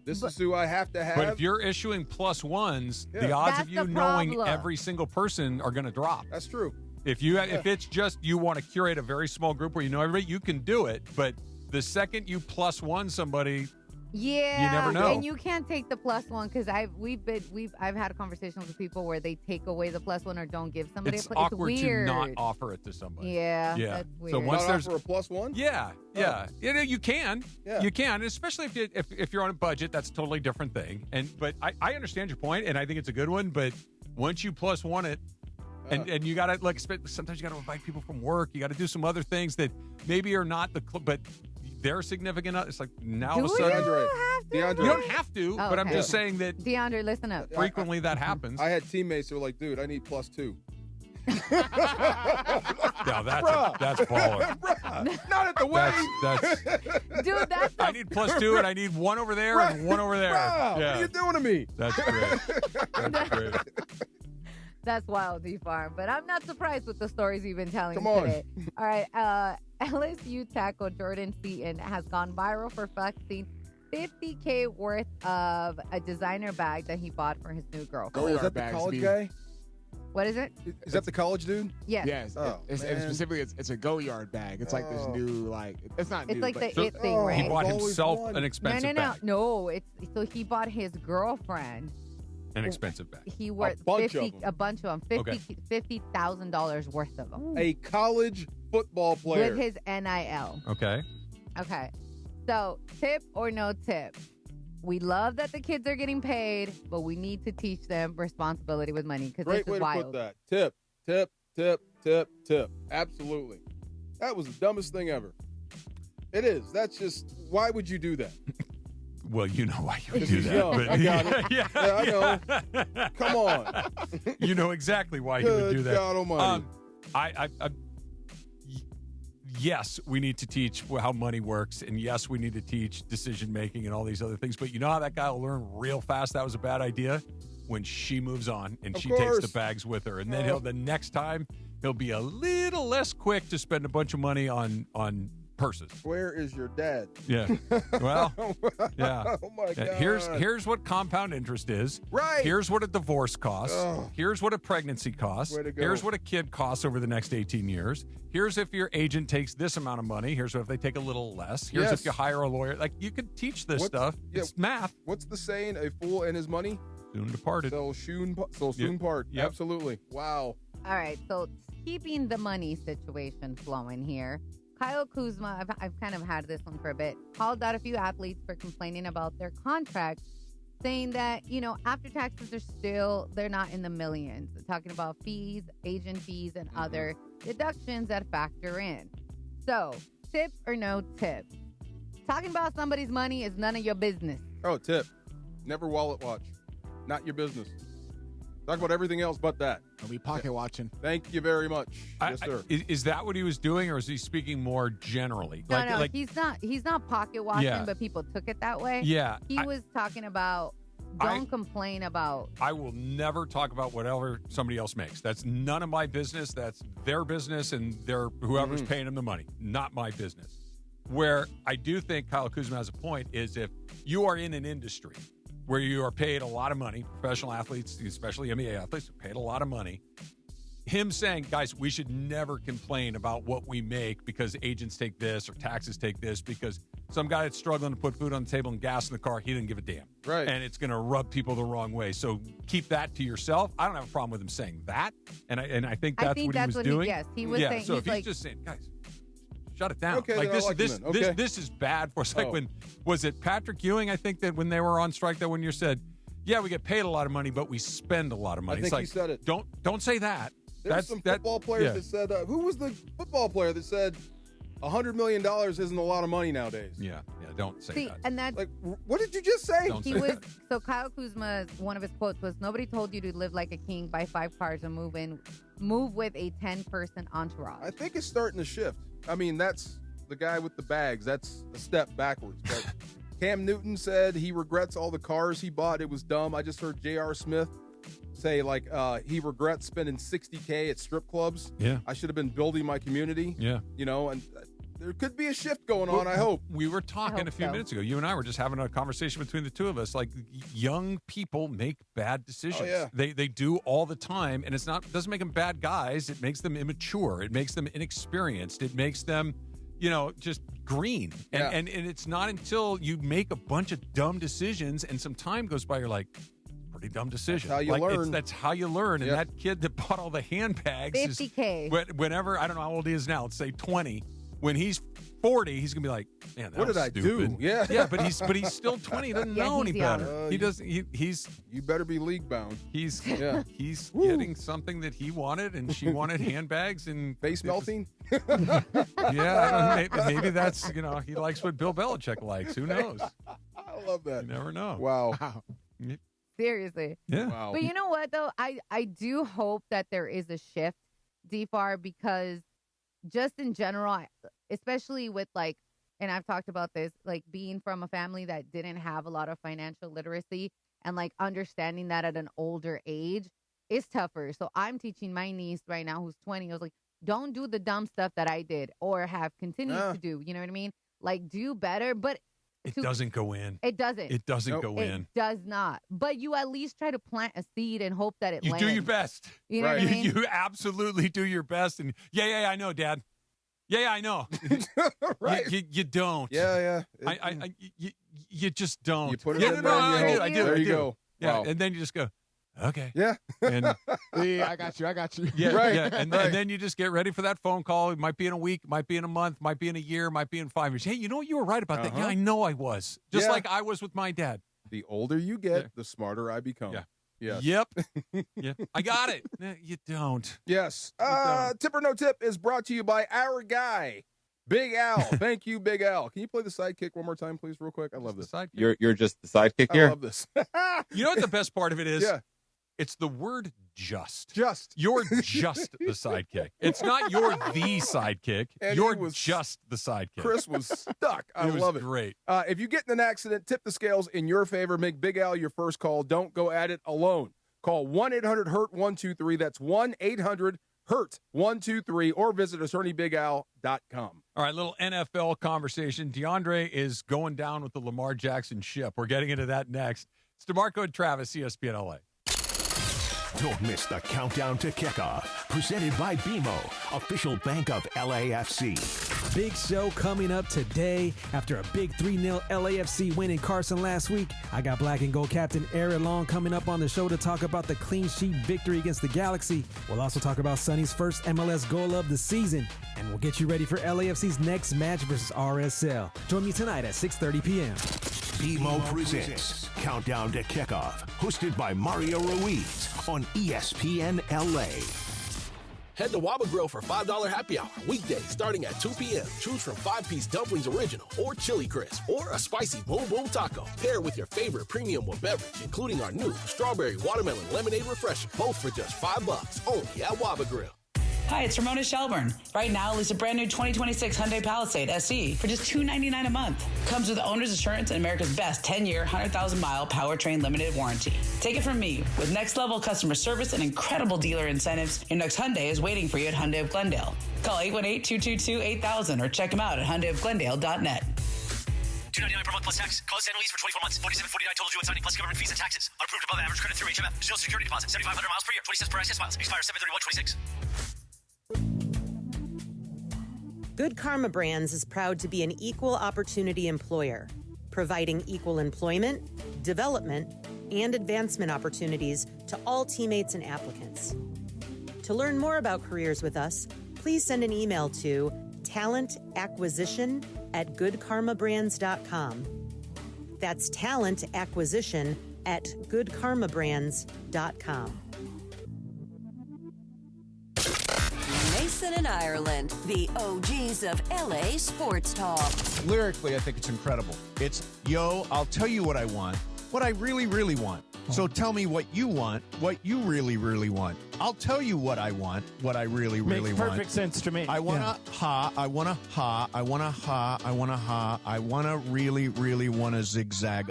This is who I have to have. But if you're issuing plus ones, Yeah. the odds That's of you the knowing problem. every single person are going to drop. That's true. If it's just you want to curate a very small group where you know everybody, you can do it. But the second you plus one somebody, Yeah, you never know. And you can't take the plus one because I've had conversations with people where they take away the plus one or don't give somebody it's a plus. awkward It's to weird. not offer it to somebody. Yeah, Yeah. that's weird. So once Not there's offer a plus one? Yeah, yeah. You can. Yeah. You can, especially if you're on a budget, that's a totally different thing. But I understand your point, and I think it's a good one. But once you plus one it, and you got to sometimes you got to invite people from work. You got to do some other things that maybe are not but they're significant. It's like now all of a Do sudden, you have to? DeAndre. you don't have to, Oh, but I'm okay. just saying that DeAndre, listen up. frequently that happens. I had teammates who were like, dude, I need plus two. Yeah, that's baller. Bruh, not at the wedding. That's Dude, that's I need plus two, and I need one over there and one over there. Bruh, Yeah. what are you doing to me? That's great. That's great. That's wild, D-Farm. But I'm not surprised with the stories you've been telling Come on. today. All right. LSU tackle Jordan Seaton has gone viral for flexing $50K worth of a designer bag that he bought for his new girlfriend. Oh, is that the college guy? What is it? Is that the college dude? Yes. Yes. Oh, it's man. specifically, it's a go yard bag. It's like this Oh. new, it's not It's new. like but the it thing, right? He bought I've always himself wanted- an expensive no. bag. No, so he bought his girlfriend. An expensive bag. He worth bunch of 50, them. a bunch of them, Okay. $50,000 worth of them A college football player. with his NIL. Okay. Okay. So, tip or no tip? We love that the kids are getting paid, but we need to teach them responsibility with money because this Great way is to wild. put that. Tip, tip, tip, tip, tip. Absolutely. That was the dumbest thing ever. It is. That's just, why would you do that? Well, you know why you would Because do he's that. young. but- I got it. Yeah, I know. Come on. You know exactly why he would Good do that. God almighty. Yes, we need to teach how money works, and yes, we need to teach decision making and all these other things. But you know how that guy will learn real fast that was a bad idea? When she moves on and Of she takes the course. bags with her, and then the next time he'll be a little less quick to spend a bunch of money on purses. Where is your dad? Yeah. Well, yeah. Oh, my God. Here's what compound interest is. Right. Here's what a divorce costs. Oh. Here's what a pregnancy costs. Way to go. Here's what a kid costs over the next 18 years. Here's if your agent takes this amount of money. Here's what if they take a little less. Here's Yes. if you hire a lawyer. Like, you could teach this stuff. Yeah, it's math. What's the saying? A fool and his money? Soon departed. They'll soon part. Yep. Absolutely. Wow. All right, so keeping the money situation flowing here. Kyle Kuzma, I've kind of had this one for a bit, called out a few athletes for complaining about their contracts, saying that, after taxes they're not in the millions. Talking about fees, agent fees, and other deductions that factor in. So, tip or no tip? Talking about somebody's money is none of your business. Oh, tip. Never wallet watch. Not your business. Talk about everything else but that. I'll be pocket watching. Thank you very much. Yes, sir. Is that what he was doing, or is he speaking more generally? No, he's not pocket watching, Yeah. but people took it that way. Yeah, He was talking about don't complain about. I will never talk about whatever somebody else makes. That's none of my business. That's their business, and whoever's paying them the money. Not my business. Where I do think Kyle Kuzma has a point is if you are in an industry where you are paid a lot of money, professional athletes, especially NBA athletes, are paid a lot of money. Him saying, guys, we should never complain about what we make because agents take this or taxes take this because some guy that's struggling to put food on the table and gas in the car, he didn't give a damn. Right. And it's going to rub people the wrong way. So keep that to yourself. I don't have a problem with him saying that. And I think that's what he was doing. He was saying. So he's if he's just saying, guys, shut it down. Okay, like then I like him then. Okay. this is bad for us. Like when was it Patrick Ewing? I think that when they were on strike that one year said, "Yeah, we get paid a lot of money, but we spend a lot of money." I think it's like, he said it. Don't say that. There's some football players that said, who was the football player that said $100 million isn't a lot of money nowadays? Yeah, don't say that. And that's like, what did you just say? Don't say that. So Kyle Kuzma, one of his quotes was, "Nobody told you to live like a king, buy 5 cars, and move with a 10-person entourage." I think it's starting to shift. I mean, that's the guy with the bags. That's a step backwards. But Cam Newton said he regrets all the cars he bought. It was dumb. I just heard J.R. Smith say, he regrets spending $60K at strip clubs. Yeah. I should have been building my community. Yeah. And there could be a shift going on, I hope. We were talking a few minutes ago. You and I were just having a conversation between the two of us. Like, young people make bad decisions. Oh, yeah. They do all the time, and doesn't make them bad guys. It makes them immature. It makes them inexperienced. It makes them, just green. And it's not until you make a bunch of dumb decisions and some time goes by, you're like, pretty dumb decision. That's how you learn. That's how you learn. And that kid that bought all the handbags $50K. Whenever, I don't know how old he is now, let's say 20. When he's 40, he's gonna be like, "Man, that what was did I stupid." do? Yeah, yeah, but he's still 20. He doesn't know any better. He does. He's. You better be league bound. He's getting something that he wanted, and she wanted handbags and face melting. Yeah, maybe that's he likes what Bill Belichick likes. Who knows? I love that. You never know. Wow. Seriously. Yeah. Wow. But you know what, though? I do hope that there is a shift, DFAR, because just in general, especially with and I've talked about this, being from a family that didn't have a lot of financial literacy and understanding that at an older age is tougher. So I'm teaching my niece right now who's 20. I was like, don't do the dumb stuff that I did or have continued to do. You know what I mean? Do better, but it doesn't go in. It doesn't. It doesn't go in. It does not. But you at least try to plant a seed and hope that it You lands. do your best. You know what I mean? You absolutely do your best. And yeah, I know, Dad. Yeah, I know. Right. You don't. Yeah. You just don't. You put it yeah, in no, there. I do. There you go. Yeah, Wow. and then you just go, okay. Yeah. And Yeah, I got you. yeah, Right. yeah. And then you just get ready for that phone call. It might be in a week, might be in a month, might be in a year, might be in 5 years. Hey, you know what? You were right about that. Yeah, I know I was. Just like I was with my dad. The older you get, the smarter I become. Yeah. Yes. Yep. Yeah. I got it. You don't. Yes. Tip or no tip is brought to you by our guy, Big Al. Thank you, Big Al. Can you play the sidekick one more time, please, real quick? I love this. You're just the sidekick I here. love this. You know what the best part of it is? Yeah. It's the word just. Just. You're just the sidekick. It's not you're the sidekick. And You're he was- just the sidekick. Chris was stuck. I was love it. great. If you get in an accident, tip the scales in your favor. Make Big Al your first call. Don't go at it alone. Call 1-800-HURT-123. That's HURT123 or visit attorneybigal.com. All right, little NFL conversation. DeAndre is going down with the Lamar Jackson ship. We're getting into that next. It's DeMarco and Travis, ESPN LA. Don't miss the countdown to kickoff. Presented by BMO, official bank of LAFC. Big show coming up today. After a big 3-0 LAFC win in Carson last week, I got black and gold captain Aaron Long coming up on the show to talk about the clean sheet victory against the Galaxy. We'll also talk about Sonny's first MLS goal of the season, and we'll get you ready for LAFC's next match versus RSL. Join me tonight at 6:30 p.m. BMO presents Countdown to Kickoff, hosted by Mario Ruiz on ESPN LA. Head to Waba Grill for $5 happy hour, weekdays starting at 2 p.m. Choose from 5-piece dumplings original or chili crisp or a spicy boom boom taco. Pair with your favorite premium beverage, including our new strawberry watermelon lemonade refresher, both for just $5 only at Waba Grill. Hi, it's Ramona Shelburne. Right now, lease a brand new 2026 Hyundai Palisade SE for just $299 a month. Comes with owner's insurance and America's best 10-year, 100,000-mile powertrain limited warranty. Take it from me. With next-level customer service and incredible dealer incentives, your next Hyundai is waiting for you at Hyundai of Glendale. Call 818-222-8000 or check them out at HyundaiofGlendale.net. $299 per month plus tax. Close and lease for 24 months. $47.49 total due on signing plus government fees and taxes. Unapproved above average credit through HMF. Zero security deposit. 7,500 miles per year. 20 cents per access miles. Expires 7/31/26. Good Karma Brands is proud to be an equal opportunity employer, providing equal employment, development, and advancement opportunities to all teammates and applicants. To learn more about careers with us, please send an email to talentacquisition@goodkarmabrands.com. That's talentacquisition@goodkarmabrands.com. Mason and Ireland, the OGs of LA sports talk. Lyrically, I think it's incredible. It's, yo, I'll tell you what I want, what I really, really want. So tell me what you want, what you really, really want. I'll tell you what I want, what I really, really want. Makes perfect sense to me. I want to I want to I want to I want to I want to really, really want to zigzag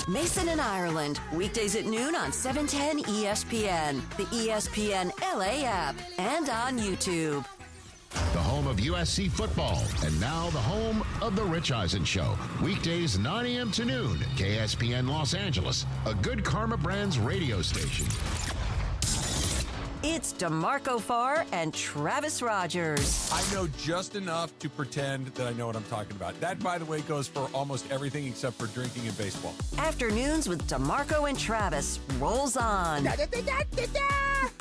Mason and Ireland, weekdays at noon on 710 ESPN, the ESPN LA app, and on YouTube. The home of USC football, and now the home of The Rich Eisen Show. Weekdays 9 a.m. to noon, KSPN Los Angeles, a Good Karma Brands radio station. It's DeMarco Farr and Travis Rogers. I know just enough to pretend that I know what I'm talking about. That, by the way, goes for almost everything except for drinking and baseball. Afternoons with DeMarco and Travis rolls on.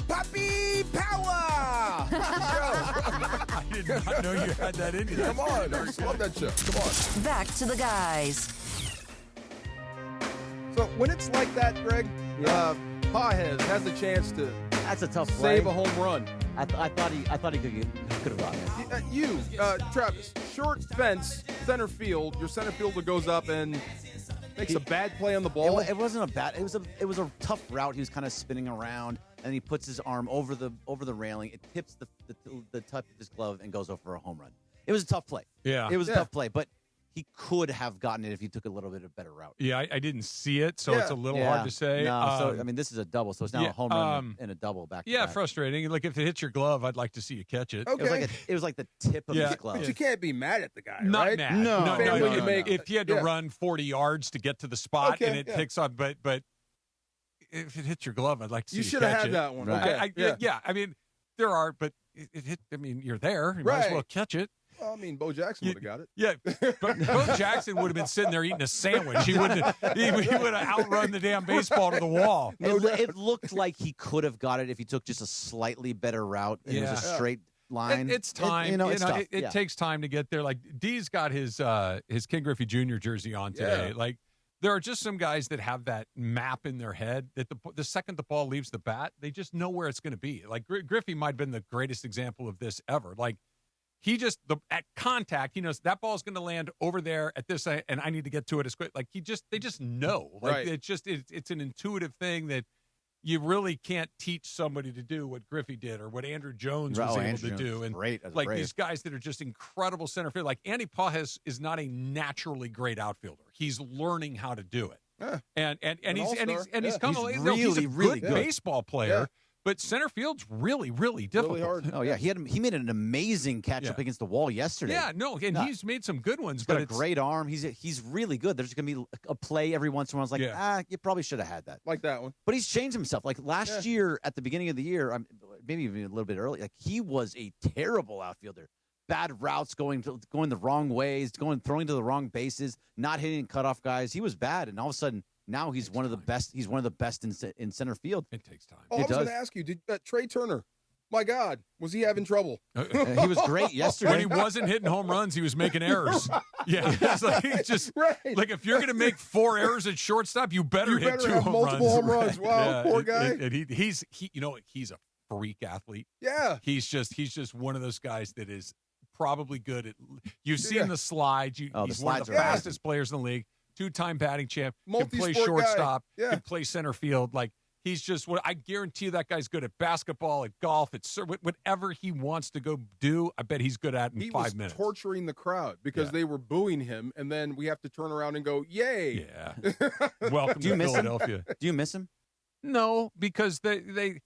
Puppy power! I did not know you had that in you. Come on, I just love that show. Come on. Back to the guys. So when it's like that, Greg, Pahez has a chance to That's a tough play. save a home run. I thought he could have gotten it. Travis, short fence, center field. Your center fielder goes up and makes a bad play on the ball. It wasn't a bad. It was a tough route. He was kind of spinning around, and he puts his arm over the railing. It tips the tip of his glove and goes over for a home run. It was a tough play. Yeah, it was a tough play, but he could have gotten it if he took a little bit of better route. Yeah, I didn't see it, so it's a little hard to say. No, so I mean, this is a double, so it's now a home run and a double back. Yeah, frustrating. Like if it hits your glove, I'd like to see you catch it. Okay. It was like the tip of his glove. But you can't be mad at the guy, Not right? mad. No. If you had to run 40 yards to get to the spot and it picks up, but if it hits your glove, I'd like to see you should have catch had it. that one. Right. Okay. I mean, there are, but it hit. I mean, you're there. You might as well catch it. Well, I mean, Bo Jackson would have got it. Yeah, but Bo Jackson would have been sitting there eating a sandwich. He would have outrun the damn baseball to the wall. It looked like he could have got it if he took just a slightly better route. And it was a straight line. It's time. It takes time to get there. Like D's got his King Griffey Jr. jersey on today. Yeah. Like there are just some guys that have that map in their head that the second the ball leaves the bat, they just know where it's going to be. Like Griffey might have been the greatest example of this ever. Like. He just at contact, he knows that ball's going to land over there at this, and I need to get to it as quick. Like they just know. Like it's an intuitive thing that you really can't teach somebody to do what Griffey did or what Andrew Jones was able to do. And these guys that are just incredible center field. Like Andy Pajes is not a naturally great outfielder. He's learning how to do it. And he's come. He's He's a really good baseball player. But center field's really, really difficult. Really hard. Oh yeah, he made an amazing catch up against the wall yesterday. Yeah, no, and he's made some good ones. He's but got a great arm. He's really good. There's going to be a play every once in a while. It's like, you probably should have had that. Like that one. But he's changed himself. Like last year at the beginning of the year, maybe even a little bit early, like he was a terrible outfielder. Bad routes, going the wrong ways, throwing to the wrong bases, not hitting cutoff guys. He was bad, and all of a sudden now he's one of the best. He's one of the best in center field. It takes time. Oh, I was going to ask you, did Trey Turner? My God, was he having trouble? He was great yesterday. When he wasn't hitting home runs, he was making errors. Yeah, it's like he just like if you're going to make 4 errors at shortstop, you better hit 2 have home multiple runs. home runs. Wow, poor guy. And he's you know he's a freak athlete. Yeah, he's just one of those guys that is probably good at. You've seen the slides. He's one of the fastest players in the league. 2-time batting champ. Can play shortstop. Can play center field. Like. He's just what I guarantee you that guy's good at basketball, at golf, at whatever he wants to go do. I bet he's good at in 5 minutes. He was torturing the crowd because they were booing him, and then we have to turn around and go, "Yay!" Yeah. Welcome to Philadelphia. Do you miss him? No, because I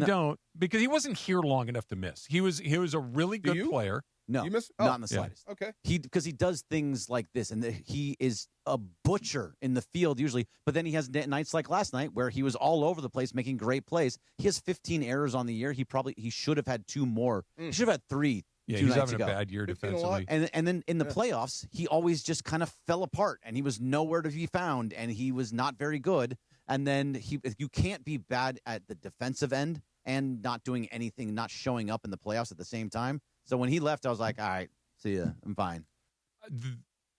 don't, because he wasn't here long enough to miss. He was a really good player. No, you miss? Not in the slightest. Okay. Because he does things like this, and he is a butcher in the field usually. But then he has nights like last night where he was all over the place making great plays. He has 15 errors on the year. He should have had 2 more. He should have had 3. Yeah, he's having a bad year defensively. And then in the playoffs, he always just kind of fell apart, and he was nowhere to be found, and he was not very good. And then you can't be bad at the defensive end and not doing anything, not showing up in the playoffs at the same time. So when he left, I was like, all right, see ya. I'm fine.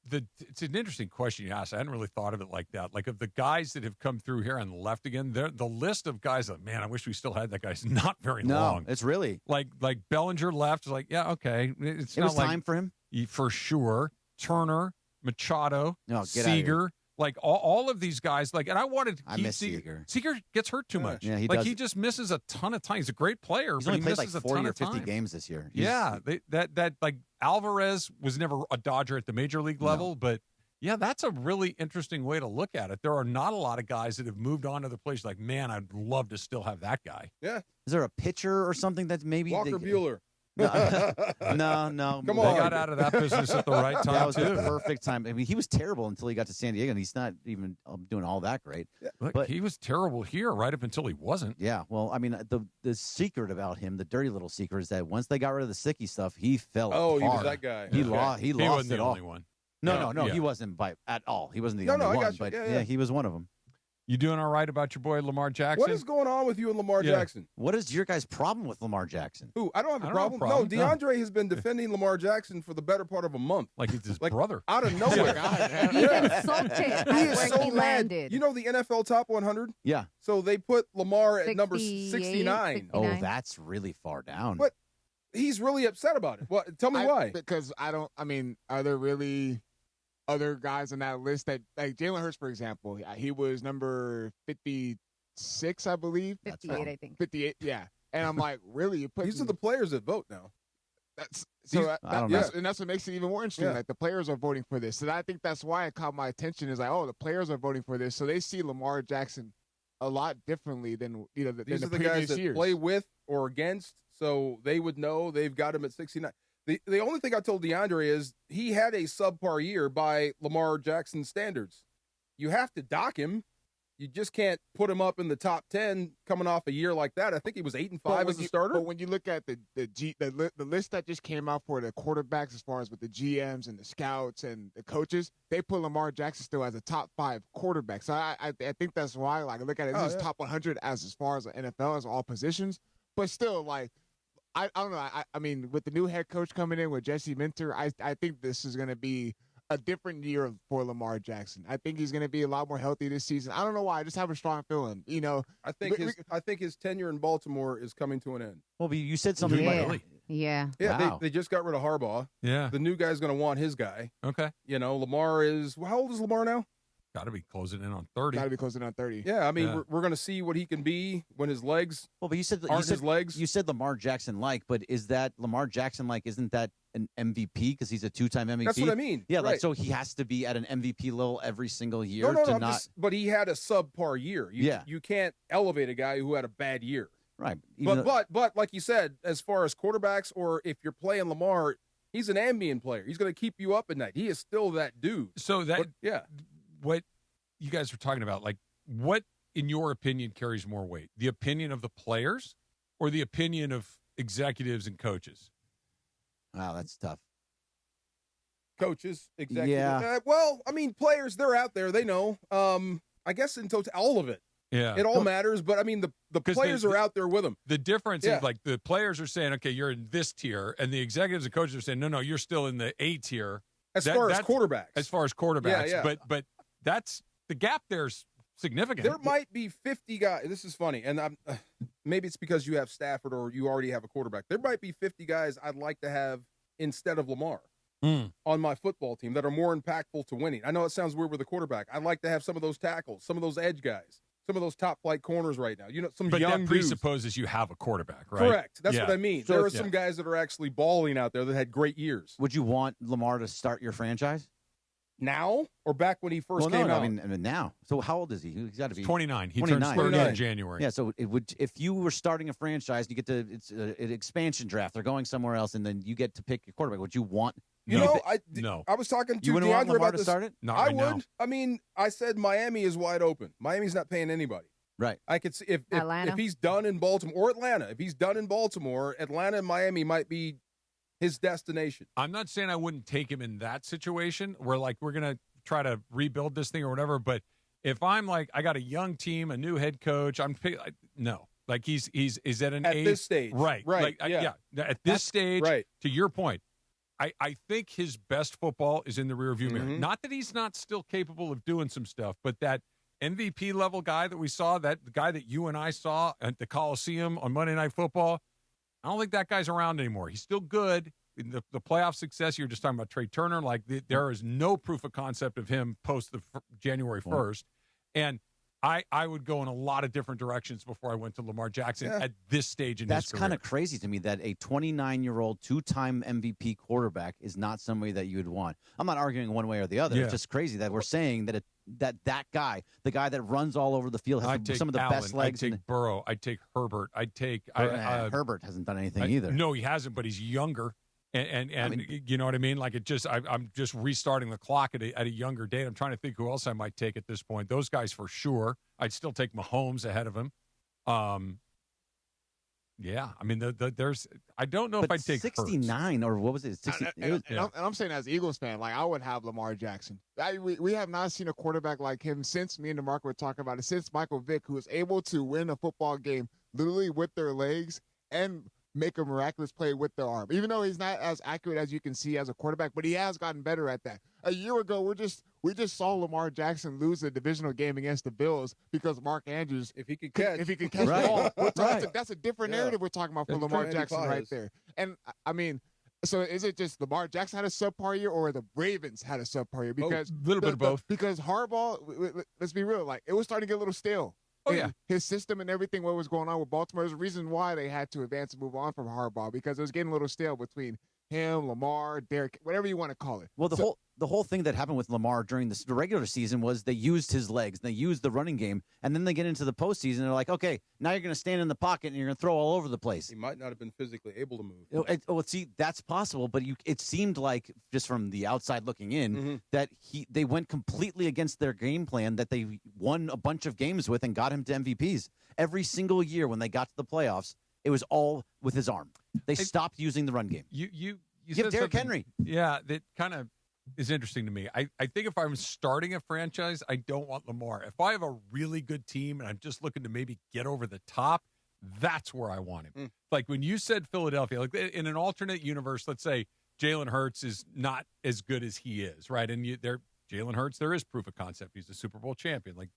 It's an interesting question you asked. I hadn't really thought of it like that. Like of the guys that have come through here and left again, the list of guys that, man, I wish we still had that guy is not very long. It's really. Like Bellinger left. It's like, yeah, okay. It was time for him. For sure. Turner, Machado, get Seager. Like all of these guys, like, and I wanted to keep I miss Seager. Seager gets hurt too much. Yeah, he like does. he just misses a ton of time. He's a great player, He's but only he played misses like a 40 ton or of 50 time. games this year. Yeah, that like Alvarez was never a Dodger at the major league level, but yeah, that's a really interesting way to look at it. There are not a lot of guys that have moved on to the place. Like, man, I'd love to still have that guy. Yeah, is there a pitcher or something that maybe Walker Buehler? No. Come on. They got out of that business at the right time. That was too. the perfect time. I mean, he was terrible until he got to San Diego, and he's not even doing all that great. Look, but he was terrible here right up until he wasn't. Yeah, well, I mean, the secret about him, the dirty little secret, is that once they got rid of the sicky stuff, he fell apart. He was that guy. He He lost wasn't it the all. only one. No, Yeah. he wasn't at all. He wasn't the No, only I one, got you. but Yeah. he was one of them. You doing all right about your boy Lamar Jackson? What is going on with you and Lamar Jackson? What is your guys' problem with Lamar Jackson? Who? I don't have a problem. No, DeAndre has been defending Lamar Jackson for the better part of a month. Like it's his brother. Out of nowhere. He's insulted at where he landed. You know the NFL Top 100? Yeah. So they put Lamar at 68, number 69. Oh, that's really far down. But he's really upset about it. Well, tell me why. Because are there really other guys on that list that, like Jalen Hurts, for example, he was number 56, I believe. 58, I think. 58, yeah. And I'm like, really? You put These are the players that vote now. And that's what makes it even more interesting. Yeah. Like the players are voting for this. And I think that's why it caught my attention is like, oh, the players are voting for this. So they see Lamar Jackson a lot differently than These than are the the previous guys that years. play with or against, so they would know they've got him at 69. The only thing I told DeAndre is he had a subpar year by Lamar Jackson standards. You have to dock him. You just can't put him up in the top 10 coming off a year like that. I think he was 8-5 as a starter. But when you look at the list that just came out for the quarterbacks, as far as with the GMs and the scouts and the coaches, they put Lamar Jackson still as a top 5 quarterback. So I think that's why, like, I look at it, this is top 100 as far as the NFL as all positions. But still, like, I don't know. I mean, with the new head coach coming in with Jesse Minter, I think this is going to be a different year for Lamar Jackson. I think he's going to be a lot more healthy this season. I don't know why. I just have a strong feeling. You know, I think his tenure in Baltimore is coming to an end. Well, you said something about Yeah. Wow. They just got rid of Harbaugh. Yeah. The new guy's going to want his guy. Okay. You know, Lamar is – how old is Lamar now? Got to be closing in on 30. Got to be closing in on 30. Yeah, I mean, we're going to see what he can be when his legs. Well, but you said his legs. You said Lamar Jackson like, but is that Lamar Jackson like? Isn't that an MVP because he's a 2-time MVP? That's what I mean. Yeah, right. like so he has to be at an MVP level every single year No, to not. but he had a subpar year. You can't elevate a guy who had a bad year. Right. But like you said, as far as quarterbacks, or if you're playing Lamar, he's an ambient player. He's going to keep you up at night. He is still that dude. So what you guys were talking about, like, what in your opinion carries more weight? The opinion of the players or the opinion of executives and coaches? Wow, that's tough. Coaches, executives. Yeah. Well, I mean, players, they're out there. They know. I guess in total, all of it. Yeah. It all matters, but I mean, the players are out there with them. The difference is, like, the players are saying, okay, you're in this tier, and the executives and coaches are saying, no, you're still in the A tier. As far as quarterbacks. Yeah. But that's the gap there's significant. There might be 50 guys. This is funny, and maybe it's because you have Stafford or you already have a quarterback. There might be 50 guys I'd like to have instead of Lamar on my football team that are more impactful to winning. I know it sounds weird with a quarterback. I'd like to have some of those tackles, some of those edge guys, some of those top flight corners right now. You know, some but young that presupposes you have a quarterback, right? Correct. That's what I mean. So there are some guys that are actually balling out there that had great years. Would you want Lamar to start your franchise now or back when he first came out? I mean now. So how old is he? He's got to be 29. He turns 30 in January. Yeah. So it would, if you were starting a franchise, you get to it's an expansion draft. They're going somewhere else, and then you get to pick your quarterback. Would you want? I was talking to You wouldn't want DeAndre Lamar about to this. start it? Not I right would. now. I mean, I said Miami is wide open. Miami's not paying anybody. Right. I could see if Atlanta. he's done in Baltimore or Atlanta. If he's done in Baltimore, Atlanta and Miami might be his destination. I'm not saying I wouldn't take him in that situation where, like, we're going to try to rebuild this thing or whatever. But if I'm like, I got a young team, a new head coach, no. Like, he's at an age. This stage. Right. Right. Like, at this stage, to your point, I think his best football is in the rearview mirror. Not that he's not still capable of doing some stuff, but that MVP level guy that we saw, that the guy that you and I saw at the Coliseum on Monday Night Football, I don't think that guy's around anymore. He's still good. The playoff success, you were just talking about Trey Turner, like there is no proof of concept of him post the January 1st. And I would go in a lot of different directions before I went to Lamar Jackson at this stage in his That's career. kind of crazy to me that a 29-year-old, 2-time MVP quarterback is not somebody that you would want. I'm not arguing one way or the other. Yeah. It's just crazy that we're saying that that guy, the guy that runs all over the field, has some of the best legs. I'd take Burrow. I'd take Herbert. I'd take Herbert hasn't done anything either. No, he hasn't, but he's younger. And I mean, you know what I mean? Like, I'm just restarting the clock at a younger date. I'm trying to think who else I might take at this point. Those guys for sure. I'd still take Mahomes ahead of him. Yeah, I mean, there's. I don't know if I'd take 69 or what was it? 60, And I'm saying, as an Eagles fan, like, I would have Lamar Jackson. We have not seen a quarterback like him since me and DeMarco were talking about it, since Michael Vick, who was able to win a football game literally with their legs and make a miraculous play with their arm. Even though he's not as accurate as you can see as a quarterback, but he has gotten better at that. A year ago, we just saw Lamar Jackson lose a divisional game against the Bills because Mark Andrews, if he could catch the ball, that's a different narrative we're talking about for Lamar Jackson right there. And I mean, so is it just Lamar Jackson had a subpar year, or the Ravens had a subpar year? Because a little bit of both. Because Harbaugh, let's be real, like, it was starting to get a little stale. Oh, yeah. His system and everything, what was going on with Baltimore, is the reason why they had to advance and move on from Harbaugh, because it was getting a little stale between him, Lamar, Derek, whatever you want to call it. Well, the whole thing that happened with Lamar during the regular season was they used his legs, they used the running game, and then they get into the postseason and they're like, okay, now you're going to stand in the pocket and you're going to throw all over the place. He might not have been physically able to move. Well, see, that's possible, but it seemed like, just from the outside looking in, that they went completely against their game plan that they won a bunch of games with and got him to MVPs. Every single year when they got to the playoffs, it was all with his arm. They stopped using the run game. You have said Derrick something- Henry. Yeah, that kind of is interesting to me. I think if I'm starting a franchise, I don't want Lamar. If I have a really good team and I'm just looking to maybe get over the top, that's where I want him. Like when you said Philadelphia, like in an alternate universe, let's say Jalen Hurts is not as good as he is, right? And Jalen Hurts, there is proof of concept. He's a Super Bowl champion. Like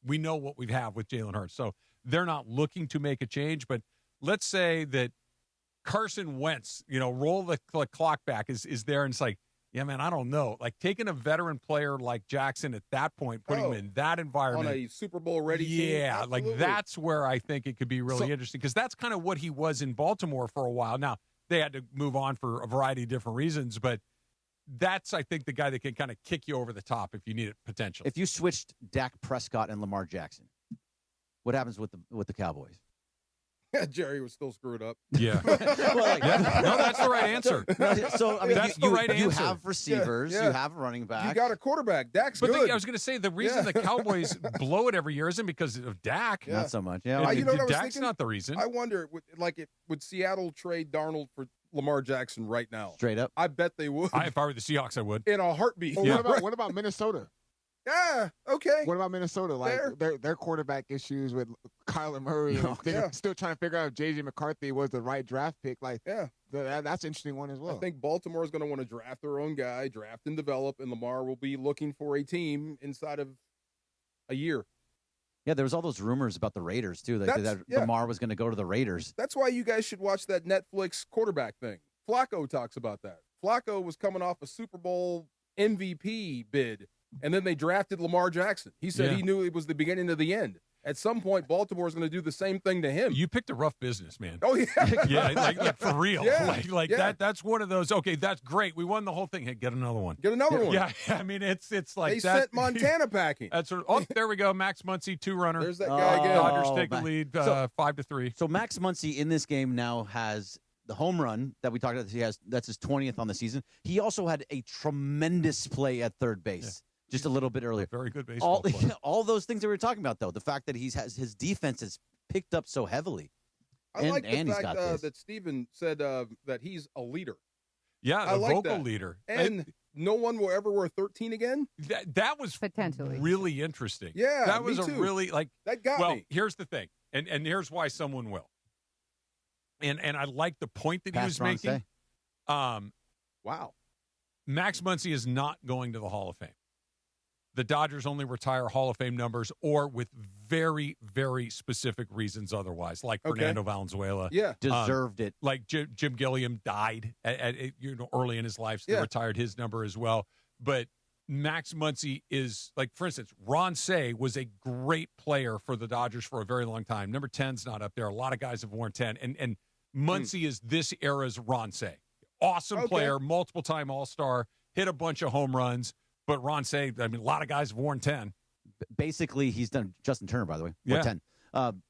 we know what we have with Jalen Hurts. So they're not looking to make a change. But let's say that Carson Wentz, roll the clock back is there, and it's like, Yeah, man, I don't know. Like taking a veteran player like Jackson at that point, putting him in that environment. On a Super Bowl ready team. Yeah, Absolutely. like that's where I think it could be really So- interesting because that's kind of what he was in Baltimore for a while. Now, they had to move on for a variety of different reasons, but that's, I think, the guy that can kind of kick you over the top if you need it potentially. If you switched Dak Prescott and Lamar Jackson, what happens with the Cowboys? Jerry was still screwed up. Yeah. No, that's the right answer. So, I mean, that's the right you answer. have receivers, Yeah. you have a running back. You got a quarterback. Dak's But good. I was going to say the reason the Cowboys blow it every year isn't because of Dak. Not so much. Yeah, You know what I was Dak's thinking? not the reason. I wonder, would Seattle trade Darnold for Lamar Jackson right now? Straight up. I bet they would. If I were the Seahawks, I would. In a heartbeat. Well, what about Minnesota? Yeah, okay. What about Minnesota? Like their quarterback issues with Kyler Murray, and they're still trying to figure out if J.J. McCarthy was the right draft pick. Like, that's an interesting one as well. I think Baltimore is going to want to draft their own guy, draft and develop, and Lamar will be looking for a team inside of a year. Yeah, there was all those rumors about the Raiders, too, that Lamar was going to go to the Raiders. That's why you guys should watch that Netflix quarterback thing. Flacco talks about that. Flacco was coming off a Super Bowl MVP bid, and then they drafted Lamar Jackson. He said he knew it was the beginning of the end. At some point, Baltimore is going to do the same thing to him. You picked a rough business, man. Oh, yeah. Yeah, like for real. Yeah. That's one of those, okay, that's great. We won the whole thing. Hey, get another one. Get another one. Yeah, I mean, it's like they that. sent Montana packing. That's there we go. Max Muncy, 2-runner. There's that guy again. Dodgers take the lead 5-3. So Max Muncy in this game now has the home run that we talked about. That's his 20th on the season. He also had a tremendous play at third base. Just a little bit earlier. Very good baseball player. All those things that we were talking about, though, the fact that his defense has picked up so heavily. I like the fact that Steven said that he's a leader. Yeah, a vocal leader. And no one will ever wear 13 again? That was potentially really interesting. Yeah, that was me too. really that got me. Here's the thing, and here's why someone will. And I like the point that he was making. Wow. Max Muncy is not going to the Hall of Fame. The Dodgers only retire Hall of Fame numbers or with very, very specific reasons otherwise, like Fernando Valenzuela. Yeah. Deserved it. Like Jim Gilliam died at early in his life, so they retired his number as well. But Max Muncy is, like, for instance, Ron Say was a great player for the Dodgers for a very long time. Number 10's not up there. A lot of guys have worn 10. And Muncy is this era's Ron Say. Awesome player, multiple-time All-Star, hit a bunch of home runs. But Ron Say, I mean, a lot of guys have worn 10. Basically, he's done Justin Turner, by the way. Yeah. 10.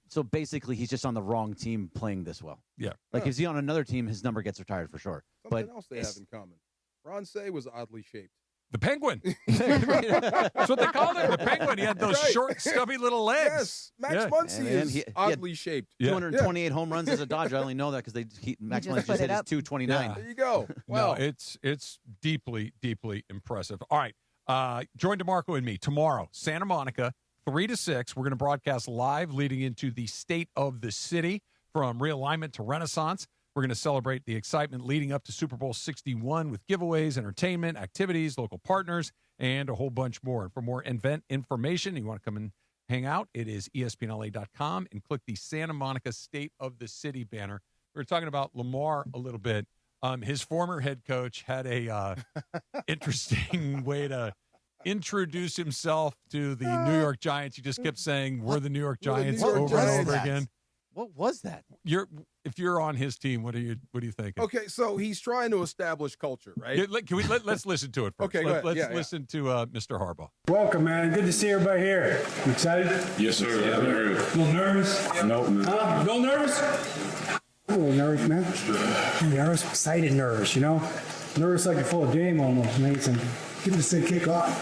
So basically, he's just on the wrong team playing this well. Yeah. Like, if he's on another team, his number gets retired for sure. Something else they have in common. Ron Say was oddly shaped. The Penguin. That's what they called him, the Penguin. He had those short, stubby little legs. Yes. Max Muncy is oddly shaped. 228 home runs as a Dodger. I only know that because Max Muncy just hit his 229. There you go. Wow. No, it's deeply, deeply impressive. All right. Join DeMarco and me tomorrow, Santa Monica, 3 to 6. We're going to broadcast live leading into the state of the city from realignment to renaissance. We're going to celebrate the excitement leading up to Super Bowl 61 with giveaways, entertainment, activities, local partners, and a whole bunch more. And for more event information, you want to come and hang out, it is espnla.com and click the Santa Monica State of the City banner. We were talking about Lamar a little bit. His former head coach had a interesting way to introduce himself to the New York Giants. He just kept saying, "We're the New York Giants" over and over again. What was that? If you're on his team, what are you thinking? Okay, so he's trying to establish culture, right? Yeah, let's listen to it first. Okay, go ahead. Let's listen to Mr. Harbaugh. Welcome, man. Good to see everybody here. You excited? Yes, sir. Yeah, very good. A little nervous? Nope. A little nervous? I'm a little nervous, man. I'm nervous, excited nervous, you know? Nervous like you're full of game almost, man. Give this thing kick off.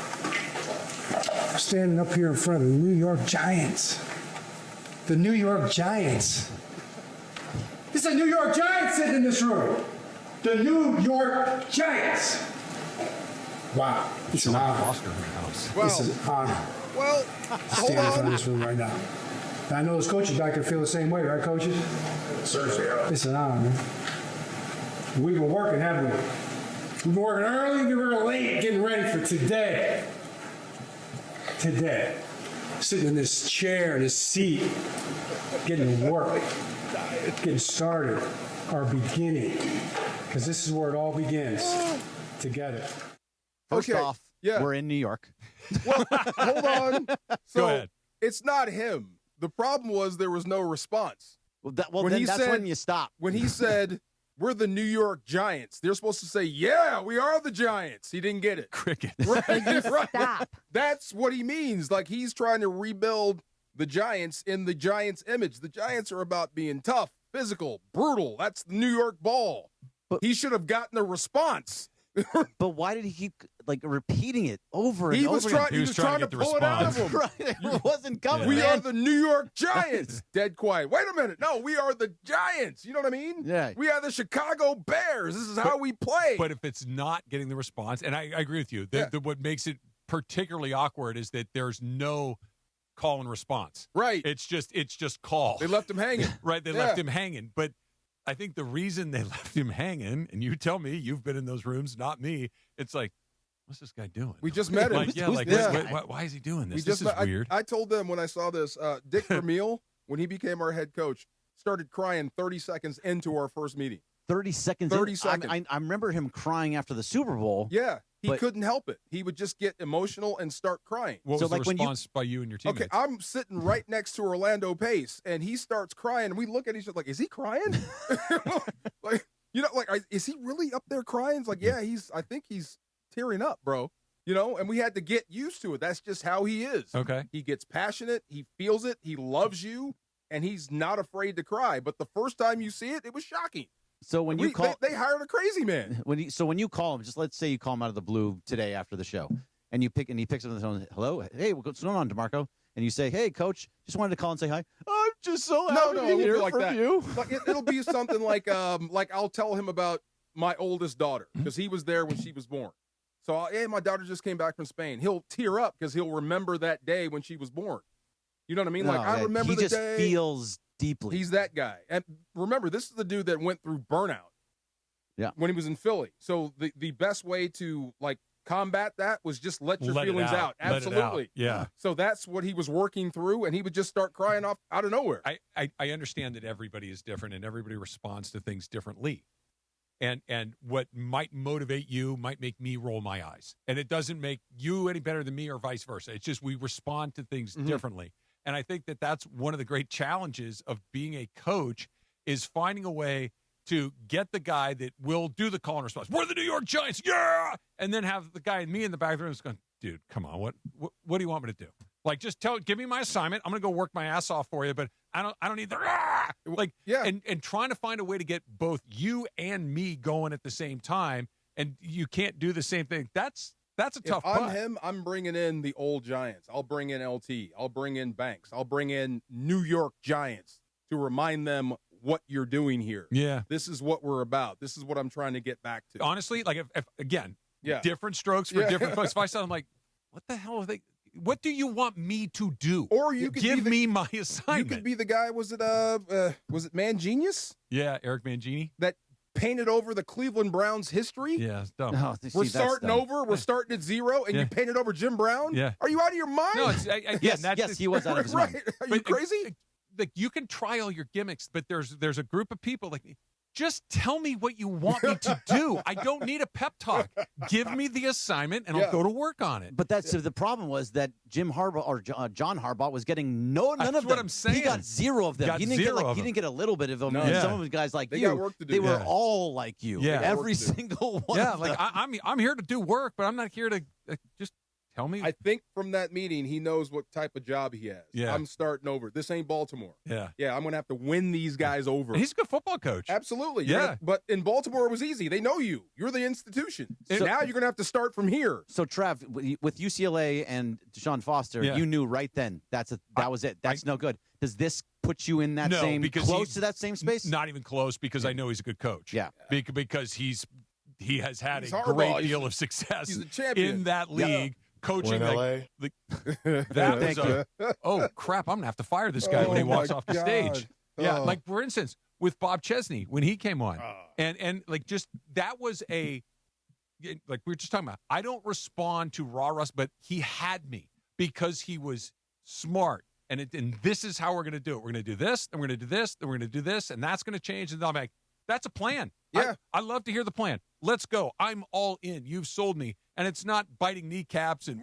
Standing up here in front of the New York Giants. The New York Giants. This is a New York Giants sitting in this room. The New York Giants. Wow. It's an honor. It's an honor. Well, Standing in front of this room right now. And I know those coaches back there feel the same way, right, coaches? Sir, It's an honor, man. We've been working, haven't we? We've been working early, we were late, getting ready for today. Today. Sitting in this chair, this seat, getting to work, getting started, our beginning. Because this is where it all begins, together. First Okay, off, yeah. we're in New York. Well, hold on. So Go ahead. it's not him. The problem was there was no response. Well, then that's when you stop. When he said, we're the New York Giants, they're supposed to say, yeah, we are the Giants. He didn't get it. Cricket. Right. Stop. That's what he means. Like, he's trying to rebuild the Giants in the Giants' image. The Giants are about being tough, physical, brutal. That's the New York ball. He should have gotten a response. But why did he keep repeating it over and He over was again? trying. He was trying to pull it out of him. Right, it wasn't coming. We man. are the New York Giants. Dead quiet. Wait a minute. No, we are the Giants. You know what I mean? Yeah. We are the Chicago Bears. This is how we play. But if it's not getting the response, and I agree with you, what makes it particularly awkward is that there's no call and response. Right. It's just call. They left him hanging. Right. They left him hanging. But I think the reason they left him hanging, and you tell me, you've been in those rooms, not me. It's like, what's this guy doing? We just met him. Why is he doing this? This is weird. I told them when I saw this, Dick Vermeil, when he became our head coach, started crying 30 seconds into our first meeting. 30 seconds. 30 seconds. I remember him crying after the Super Bowl. Yeah. He but- couldn't help it. He would just get emotional and start crying. What was the response by you and your teammates? Okay, I'm sitting right next to Orlando Pace, and he starts crying, and we look at each other like, is he crying? Is he really up there crying? It's like, yeah, I think he's tearing up, bro. And we had to get used to it. That's just how he is. Okay. He gets passionate. He feels it. He loves you, and he's not afraid to cry. But the first time you see it, it was shocking. So when you call, they hired a crazy man. When you call him, just let's say you call him out of the blue today after the show, and he picks up the phone. Hello, hey, what's going on, DeMarco? And you say, hey, coach, just wanted to call and say hi. I'm just so happy to hear like from that. you. Like it'll be something like I'll tell him about my oldest daughter because he was there when she was born. So, hey, my daughter just came back from Spain. He'll tear up because he'll remember that day when she was born. You know what I mean? I remember the day. He just feels deeply. He's that guy. And remember, this is the dude that went through burnout. Yeah. When he was in Philly. So the best way to combat that was just let your feelings out. Absolutely. Yeah. So that's what he was working through, and he would just start crying out of nowhere. I understand that everybody is different and everybody responds to things differently. And what might motivate you might make me roll my eyes. And it doesn't make you any better than me or vice versa. It's just we respond to things differently. And I think that that's one of the great challenges of being a coach is finding a way to get the guy that will do the call and response. We're the New York Giants, yeah! And then have the guy and me in the back of the room going, dude, come on, what do you want me to do? Like, just give me my assignment. I'm going to go work my ass off for you, but I don't need the and trying to find a way to get both you and me going at the same time, and you can't do the same thing. That's a tough. If I'm him, I'm bringing in the old Giants. I'll bring in LT. I'll bring in Banks. I'll bring in New York Giants to remind them what you're doing here. Yeah, this is what we're about. This is what I'm trying to get back to. Honestly, like if again, different strokes for different folks. If I saw them like, what the hell are they? What do you want me to do? Or you could give me my assignment. You could be the guy. Was it Mangenius? Yeah, Eric Mangini. That painted over the Cleveland Browns history. Yeah, it's dumb. Oh, we're starting over. We're starting at zero, and you painted over Jim Brown. Yeah. Are you out of your mind? No, yes, he was out of his mind. Are you crazy? Like you can try all your gimmicks, but there's a group of people like me. Just tell me what you want me to do. I don't need a pep talk. Give me the assignment, and I'll go to work on it. But that's the problem was that Jim Harbaugh or John Harbaugh was getting none of them. That's what I'm saying. He got zero of them. He didn't get a little bit of them. No. And some of the guys like They got work to do. they were all like you. Yeah. Every single one. Yeah, of like them. I'm here to do work, but I'm not here to just tell me. I think from that meeting, he knows what type of job he has. Yeah. I'm starting over. This ain't Baltimore. Yeah. Yeah, I'm going to have to win these guys over. He's a good football coach. Absolutely. Yeah. But in Baltimore, it was easy. They know you. You're the institution. So now you're going to have to start from here. So, Trav, with UCLA and Deshaun Foster, you knew right then that was it. That's no good. Does this put you in that close to that same space? Not even close, because I know he's a good coach. Yeah. Because he has had He's a Harbaugh. great deal of success He's a champion. in that league. Coaching LA. that was oh crap! I'm gonna have to fire this guy when he walks off the stage. Yeah, Oh. like for instance, with Bob Chesney when he came on, and like just that was like we were just talking about. I don't respond to raw Russ, but he had me because he was smart, and this is how we're gonna do it. We're gonna do this, and we're gonna do this, and we're gonna do this, and that's gonna change. And I'm like, that's a plan. Yeah. I love to hear the plan. Let's go. I'm all in. You've sold me. and it's not biting kneecaps, and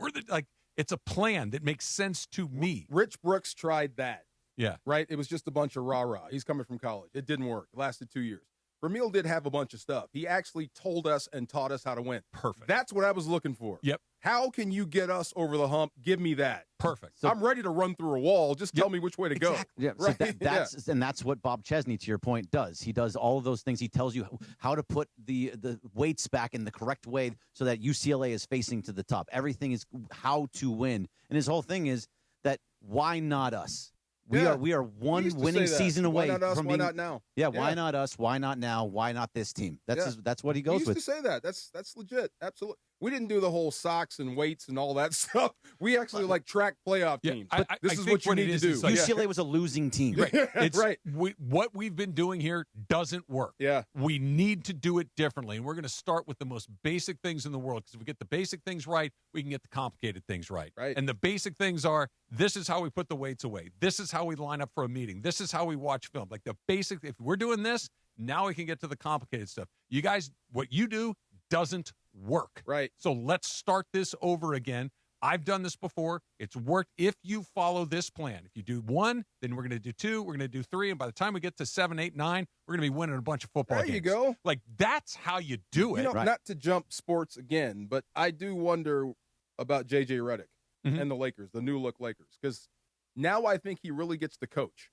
it's a plan that makes sense to me. Rich Brooks tried that. Yeah. Right? It was just a bunch of rah-rah. He's coming from college. It didn't work. It lasted 2 years. Vermeil did have a bunch of stuff. He actually told us and taught us how to win. Perfect. That's what I was looking for. Yep. How can you get us over the hump? Give me that. Perfect. I'm ready to run through a wall. Just tell me which way to go. Yeah, Right? so that's what Bob Chesney, to your point, does. He does all of those things. He tells you how to put the weights back in the correct way so that UCLA is facing to the top. Everything is how to win. And his whole thing is that why not us? We are one winning season away why not us, from why being. not now? Yeah, why not us? Why not now? Why not this team? That's what he goes he used with. to say that. That's legit. Absolutely. We didn't do the whole socks and weights and all that stuff. We actually track playoff teams. This is what you need to do. UCLA was a losing team. Right. It's, right. What we've been doing here doesn't work. Yeah. We need to do it differently. And we're going to start with the most basic things in the world, because if we get the basic things right, we can get the complicated things right. Right. And the basic things are, this is how we put the weights away. This is how we line up for a meeting. This is how we watch film. Like the basic, if we're doing this, now we can get to the complicated stuff. You guys, what you do doesn't work. Right. So let's start this over again. I've done this before. It's worked if you follow this plan. If you do 1, then we're going to do 2, we're going to do 3, and by the time we get to 7, 8, 9, we're going to be winning a bunch of football games. There you go. Like, that's how you do it. Not to jump sports again, but I do wonder about J.J. Redick and the Lakers, the new-look Lakers, because now I think he really gets to coach,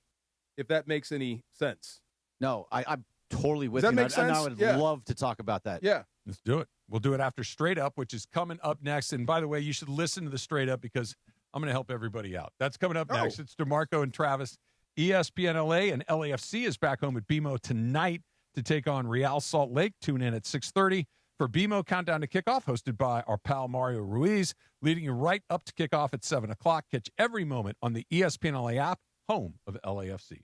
if that makes any sense. No, I'm totally with Does you. that make sense? And I would love to talk about that. Yeah. Let's do it. We'll do it after Straight Up, which is coming up next. And by the way, you should listen to the Straight Up because I'm going to help everybody out. That's coming up next. It's DeMarco and Travis. ESPN LA and LAFC is back home at BMO tonight to take on Real Salt Lake. Tune in at 6:30 for BMO Countdown to Kickoff, hosted by our pal Mario Ruiz, leading you right up to kickoff at 7 o'clock. Catch every moment on the ESPN LA app, home of LAFC.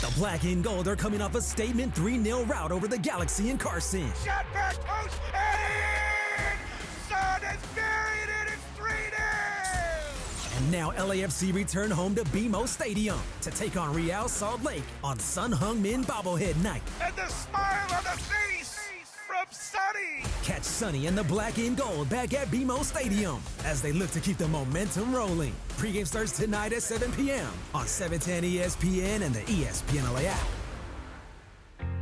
The black and gold are coming off a statement 3-0 rout over the Galaxy in Carson. Shot back post, and Son is buried, and it's 3-0. And now LAFC return home to BMO Stadium to take on Real Salt Lake on Sun Hung Min bobblehead night. And the smile on the face from Sonny. Catch Sonny and the black and gold back at BMO Stadium as they look to keep the momentum rolling. Pre-game starts tonight at 7 p.m. on 710 ESPN and the ESPN LA app.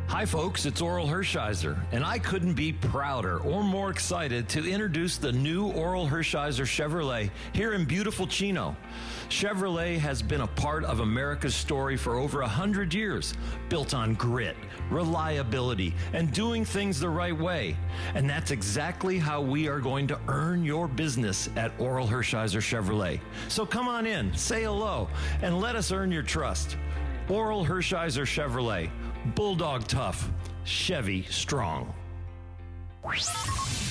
Hi, folks, it's Oral Hershiser, and I couldn't be prouder or more excited to introduce the new Oral Hershiser Chevrolet here in beautiful Chino. Chevrolet has been a part of America's story for over 100 years, built on grit, reliability, and doing things the right way. And that's exactly how we are going to earn your business at Oral Hershiser Chevrolet. So come on in, say hello, and let us earn your trust. Oral Hershiser Chevrolet. Bulldog tough, Chevy strong.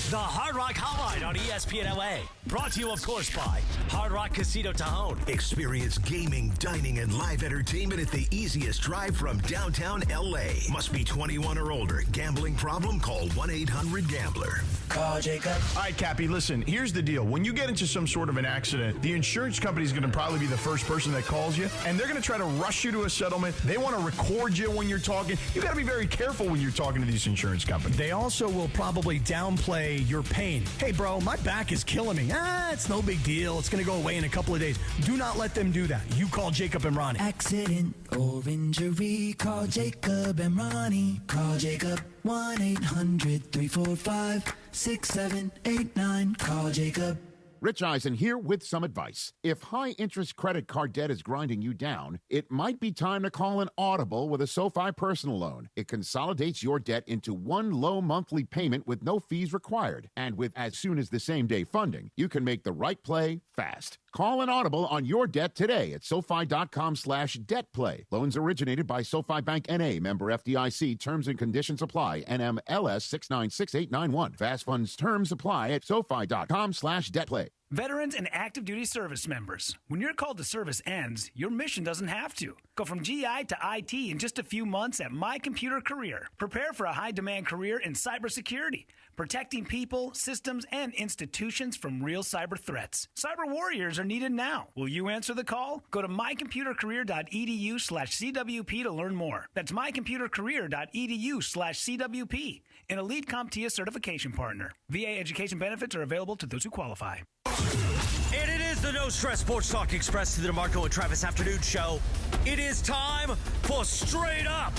The Hard Rock Hotline on ESPN LA. Brought to you, of course, by Hard Rock Casino Tajon. Experience gaming, dining, and live entertainment at the easiest drive from downtown LA. Must be 21 or older. Gambling problem? Call 1-800-GAMBLER. Call Jacob. All right, Cappy, listen, here's the deal. When you get into some sort of an accident, the insurance company is going to probably be the first person that calls you, and they're going to try to rush you to a settlement. They want to record you when you're talking. You got to be very careful when you're talking to these insurance companies. They also will probably downplay your pain. Hey, bro, my back is killing me. It's no big deal. It's going to go away in a couple of days. Do not let them do that. You call Jacob and Ronnie. Accident or injury, call Jacob and Ronnie. Call Jacob, 1-800-345-6789. Call Jacob. Rich Eisen here with some advice. If high-interest credit card debt is grinding you down, it might be time to call an Audible with a SoFi personal loan. It consolidates your debt into one low monthly payment with no fees required. And with as soon as the same-day funding, you can make the right play fast. Call an Audible on your debt today at SoFi.com/debtplay. Loans originated by SoFi Bank N.A., member FDIC. Terms and conditions apply. NMLS 696891. Fast funds terms apply at SoFi.com/debtplay. Veterans and active duty service members, when your call to service ends, your mission doesn't have to. Go from GI to IT in just a few months at My Computer Career. Prepare for a high-demand career in cybersecurity. protecting people, systems, and institutions from real cyber threats. Cyber warriors are needed now. Will you answer the call? Go to mycomputercareer.edu/CWP to learn more. That's mycomputercareer.edu/CWP, an Elite CompTIA certification partner. VA education benefits are available to those who qualify. And it is the No Stress Sports Talk Express to the DeMarco and Travis Afternoon Show. It is time for Straight Up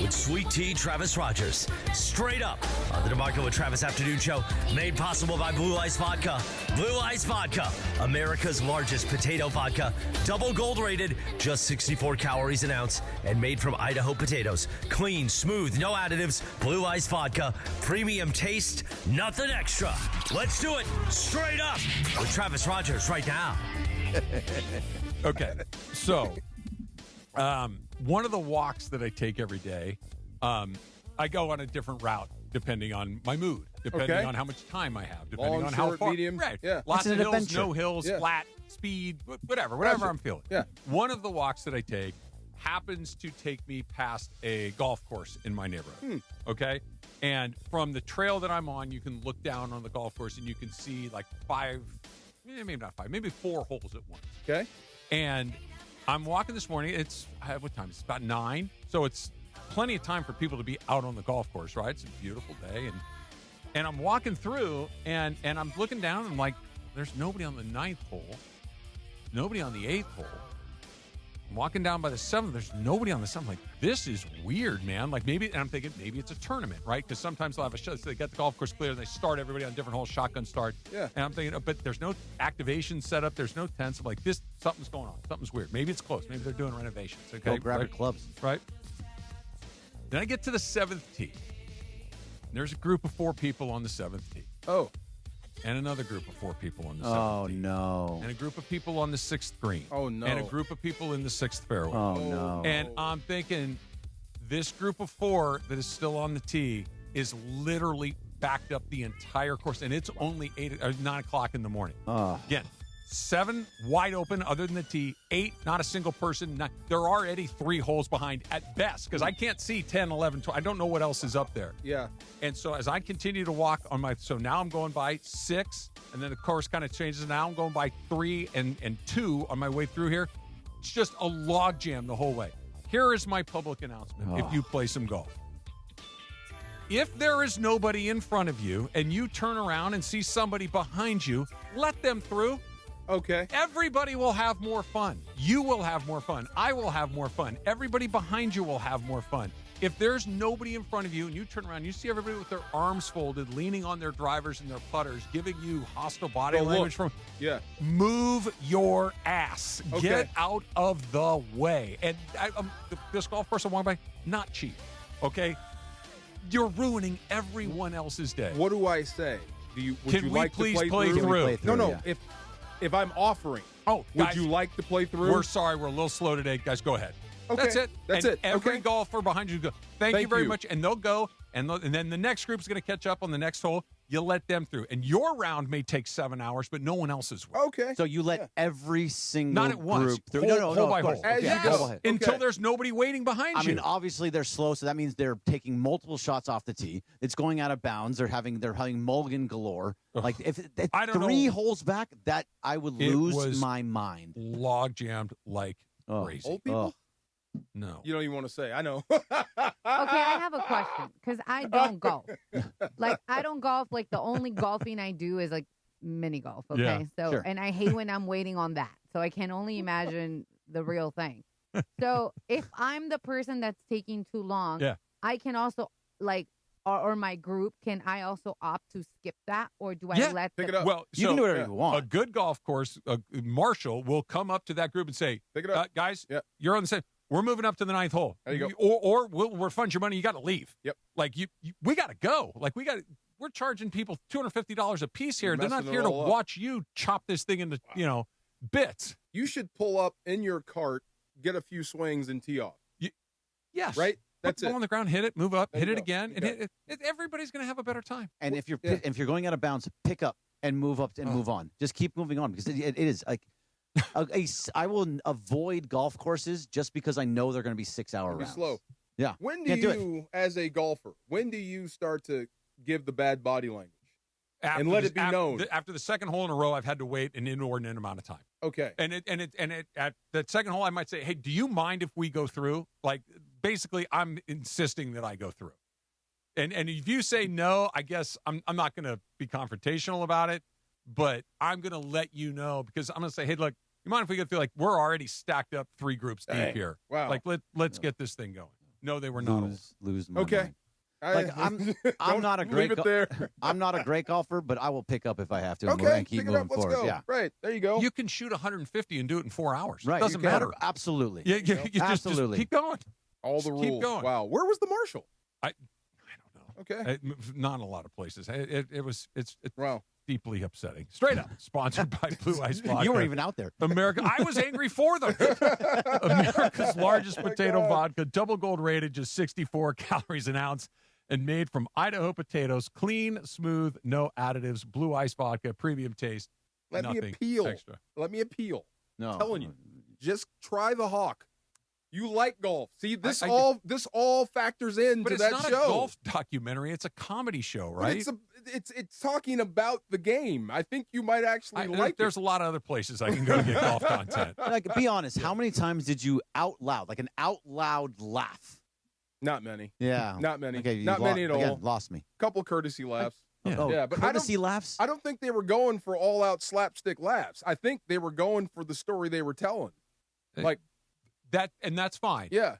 with Sweet Tea Travis Rogers. Straight Up on the DeMarco and Travis Afternoon Show, made possible by Blue Ice Vodka. Blue Ice Vodka, America's largest potato vodka, double gold rated, just 64 calories an ounce, and made from Idaho potatoes. Clean, smooth, no additives. Blue Ice Vodka, premium taste, nothing extra. Let's do it straight up with Travis Rogers right now. Okay, so one of the walks that I take every day, I go on a different route depending on my mood, depending on how much time I have, depending on how far. Medium. Right. Yeah. Lots of hills, adventure. no hills, flat, speed, whatever I'm feeling. Yeah. One of the walks that I take happens to take me past a golf course in my neighborhood. Okay? And from the trail that I'm on, you can look down on the golf course and you can see like maybe not five, maybe 4 holes at once. Okay. And I'm walking this morning. It's what time? It's about 9. So it's plenty of time for people to be out on the golf course, right? It's a beautiful day. And I'm walking through and I'm looking down and I'm like, there's nobody on the 9th hole, nobody on the 8th hole. I'm walking down by the 7th. There's nobody on the 7th. Like, this is weird, man. Like, maybe, and I'm thinking maybe it's a tournament, right? Because sometimes they'll have a show. So they get the golf course clear and they start everybody on different holes, shotgun start. Yeah. And I'm thinking, oh, but there's no activation set up. There's no tents. I'm like, something's going on. Something's weird. Maybe it's close. Maybe they're doing renovations. Okay. Go grab your clubs. Right. Then I get to the 7th tee. There's a group of 4 people on the 7th tee. Oh. And another group of 4 people on the 7th tee. No. And a group of people on the 6th green. Oh, no. And a group of people in the 6th fairway. Oh, no. And I'm thinking this group of 4 that is still on the tee is literally backed up the entire course. And it's only 9 o'clock in the morning. Again, 7 wide open other than the tee. 8, not a single person. There are already 3 holes behind at best because I can't see 10, 11, 12. I don't know what else is up there. Yeah. And so as I continue to walk so now I'm going by 6, and then the course kind of changes. Now I'm going by 3 and 2 on my way through here. It's just a log jam the whole way. Here is my public announcement if you play some golf. If there is nobody in front of you and you turn around and see somebody behind you, let them through. Okay. Everybody will have more fun. You will have more fun. I will have more fun. Everybody behind you will have more fun. If there's nobody in front of you and you turn around, you see everybody with their arms folded, leaning on their drivers and their putters, giving you hostile body language move your ass. Okay. Get out of the way. And this golf course I'm walking by, not cheap. Okay? You're ruining everyone else's day. What do I say? Would Can you we like please to play through? No. Yeah. If I'm offering, would guys, you like to play through? We're sorry, we're a little slow today. Guys, go ahead. Okay. That's it. That's and it. Every Okay. golfer behind you go, thank you very much. And they'll go, and then the next group's going to catch up on the next hole. You let them through. And your round may take 7 hours, but no one else's will. Okay. So you let every single Not at once. group through. Hole by of course. hole. As Okay, you go. go ahead. Until there's nobody waiting behind I you. mean, obviously they're slow, so that means they're taking multiple shots off the tee. It's going out of bounds. They're having mulligan galore. Like if I don't 3 know. holes back, that I would It lose was my mind. log jammed like crazy. Old people? No. You don't even want to say. I know. Okay, I have a question because I don't golf. Like, I don't golf. Like, the only golfing I do is like mini golf. Okay. Yeah, So, sure. and I hate when I'm waiting on that. So I can only imagine the real thing. So if I'm the person that's taking too long, I can also, like, or my group, can I also opt to skip that? Or do I let pick them? it up. Well, You can do whatever you want. A good golf course, Marshall will come up to that group and say, Pick it up. guys, Yeah. you're on the same. We're moving up to the 9th hole. There you go. Or we'll refund your money. You got to leave. Yep. Like we got to go. Like we're charging people $250 a piece here. You're They're not messing here it to all up. watch you chop this thing into bits. You should pull up in your cart, get a few swings, and tee off. Yes. Right? Put That's the ball it. on the ground, hit it, move up, There hit you it go. again, and Okay. everybody's going to have a better time. And if you're going out of bounds, pick up and move up and move on. Just keep moving on because it is like I will avoid golf courses just because I know they're going to be 6-hour Be rounds. slow. Yeah. When do Can't do it. you, as a golfer, when do you start to give the bad body language and After let the- it be after known? After the second hole in a row, I've had to wait an inordinate amount of time. Okay. And at that second hole, I might say, "Hey, do you mind if we go through?" Like, basically, I'm insisting that I go through. And if you say no, I guess I'm not going to be confrontational about it, but I'm going to let you know because I'm going to say, "Hey, look, you mind if we go through? Like, we're already stacked up 3 groups deep Dang. here. Wow. Like, let's get this thing going." No, they were not. Lose my Okay. mind. Like I'm not a great leave it there. I'm not a great golfer, but I will pick up if I have to. Okay, and keep pick it moving up. Let's forward. go. Yeah, Right there you go. You can shoot 150 and do it in 4 hours. right. Doesn't You can. matter. Absolutely. You just Absolutely. keep going. All the Just rules. keep going. Wow. Where was the marshal? I don't know. Okay. Not in a lot of places. It's wow. deeply upsetting. Straight up. Sponsored by Blue Ice Vodka. You weren't even out there. America. I was angry for them. America's largest potato vodka, double gold rated, just 64 calories an ounce, and made from Idaho potatoes. Clean, smooth, no additives. Blue Ice Vodka, premium taste. Let me nothing appeal. extra. Let me appeal. No. I'm telling you. Just try the Hawk. You like golf. See, this I- all factors into But it's that not show. a golf documentary. It's a comedy show, But right? it's talking about the game. I think you might actually like it. There's a lot of other places I can go to get golf content. Like, be honest. How many times did you out loud, like an out loud laugh? Not many. Yeah. Not many. Okay, you Not many at all. Again, lost me. Couple courtesy laughs. Oh, yeah, but courtesy laughs. I don't think they were going for all out slapstick laughs. I think they were going for the story they were telling. Like that, and that's fine. Yeah.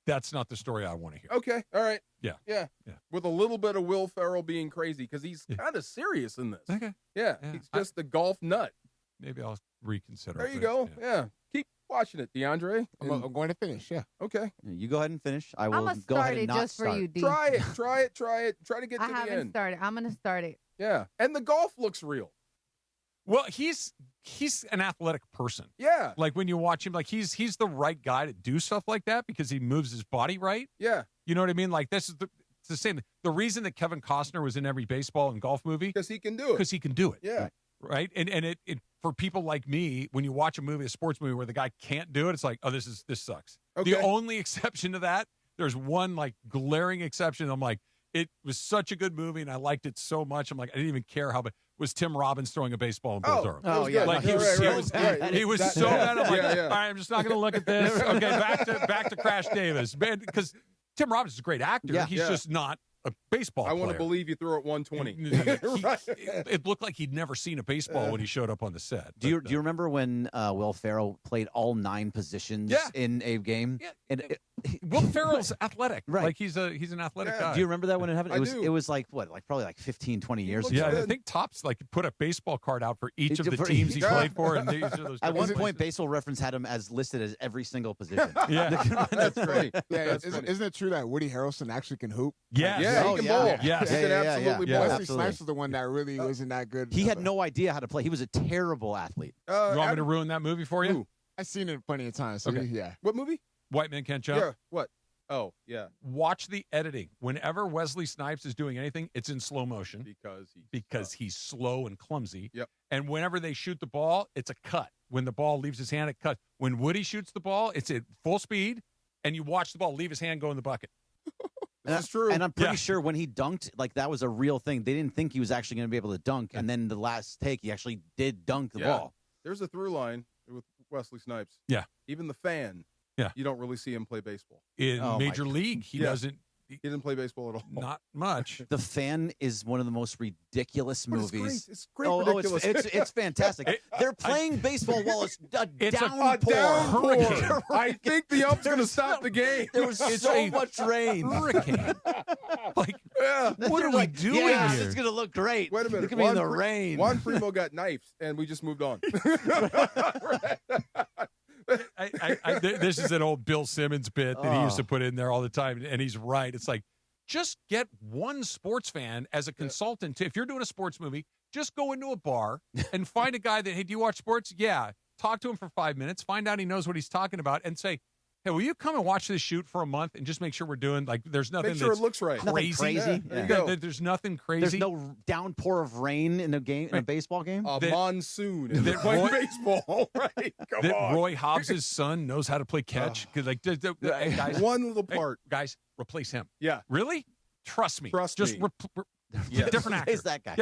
That's not the story I want to hear. Okay. All right. Yeah. Yeah. Yeah. With a little bit of Will Ferrell being crazy because he's kind of serious in this. Okay. Yeah. Yeah. He's just the golf nut. Maybe I'll reconsider. There it, you but, go. Yeah. Keep watching it, DeAndre. I'm going to finish. Yeah. Okay. You go ahead and finish. I will I'ma go start ahead it and not just for start. you, D. Try it. Try it. Try to get I to the haven't end. started. I'm gonna start it. Yeah. And the golf looks real. Well, he's an athletic person. Yeah. Like when you watch him, like he's the right guy to do stuff like that because he moves his body right. Yeah. You know what I mean? Like it's the same. The reason that Kevin Costner was in every baseball and golf movie because he can do it. Because he can do it. Yeah. Right. And it for people like me, when you watch a sports movie where the guy can't do it, it's like, oh, this sucks. Okay. The only exception to that, there's one like glaring exception. I'm like, it was such a good movie and I liked it so much. I'm like, I didn't even care how, but was Tim Robbins throwing a baseball in Bull Durham. Oh, yeah. Like he was so bad. I'm like, all right, I'm just not going to look at this. Okay, back to Crash Davis, man, because Tim Robbins is a great actor. Yeah. He's Yeah. just not a baseball I want to player. believe you threw it 120. It looked like he'd never seen a baseball when he showed up on the set. Do you remember when Will Ferrell played all 9 positions Yeah. in a game? Yeah. And Will Ferrell's athletic. Right. Like he's an athletic guy. do you remember that when it happened? I It do. was like what, like probably like 15, 20 years Yeah, ago. I think Topps like put a baseball card out for each of the For- teams he Yeah. played for, and these are those. At one different point, places. Baseball Reference had him as listed as every single position. Yeah. That's funny. Yeah, isn't it true that Woody Harrelson actually can hoop? Yes. Yeah, he can bowl. Yes. He Yeah, can yeah, yeah, absolutely yeah. bowl. Wesley absolutely. Snipes was the one that really wasn't that good. He had no idea how to play. He was a terrible athlete. You want me to ruin that movie for you? Who? I've seen it plenty of times. So Okay. yeah. What movie? White Men Can't Jump. Yeah. What? Oh, yeah. Watch the editing. Whenever Wesley Snipes is doing anything, it's in slow motion because he's slow and clumsy. Yep. And whenever they shoot the ball, it's a cut. When the ball leaves his hand, it cuts. When Woody shoots the ball, it's at full speed, and you watch the ball leave his hand go in the bucket. That's true. And I'm pretty Yeah. sure when he dunked, like that was a real thing. They didn't think he was actually going to be able to dunk, and then the last take, he actually did dunk the Yeah. ball. There's a through line with Wesley Snipes. Yeah. Even the fan. Yeah. You don't really see him play baseball. In Oh, my Major League, he Yeah. doesn't. He didn't play baseball at all. Not much. The Fan is one of the most ridiculous But it's great. movies. It's great. Oh, ridiculous. it's fantastic. They're playing baseball while it's a It's a downpour. downpour. I think the ump's going to stop the game. There was It's so a much rain. Hurricane. Like, Yeah. what are we Like, doing yes, here? it's going to look great. Wait a minute. It could be in the Juan rain. Juan Primo got knifed, and we just moved on. This is an old Bill Simmons bit that he used Oh. to put in there all the time, and he's right. It's like, just get one sports fan as a consultant. If you're doing a sports movie, just go into a bar and find a guy that, hey, do you watch sports? Yeah. Talk to him for 5 minutes. Find out he knows what he's talking about, and say, hey, will you come and watch this shoot for a month and just make sure we're doing, like, there's nothing Make sure that's it looks right. Nothing crazy. crazy. Yeah, there you go. There's nothing crazy. There's no downpour of rain in a game, in a baseball game. A That- monsoon. And that they're playing Roy- baseball, right? Come that on. Roy Hobbs' son knows how to play catch. Because, like, hey, guys, One little part. guys, replace him. Yeah. Really? Trust me. Trust Just me. different actor. Is that guy?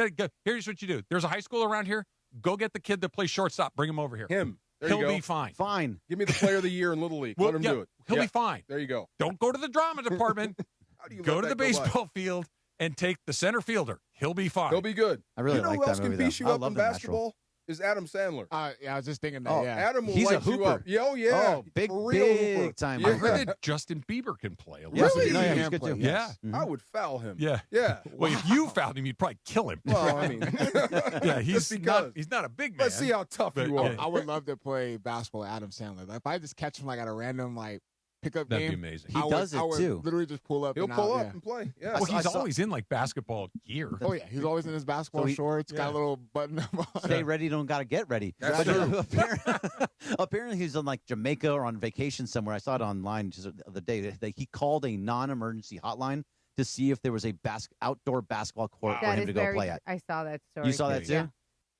Here's what you do. There's a high school around here. Go get the kid that plays shortstop. Bring him over here. Him. There He'll you go. be fine. Fine. Give me the player of the year in Little League. Well, Let him yeah, do it. He'll Yeah. be fine. There you go. Don't go to the drama department. How do you Go let to the that go by? baseball field and take the center fielder. He'll be fine. He'll be good. I really you know like who that else can movie, beat though. you I up love in The Natural. basketball? Is Adam Sandler. Yeah, I was just thinking that. Oh, yeah. Adam will He's a light you up. hooper. Yeah, oh, yeah. Oh, big, For real big hooper. time. Yeah. I heard that Justin Bieber can play a little Really? bit. No, yeah, He he's good can too. play, Yeah. Mhm. I would foul him. Yeah. Yeah. Well, if you found him, you'd probably kill him. Well, I mean, Yeah, he's just not. because. He's not a big man. Let's see how tough But, you are. yeah. I would love to play basketball with Adam Sandler. Like, if I just catch him like at a random like pickup That'd game, be amazing. He I would, does it, I would too. literally just pull up. He'll and pull out, up yeah. and play. Yeah. Well, he's I saw- always in like basketball gear. Oh yeah, he's always in his basketball So he- shorts. Got Yeah. a little button up on. Stay ready, don't gotta get ready. That's But true. apparently he's on like Jamaica or on vacation somewhere. I saw it online just the other day that he called a non-emergency hotline to see if there was a outdoor basketball court for That him is to go very. play at. I saw that story. You saw that too? Yeah.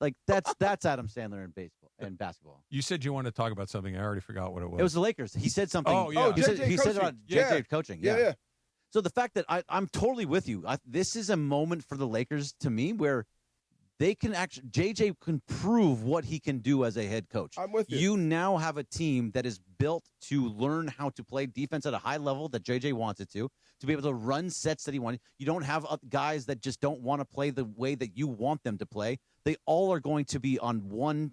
Like that's Adam Sandler in baseball and basketball. You said you wanted to talk about something. I already forgot what it was. It was the Lakers. He said something. Oh, yeah. He said, JJ he said coaching. about Yeah. JJ coaching. Yeah, yeah. So the fact that I'm totally with you. This is a moment for the Lakers to me where they can actually JJ can prove what he can do as a head coach. I'm with you. You now have a team that is built to learn how to play defense at a high level that JJ wants it to be able to run sets that he wanted. You don't have guys that just don't want to play the way that you want them to play. They all are going to be on one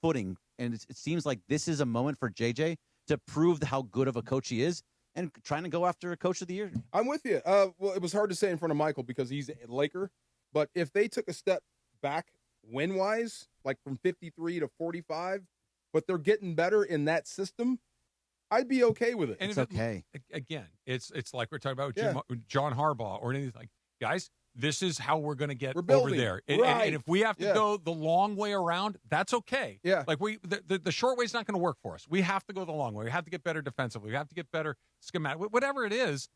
footing, and it seems like this is a moment for JJ to prove how good of a coach he is and trying to go after a coach of the year. I'm with you. Well, it was hard to say in front of Michael because he's a Laker, but if they took a step back win-wise, like from 53 to 45, but they're getting better in that system, I'd be okay with it. And It's if it- okay. Again, it's like we're talking about Yeah. John Harbaugh or anything. Like, guys, this is how we're going to get We're over building. there. Right. And if we have to Yeah. go the long way around, that's okay. Yeah. Like the short way is not going to work for us. We have to go the long way. We have to get better defensively. We have to get better schematic. Whatever it is,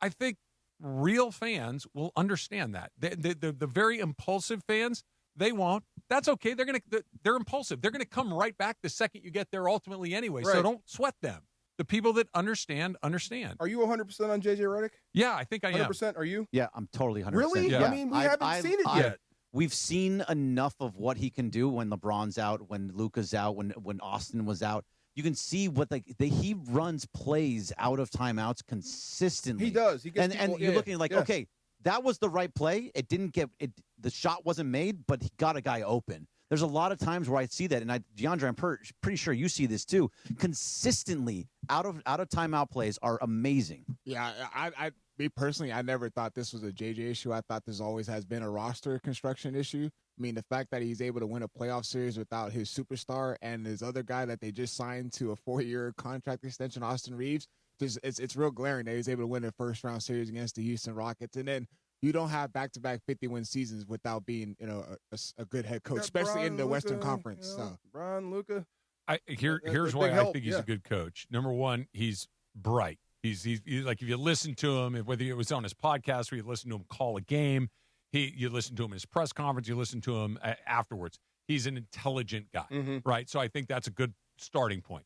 I think real fans will understand that. The very impulsive fans, they won't. That's okay. They're impulsive. They're going to come right back the second you get there ultimately anyway. So Right. don't sweat them. The people that understand. Are you 100% on JJ Redick? Yeah, I think I am. 100%? Are you? Yeah, I'm totally 100%. Really? Yeah. I mean, we haven't seen it yet. We've seen enough of what he can do when LeBron's out, when Luka's out, when Austin was out. You can see what he runs plays out of timeouts consistently. He does. He gets and people- you're yeah, looking like, yeah. okay, that was the right play. It didn't get it. The shot wasn't made, but he got a guy open. There's a lot of times where I see that, and DeAndre, I'm pretty sure you see this too. Consistently out of timeout plays are amazing. Yeah, I me personally, I never thought this was a JJ issue. I thought this always has been a roster construction issue. I mean, the fact that he's able to win a playoff series without his superstar and his other guy that they just signed to a 4-year contract extension, Austin Reeves, it's real glaring that he's able to win a first-round series against the Houston Rockets. And then you don't have back-to-back 50-win seasons without being, a good head coach, especially in the Western Conference. So. Brian, Luka. Here's why I think he's a good coach. Number one, he's bright. He's like, if you listen to him, whether it was on his podcast or you listen to him call a game, you listen to him in his press conference, you listen to him afterwards. He's an intelligent guy, right? So I think that's a good starting point.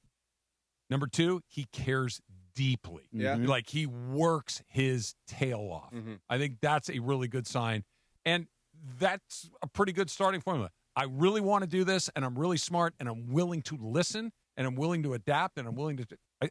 Number two, he cares deeply. Yeah. Like he works his tail off. I think that's a really good sign. And that's a pretty good starting formula. I really want to do this, and I'm really smart, and I'm willing to listen, and I'm willing to adapt, and I'm willing to.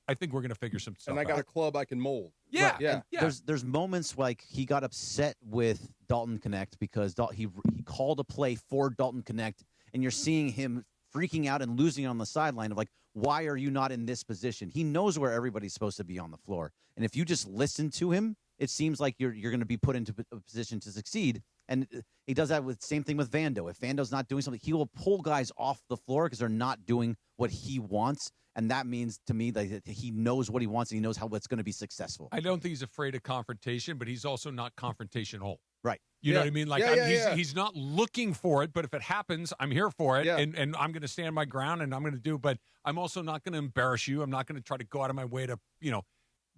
I think we're going to figure some stuff And I got out. a club I can mold. Yeah, Right, yeah. yeah. There's moments like he got upset with Dalton Connect because he called a play for Dalton Connect, and you're seeing him freaking out and losing on the sideline of like, why are you not in this position? He knows where everybody's supposed to be on the floor, and if you just listen to him, it seems like you're going to be put into a position to succeed. And he does that with same thing with Vando. If Vando's not doing something, he will pull guys off the floor because they're not doing what he wants. And that means to me that he knows what he wants and he knows how it's going to be successful. I don't think he's afraid of confrontation, but he's also not confrontational. Right. You know what I mean? Like Yeah. he's not looking for it, but if it happens, I'm here for it, Yeah. and I'm going to stand my ground, and I'm going to do. But I'm also not going to embarrass you. I'm not going to try to go out of my way to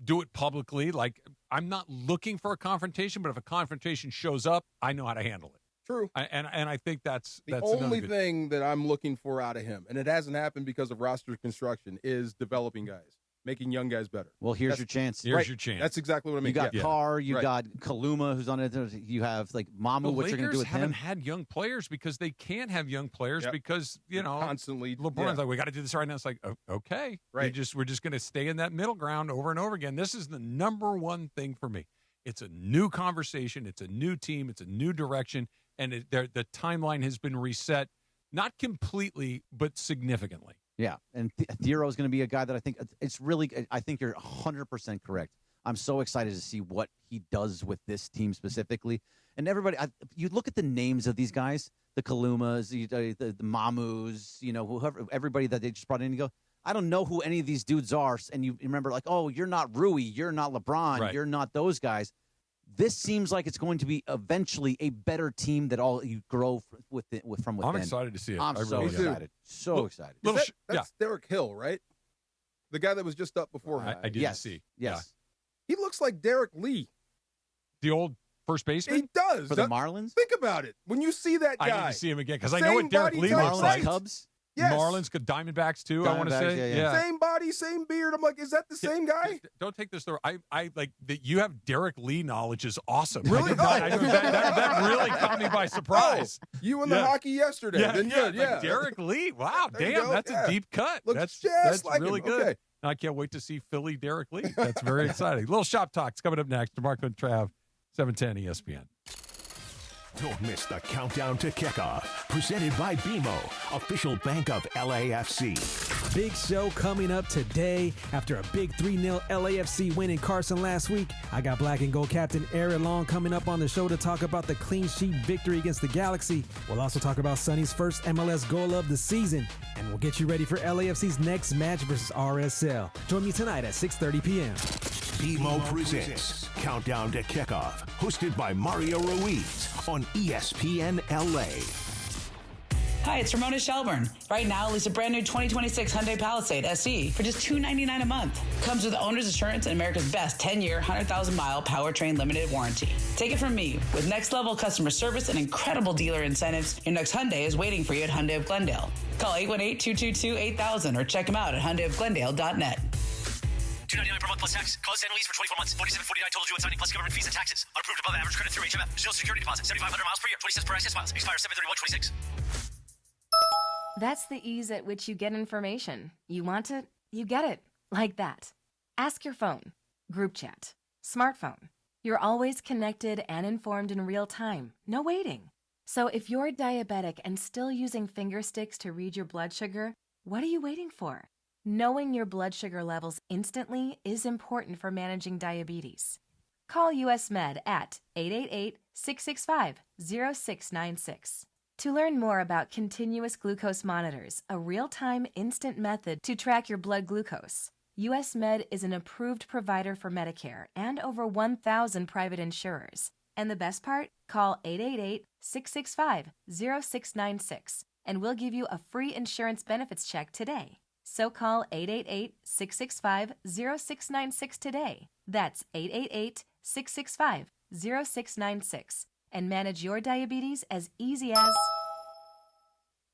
do it publicly. Like I'm not looking for a confrontation, but if a confrontation shows up, I know how to handle it. True. And I think that's the only thing that I'm looking for out of him, and it hasn't happened because of roster construction, is developing guys, making young guys better. Well, here's your chance. Here's your chance. That's exactly what I mean. You got Carr, you Right. got Kaluma, who's on it. You have like Mamu. The What you're going to do with haven't him? had young players because they can't have young players because constantly LeBron's like, we got to do this right now. It's like, okay, right. We're just going to stay in that middle ground over and over again. This is the number one thing for me. It's a new conversation. It's a new team. It's a new direction, and the timeline has been reset, not completely, but significantly. Yeah, and Thiero is going to be a guy that I think it's really. I think you're 100% correct. I'm so excited to see what he does with this team specifically. And everybody, you look at the names of these guys, the Kalumas, the Mamus, whoever, everybody that they just brought in. You go, I don't know who any of these dudes are, and you remember like, oh, you're not Rui, you're not LeBron, Right. you're not those guys. This seems like it's going to be eventually a better team that all you grow from within. I'm excited to see it. I'm I so really excited. So excited. That's Derek Hill, right? The guy that was just up before him. I didn't see. Yes. He looks like Derek Lee. The old first baseman? He does. For the Marlins? Think about it. When you see that guy. I need to see him again because I know what Same Derek body Lee type, looks right? like. Cubs? Yes. Marlins, Diamondbacks too. I want to Diamondbacks, say, yeah. Same body, same beard. I'm like, is that the same guy? Don't take this. I like that you have Derek Lee knowledge is awesome. Really? That really caught me by surprise. Oh, you in the hockey yesterday. Then good. Like Derek Lee. Wow, There you damn, go. that's Yeah. a deep cut. Looks just that's like really him. good. Okay. I can't wait to see Philly Derek Lee. That's very exciting. Little shop talks coming up next. DeMarco and Trav, 710 ESPN. Don't miss the countdown to kickoff. Presented by BMO, official bank of LAFC. Big show coming up today. After a big 3-0 LAFC win in Carson last week, I got black and gold captain Aaron Long coming up on the show to talk about the clean sheet victory against the Galaxy. We'll also talk about Sonny's first MLS goal of the season, and we'll get you ready for LAFC's next match versus RSL. Join me tonight at 6:30 p.m. BMO presents Countdown to Kickoff, hosted by Mario Ruiz on ESPN LA. Hi, it's Ramona Shelburne. Right now, lease a brand new 2026 Hyundai Palisade SE for just $299 a month. Comes with owner's insurance and America's best 10-year, 100,000-mile powertrain limited warranty. Take it from me. With next-level customer service and incredible dealer incentives, your next Hyundai is waiting for you at Hyundai of Glendale. Call 818-222-8000 or check them out at HyundaiofGlendale.net. $299 per month plus tax. Close annual lease for 24 months. $47.49 total due at signing plus government fees and taxes. Unapproved above average credit through HMF. Zero security deposit. 7,500 miles per year. 20 cents per access miles. Expires 7/31/26. That's the ease at which you get information. You want it, you get it. Like that. Ask your phone. Group chat. Smartphone. You're always connected and informed in real time. No waiting. So if you're diabetic and still using finger sticks to read your blood sugar, what are you waiting for? Knowing your blood sugar levels instantly is important for managing diabetes. Call US Med at 888-665-0696. To learn more about continuous glucose monitors, a real-time instant method to track your blood glucose, US Med is an approved provider for Medicare and over 1,000 private insurers. And the best part? Call 888-665-0696 and we'll give you a free insurance benefits check today. So call 888-665-0696 today. That's 888-665-0696 and manage your diabetes as easy as...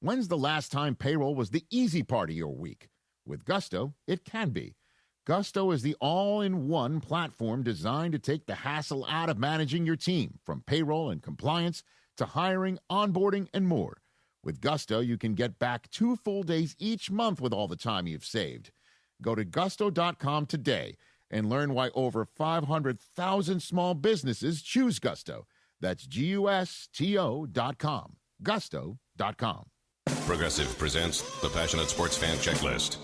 When's the last time payroll was the easy part of your week? With Gusto, it can be. Gusto is the all-in-one platform designed to take the hassle out of managing your team, from payroll and compliance to hiring, onboarding, and more. With Gusto, you can get back 2 full days each month with all the time you've saved. Go to gusto.com today and learn why over 500,000 small businesses choose Gusto. That's GUSTO.com. Gusto.com. Progressive presents the Passionate Sports Fan Checklist.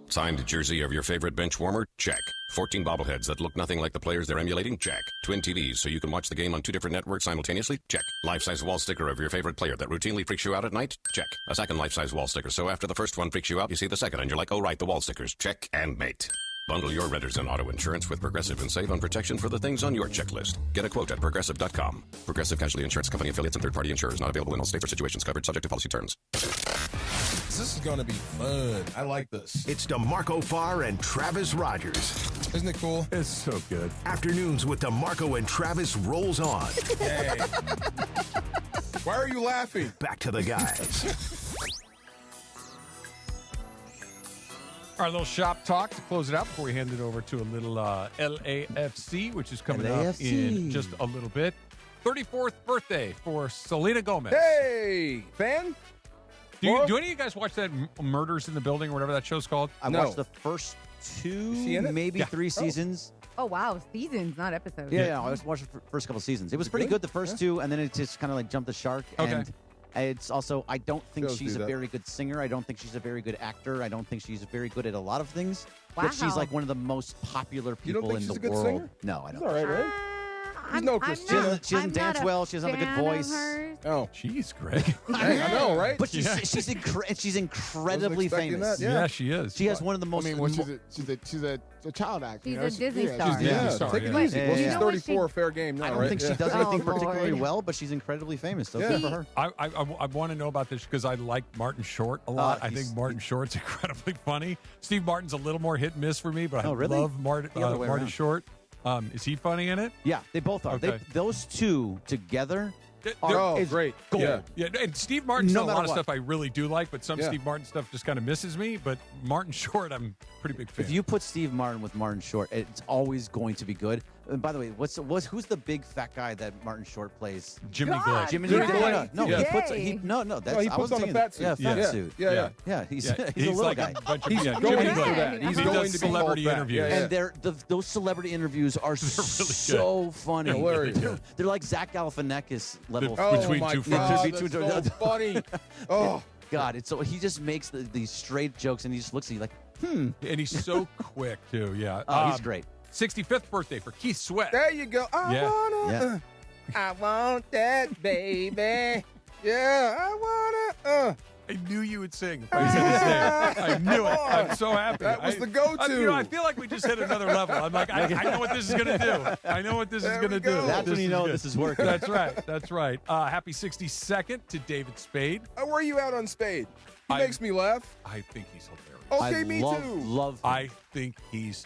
Signed jersey of your favorite bench warmer? Check. 14 bobbleheads that look nothing like the players they're emulating? Check. Twin TVs so you can watch the game on 2 different networks simultaneously? Check. Life-size wall sticker of your favorite player that routinely freaks you out at night? Check. A second life-size wall sticker so after the first one freaks you out, you see the second and you're like, oh right, the wall stickers. Check and mate. Bundle your renters and auto insurance with Progressive and save on protection for the things on your checklist. Get a quote at Progressive.com. Progressive Casualty Insurance Company affiliates and third-party insurers not available in all states or situations covered subject to policy terms. This is going to be fun. I like this. It's DeMarco Farr and Travis Rogers. Isn't it cool? It's so good. Afternoons with DeMarco and Travis rolls on. Hey. Why are you laughing? Back to the guys. Our little shop talk to close it out before we hand it over to a little LAFC, which is coming up in just a little bit. 34th birthday for Selena Gomez. Hey, fan? Do any of you guys watch that Murders in the Building or whatever that show's called? I watched the first two, maybe 3 seasons. Oh, wow. Seasons, not episodes. Yeah, I was watching the first couple seasons. It was pretty good the first two, and then it just kind of like jumped the shark. Okay. And it's also, I don't think Shows she's do a that. very good singer. I don't think she's a very good actor. I don't think she's very good at a lot of things. Wow. But she's like one of the most popular You don't people think in she's the a good world. singer? No, I don't. She's all right, right? She's no Christina. She doesn't dance well. She doesn't have a good voice. Oh, jeez, Greg. Hey, I know, right? But she's incredibly expecting famous. that, yeah. She is. She has one of the most. I mean, well, she's a child actor. She's you know? a Disney yeah, star. She's a Yeah, Disney star. take it Yeah. easy. Yeah, Well, yeah, she's yeah. 34, fair game now, I don't right? think she Yeah. does anything Oh, particularly Lord. well, but she's incredibly famous. So Yeah. good for her. I want to know about this because I like Martin Short a lot. I he's- think Martin Short's incredibly funny. Steve Martin's a little more hit and miss for me, but I Oh, really? love Martin The other way around. Short. Is he funny in it? Yeah, they both are. Okay. Those two together Oh, is great. gold. Yeah. Yeah, and Steve Martin's No done a lot matter of what. stuff I really do like, but some Yeah. Steve Martin stuff just kind of misses me. But Martin Short, I'm a pretty big fan. If you put Steve Martin with Martin Short, it's always going to be good. And by the way, who's the big fat guy that Martin Short plays? Jimmy God, Glick. Jimmy Jimmy Glick. Glick. No, Yeah. he puts Yay. no. That's he I puts wasn't on a thinking fat that. suit. Yeah, fat Yeah. suit. Yeah. Yeah, he's Yeah, a little like guy. a bunch of He's yeah, going Jimmy for Glick. that. He's He going does to be celebrity called fat. interviews. Yeah, And those celebrity interviews are so funny. Hilarious. They're like Zach Galifianakis level. Oh, Between my two God, friends. that's so funny. Oh, God, it's so he just makes these straight jokes, and he just looks at you like, And he's so quick, too. Yeah. oh, he's great. 65th birthday for Keith Sweat. there you go. Yeah. I want that, baby. Yeah, I wanna. I knew you would sing. If I said his name. I knew it. I'm so happy. That was the go-to. I feel like we just hit another level. I'm like, I know what this is going to do. I know what this is There going to we do. go. That's when you know good. this is working. That's right. That's right. Happy 62nd to David Spade. Where are you out on Spade? He I- makes me laugh. I think he's hilarious. Okay, I me love, too. Love. I think he's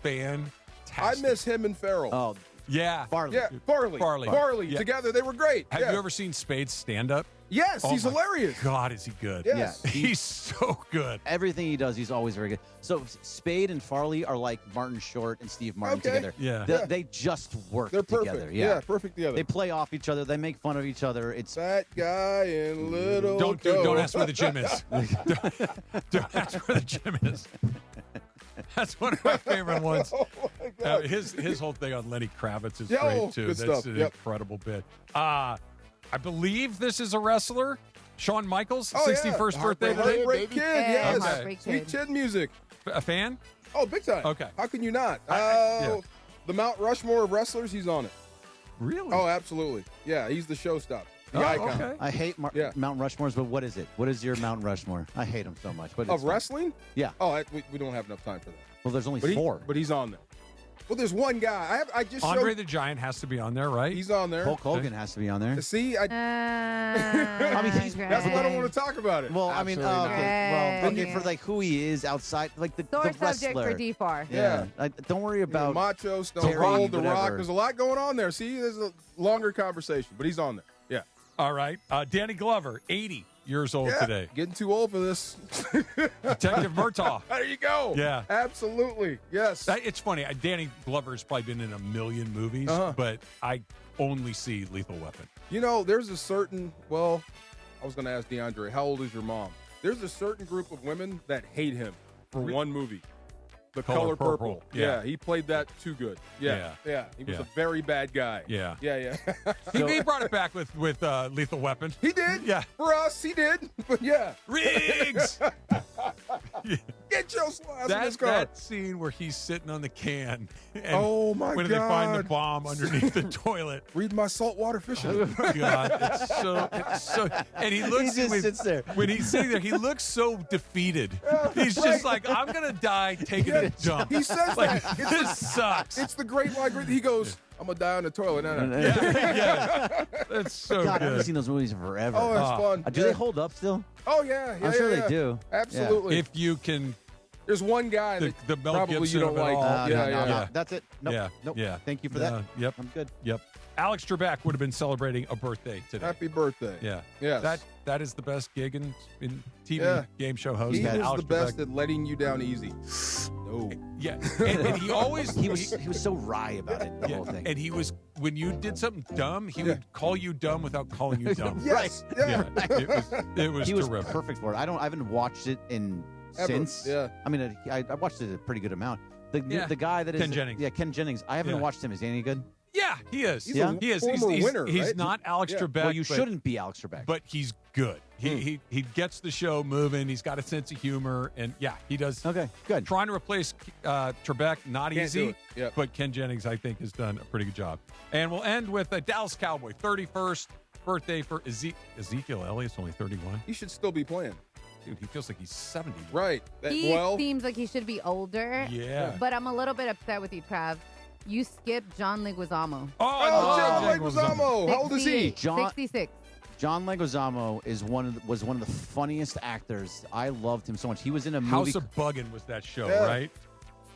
fantastic. I miss him and Farrell. Oh, Yeah. Farley. yeah, Farley. Farley. Yeah. Together, they were great. Have Yeah. you ever seen Spade's stand-up? Yes, Oh he's my hilarious. God, is he good? Yes. Yeah. He's so good. Everything he does, he's always very good. So Spade and Farley are like Martin Short and Steve Martin Okay. together. Yeah. They just work They're perfect. together. Yeah, perfect together. They play off each other. They make fun of each other. It's That guy in Little Don't ask where the gym is. don't ask where the gym is. That's one of my favorite ones. Oh my God. His whole thing on Lenny Kravitz is Yeah, great oh, too. good That's stuff. an Yep. incredible bit. I believe this is a wrestler, Shawn Michaels, Oh, yeah. 61st birthday today. Heartbreak Kid, yes. Okay. Heartbreak Sweet Kid. Chin music. A fan? Oh, big time. Okay. How can you not? yeah. The Mount Rushmore of wrestlers, he's on it. Really? Oh, absolutely. Yeah, he's the showstopper. The icon. okay. I hate Yeah. Mount Rushmores, but what is it? What is your Mount Rushmore? I hate him so much. But Of it's fine. wrestling? Yeah. Oh, we don't have enough time for that. Well, there's only But 4. But he's on there. Well, there's one guy. I just Andre showed. the Giant has to be on there, right? He's on there. Hulk Hogan has to be on there. See, I mean, he's- that's why I don't want to talk about it. Well, I mean, Absolutely not. okay. Well, Greg. for like who he is outside, like the Sore wrestler. subject for D4. Yeah. Don't worry about Macho, Stone Terry, Cold, The Rock. whatever. There's a lot going on there. See, there's a longer conversation, but he's on there. Yeah. All right. Danny Glover, 80 years old Yeah, today. Getting too old for this. Detective Murtaugh. There you go. Yeah. Absolutely. Yes. It's funny. Danny Glover's probably been in a million movies, but I only see Lethal Weapon. You know, there's a certain, well, I was going to ask DeAndre, how old is your mom? There's a certain group of women that hate him for one movie. The Color Purple. Yeah. He played that too good. Yeah. He was a very bad guy. Yeah. Yeah. He brought it back with Lethal Weapon. He did. Yeah. For us, he did. But yeah. Riggs! Get your Arrows last in his car. That scene where he's sitting on the can. And Oh, my when they find the God. bomb underneath the toilet. Read my saltwater fishing. Oh, God, it's so, and he looks. He just sits there. When he's sitting there, he looks so defeated. He's just like, I'm gonna die taking a dump. He says like, that. This sucks. It's the great line. He goes, I'm going to die on the toilet. No. Yeah. That's so God, I good. haven't seen those movies in forever. Oh, it's fun. Do they hold up still? Oh, yeah. I'm sure they do. Absolutely. If you can. There's one guy The that Mel probably Gibson you of don't it like. all. No. That's it. Nope. Yeah. Nope. Yeah. Thank you for that. Yep. I'm good. Yep. Alex Trebek would have been celebrating a birthday today. Happy birthday. Yeah. Yes. That is the best gig in TV Yeah. game show host. He was Alex the best Trebek. at letting you down easy. No. Yeah. And he always he was so wry about it, the whole thing. And he was, when you did something dumb, he would call you dumb without calling you dumb. Yes. Yeah. It was he was terrific. perfect for it. I haven't watched it since. Yeah. I mean, I watched it a pretty good amount. The guy that is Ken Jennings. Yeah, Ken Jennings. I haven't Yeah. watched him. Is he any good? Yeah, he is. He's a He is. former winner, He's right? not Alex Yeah. Trebek. Well, you but- shouldn't be Alex Trebek. But he's good. He gets the show moving. He's got a sense of humor, and he does. Okay, good. Trying to replace Trebek, not Can't do easy. it. Yep. But Ken Jennings, I think, has done a pretty good job. And we'll end with a Dallas Cowboy 31st birthday for Ezekiel Elliott's only 31. He should still be playing. Dude, he feels like he's 70. Right. He seems like he should be older. Yeah. But I'm a little bit upset with you, Trav. You skipped John Leguizamo. Oh, John Leguizamo. How old is he? 66. John Leguizamo was one of the funniest actors. I loved him so much. He was in a movie. House of Buggin' was that show, Yeah. right?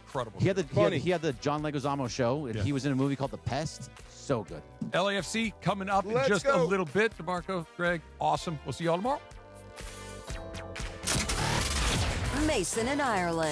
Incredible. He had the John Leguizamo show. Yeah. He was in a movie called The Pest. So good. LAFC coming up in Let's just go. a little bit. DeMarco, Greg, awesome. We'll see you all tomorrow. Mason in Ireland.